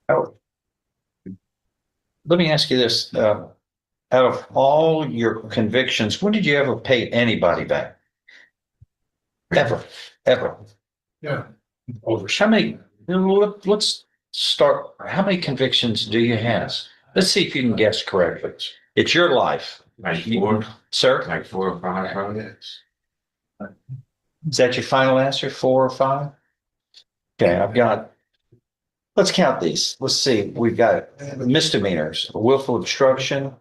Oh. Let me ask you this. Out of all your convictions, when did you ever pay anybody back? Ever. Yeah. How many, let's start, how many convictions do you have? Let's see if you can guess correctly. It's your life. Like 4, sir? like 4 or 5 probably. Is that your final answer, 4 or 5? Okay, let's count these. Let's see. We've got misdemeanors, willful obstruction.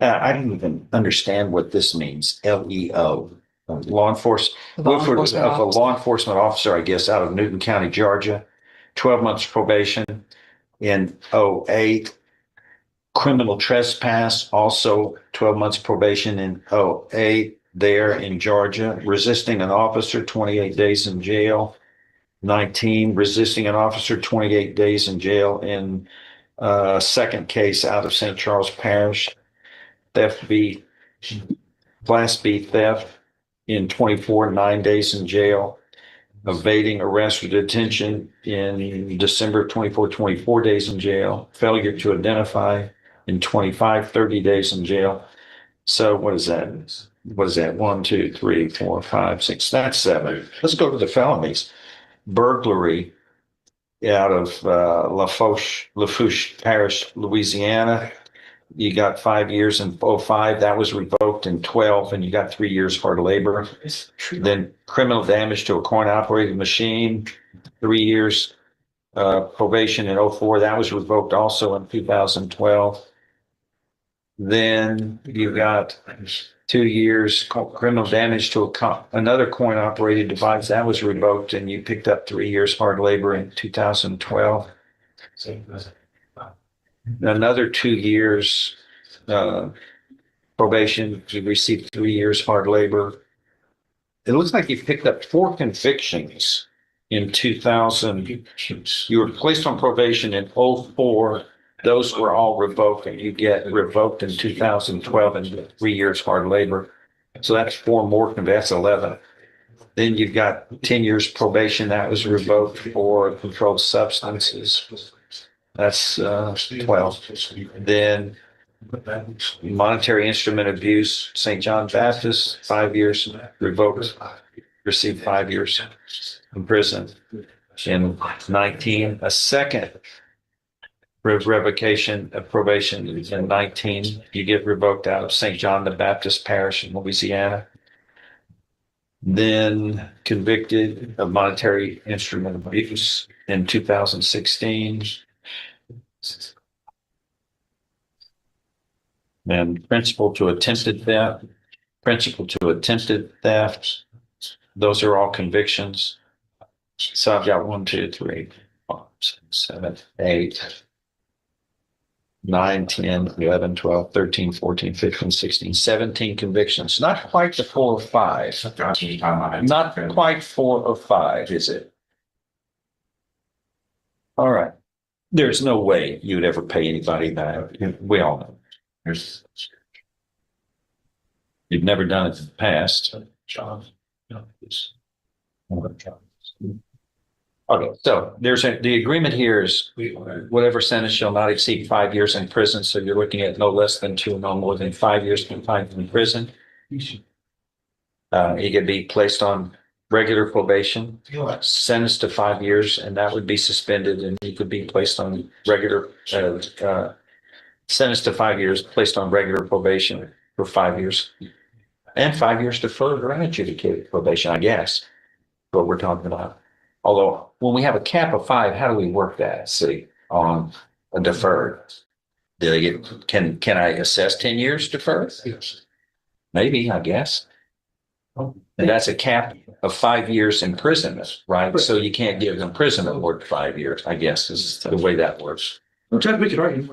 I don't even understand what this means. LEO. Law enforcement of a law enforcement officer, I guess, out of Newton County, Georgia. 12 months probation in 2008. Criminal trespass, also 12 months probation in 2008 there in Georgia. Resisting an officer, 28 days in jail. 19, resisting an officer, 28 days in jail in second case out of St. Charles Parish. Class B theft in 24, 9 days in jail. evading arrest or detention in December 24 days in jail, failure to identify in 25, 30 days in jail. So what is that? What is that? 1, 2, 3, 4, 5, 6. That's 7. Let's go to the felonies. Burglary out of Lafourche Parish, Louisiana. You got 5 years in 05. That was revoked in 12, and you got 3 years hard labor. Then criminal damage to a coin operated machine, 3 years probation in 04. That was revoked also in 2012. Then you got 2 years criminal damage to another coin operated device. That was revoked, and you picked up 3 years hard labor in 2012. Another 2 years probation. You received 3 years hard labor. It looks like you picked up 4 convictions in 2000. You were placed on probation in 04. Those were all revoked, and you get revoked in 2012 and 3 years hard labor. So that's 4 more. That's 11. Then you've got 10 years probation. That was revoked for controlled substances. That's 12. Then monetary instrument abuse, St. John Baptist, 5 years revoked, received 5 years in prison. In 19, a second revocation of probation in 19, you get revoked out of St. John the Baptist Parish in Louisiana. Then convicted of monetary instrument abuse in 2016. And principal to attempted theft. Those are all convictions. So I've got 1, 2, 3, 4, 6, 7, 8, 9, 10, 11, 12, 13, 14, 15, 16, 17 convictions. Not quite the 4 or 5. Not quite 4 or 5, is it? All right. There's no way you'd ever pay anybody that. We all know. You've never done it in the past. Okay, so the agreement here is whatever sentence shall not exceed 5 years in prison. So you're looking at no less than 2, no more than 5 years confined in prison. He could be placed on regular probation, sentenced to 5 years, and that would be suspended, and he could be placed on regular sentenced to 5 years, placed on regular probation for 5 years, and 5 years deferred or unadjudicated probation, I guess, what we're talking about. Although when we have a cap of 5, how do we work that? See, on a deferred, do they get? Can I assess 10 years deferred? Yes, maybe, I guess. And that's a cap of 5 years imprisonment, right? So you can't give them imprisonment more than 5 years, I guess, is the way that works. We could argue.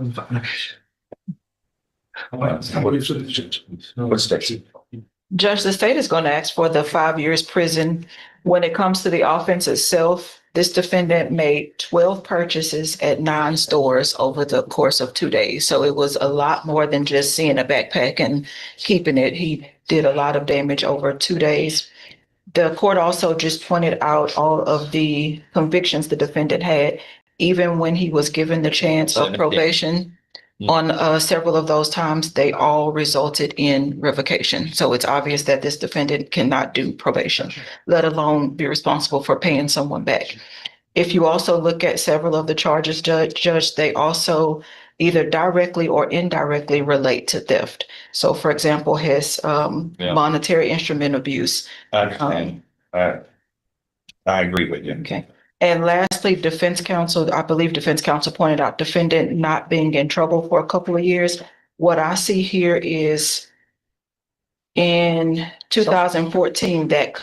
What's that? Judge, the state is going to ask for the 5 years prison. When it comes to the offense itself, this defendant made 12 purchases at 9 stores over the course of 2 days. So it was a lot more than just seeing a backpack and keeping it. He did a lot of damage over 2 days. The court also just pointed out all of the convictions the defendant had, even when he was given the chance of probation. On several of those times, they all resulted in revocation. So it's obvious that this defendant cannot do probation, let alone be responsible for paying someone back. If you also look at several of the charges, Judge, they also either directly or indirectly relate to theft. So for example, his monetary instrument abuse. I understand. I agree with you. Okay. And lastly, defense counsel, I believe defense counsel pointed out defendant not being in trouble for a couple of years. What I see here is in 2014, that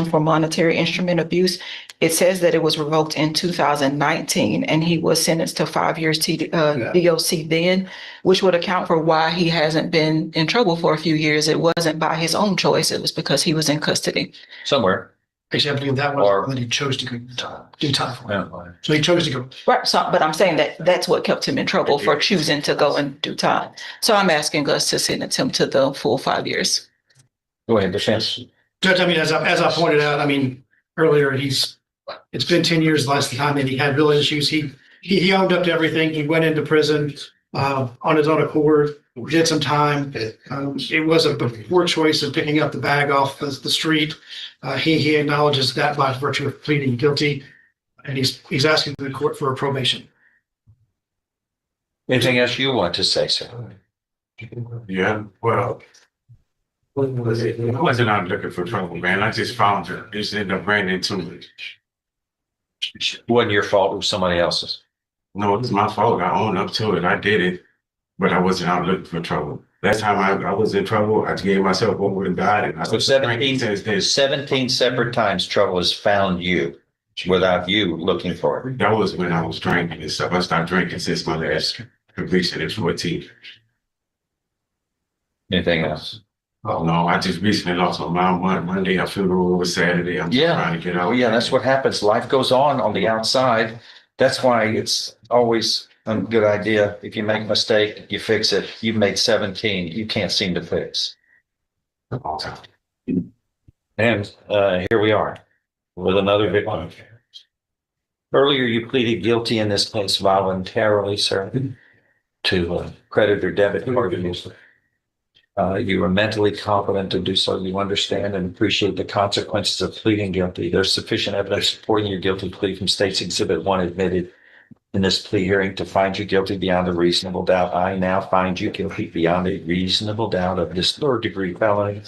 for monetary instrument abuse, it says that it was revoked in 2019 and he was sentenced to 5 years DOC then, which would account for why he hasn't been in trouble for a few years. It wasn't by his own choice. It was because he was in custody. Somewhere. Except that was when he chose to do time for it. So he chose to go. Right. So, but I'm saying that that's what kept him in trouble for choosing to go and do time. So I'm asking us to sentence him to the full 5 years. Go ahead, defense. Judge, I mean, as I pointed out, I mean, earlier, it's been 10 years the last time that he had real issues. He owned up to everything. He went into prison on his own accord, did some time. It was a poor choice of picking up the bag off the street. He acknowledges that by virtue of pleading guilty, and he's asking the court for a probation. Anything else you want to say, sir? Yeah, well, I wasn't out looking for trouble, man. I just found it. Just ended up running into it. Wasn't your fault, it was somebody else's. No, it's my fault. I own up to it. I did it, but I wasn't out looking for trouble. Last time I was in trouble, I gave myself over and died. And I So 17 separate times trouble has found you without you looking for it. That was when I was drinking and stuff. I stopped drinking since my last conviction at 14. Anything else? Oh no, I just recently lost my mom Monday. Our funeral was Saturday. I'm just trying to get out. Well, yeah, that's what happens. Life goes on the outside. That's why it's always a good idea. If you make a mistake, you fix it. You've made 17, you can't seem to fix. And here we are with another victim. Earlier, you pleaded guilty in this case voluntarily, sir, to credit or debit card use. You were mentally competent to do so. You understand and appreciate the consequences of pleading guilty. There's sufficient evidence supporting your guilty plea from State's Exhibit 1 admitted in this plea hearing to find you guilty beyond a reasonable doubt. I now find you guilty beyond a reasonable doubt of this third-degree felony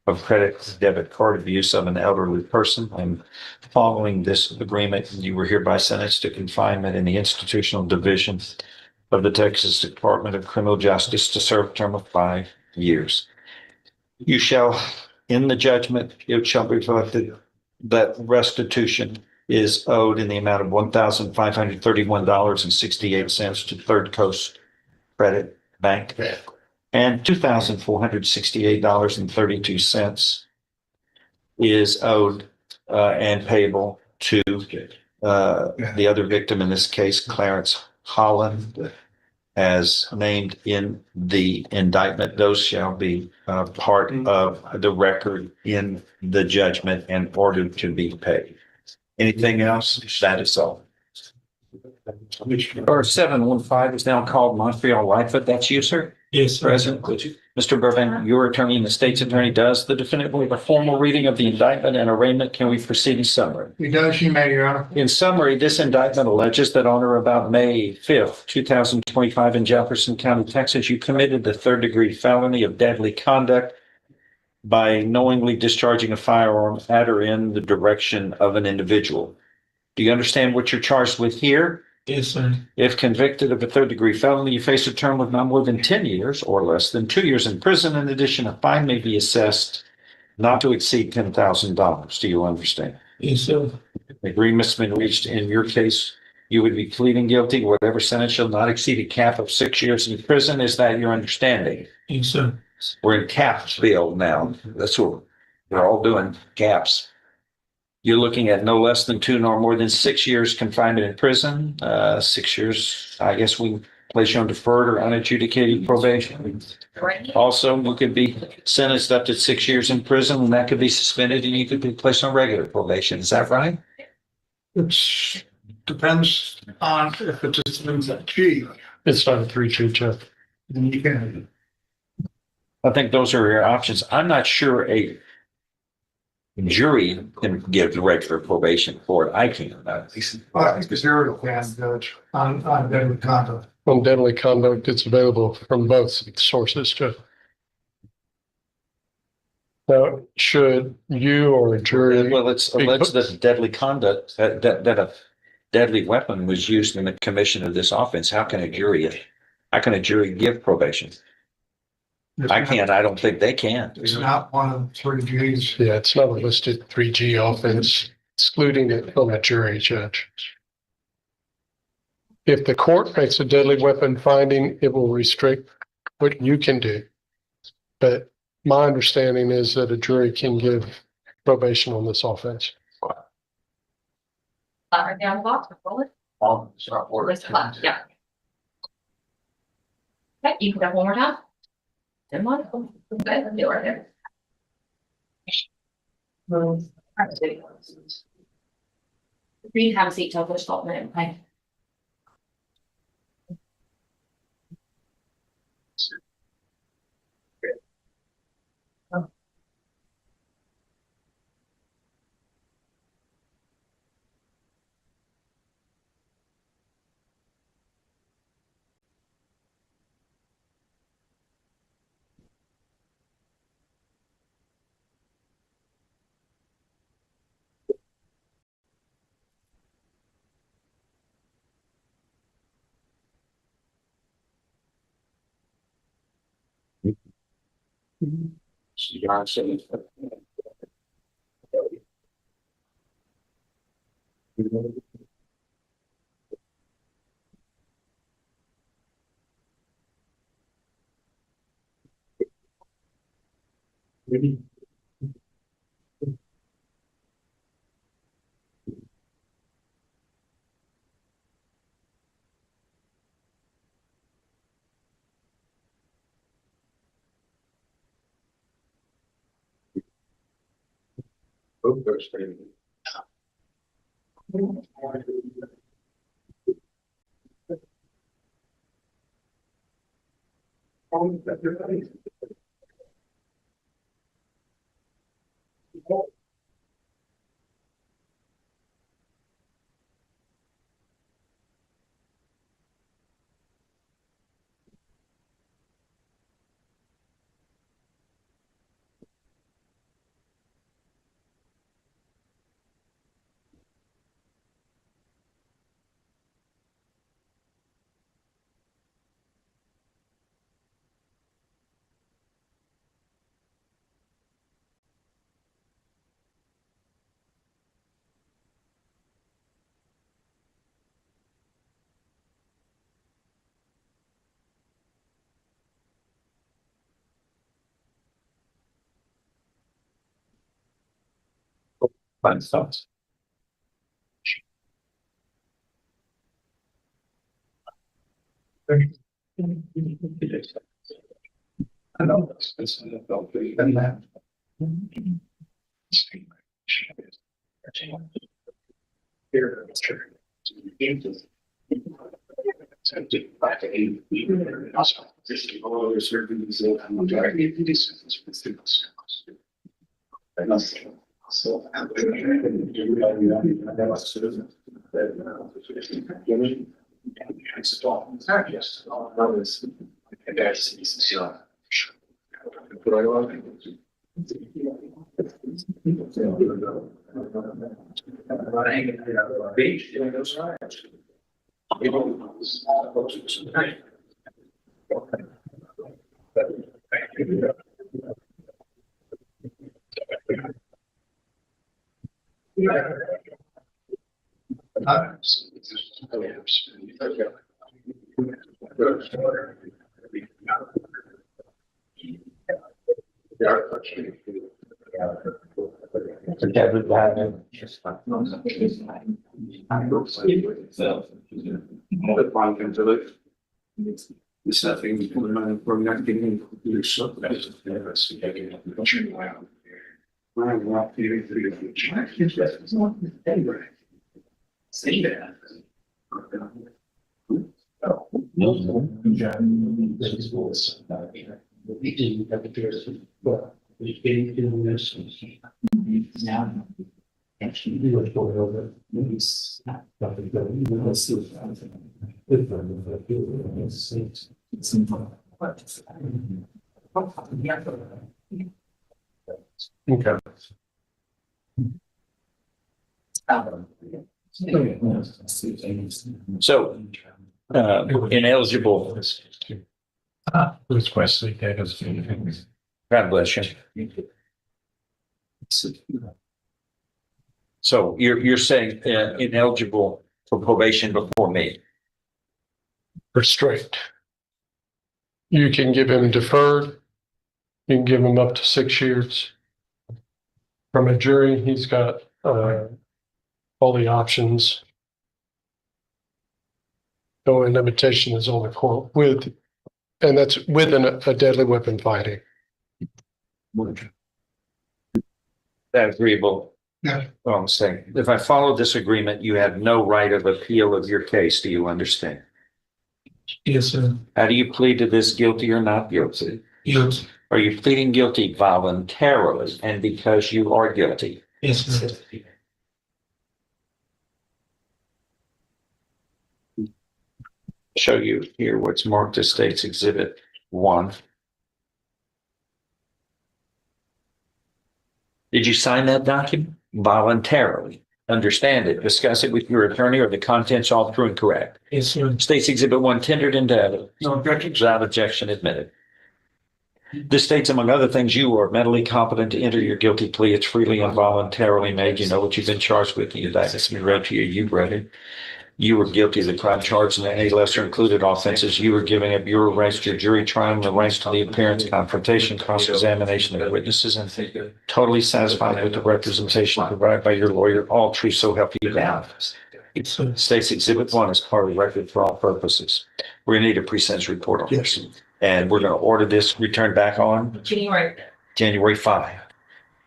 of credit debit card abuse of an elderly person. And following this agreement, you were hereby sentenced to confinement in the institutional division of the Texas Department of Criminal Justice to serve a term of 5 years. You shall, in the judgment, it shall be reflected that restitution is owed in the amount of $1,531.68 to Third Coast Credit Bank and $2,468.32 is owed and payable to the other victim, in this case, Clarence Holland, as named in the indictment. Those shall be part of the record in the judgment and ordered to be paid. Anything else? That is all. Or 715 is now called Montreal Lightfoot. That's you, sir? Yes, sir. Present. Mr. Burbank, your attorney and the state's attorney, does the defendant believe a formal reading of the indictment and arraignment? Can we proceed in summary? He does, you may, Your Honor. In summary, this indictment alleges that on or about May 5th, 2025 in Jefferson County, Texas, you committed the third-degree felony of deadly conduct by knowingly discharging a firearm at or in the direction of an individual. Do you understand what you're charged with here? Yes, sir. If convicted of a third-degree felony, you face a term of not more than 10 years or less than 2 years in prison. In addition, a fine may be assessed not to exceed $10,000. Do you understand? Yes, sir. The agreement's been reached. In your case, you would be pleading guilty. Whatever sentence shall not exceed a cap of 6 years in prison. Is that your understanding? Yes, sir. We're in caps bill now. That's what we're all doing, caps. You're looking at no less than 2 nor more than 6 years confinement in prison. 6 years, I guess we place you on deferred or unadjudicated probation. Also, you could be sentenced up to 6 years in prison, and that could be suspended, and you could be placed on regular probation. Is that right? It depends on if it's a G. It's not a 3-2 check. Then you can. I think those are your options. I'm not sure a jury can give regular probation for it. I can't. I think the jury can judge on deadly conduct. On deadly conduct, it's available from both sources, Jeff. Now, should you or a jury? Well, it's alleged that deadly conduct, that a deadly weapon was used in the commission of this offense. How can a jury give probation? I can't. I don't think they can. It's not one of 3 Gs. Yeah, it's not a listed 3G offense, excluding it from a jury, Judge. If the court makes a deadly weapon finding, it will restrict what you can do. But my understanding is that a jury can give probation on this offense. Right down the box, roll it. Yeah. Okay, you can go one more time. Okay, let's do it right there. You can have a seat till the stop minute, okay? Fun stuff. I know this. And that. Here, It's nothing from not getting your stuff. Say that. Okay. So, ineligible. Who's Wesley? God bless you. So you're saying ineligible for probation before me? Restraint. You can give him deferred. You can give him up to 6 years. From a jury, he's got all the options. The only limitation is on the court and that's with a deadly weapon fighting. That agreeable. Yeah. Well, I'm saying, if I follow this agreement, you have no right of appeal of your case. Do you understand? Yes, sir. How do you plead to this, guilty or not guilty? Guilty. Are you pleading guilty voluntarily and because you are guilty? Yes, sir. Show you here what's marked as State's Exhibit 1. Did you sign that document? Voluntarily. Understand it, discuss it with your attorney, or the contents all true and correct. Yes, sir. State's Exhibit 1 tendered into evidence. No objection. Without objection admitted. This states, among other things, you are mentally competent to enter your guilty plea. It's freely and voluntarily made. You know what you've been charged with. The indictment has been read to you. You've read it. You were guilty of the crime charged and any lesser included offenses. You were giving up your rights to your jury trial and the rights to the appearance, confrontation, cross-examination of witnesses, and totally satisfied with the representation provided by your lawyer. All true, so help you God. State's Exhibit 1 is part of the record for all purposes. We're gonna need a pre-sentence report on this. And we're gonna order this returned back on January 5.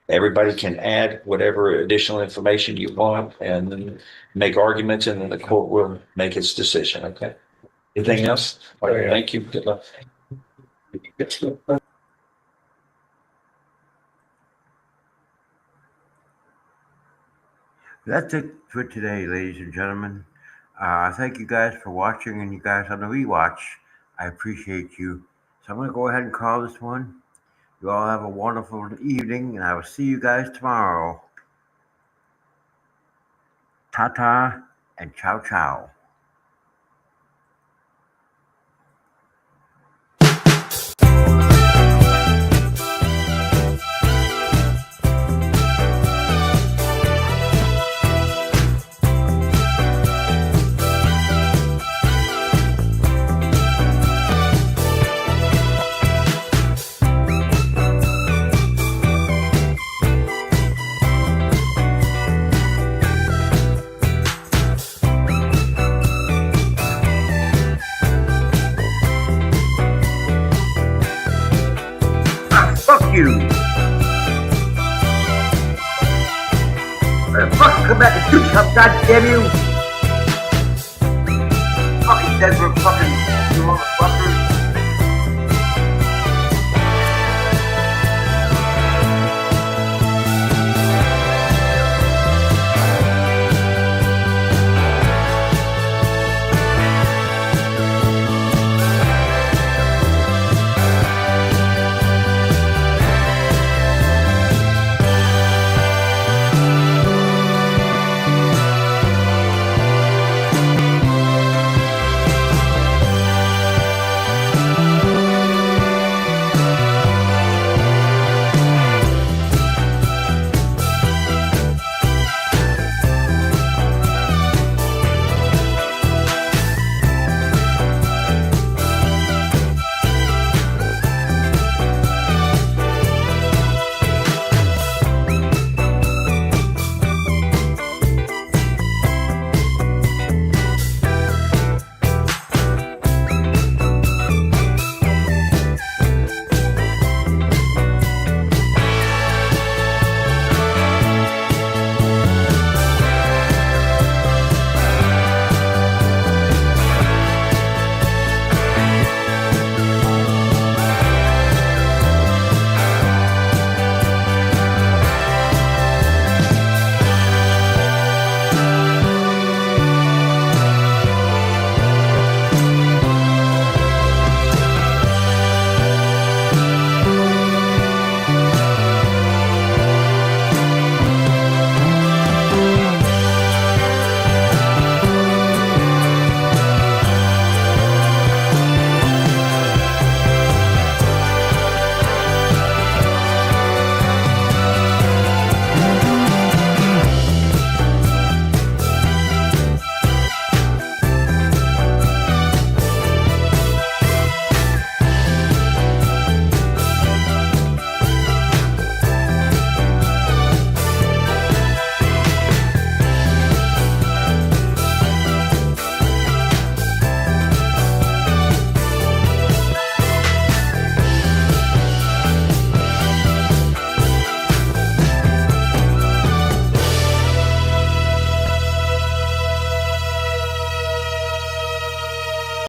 Everybody can add whatever additional information you want and then make arguments, and then the court will make its decision, okay? Anything else? All right, thank you. Good luck. That's it for today, ladies and gentlemen. Thank you guys for watching, and you guys on the rewatch. I appreciate you. So I'm going to go ahead and call this one. You all have a wonderful evening, and I will see you guys tomorrow. Ta-ta and ciao ciao. Fuck you! Fuck, come back and do something, goddamn you! Fucking Denver fucking motherfuckers.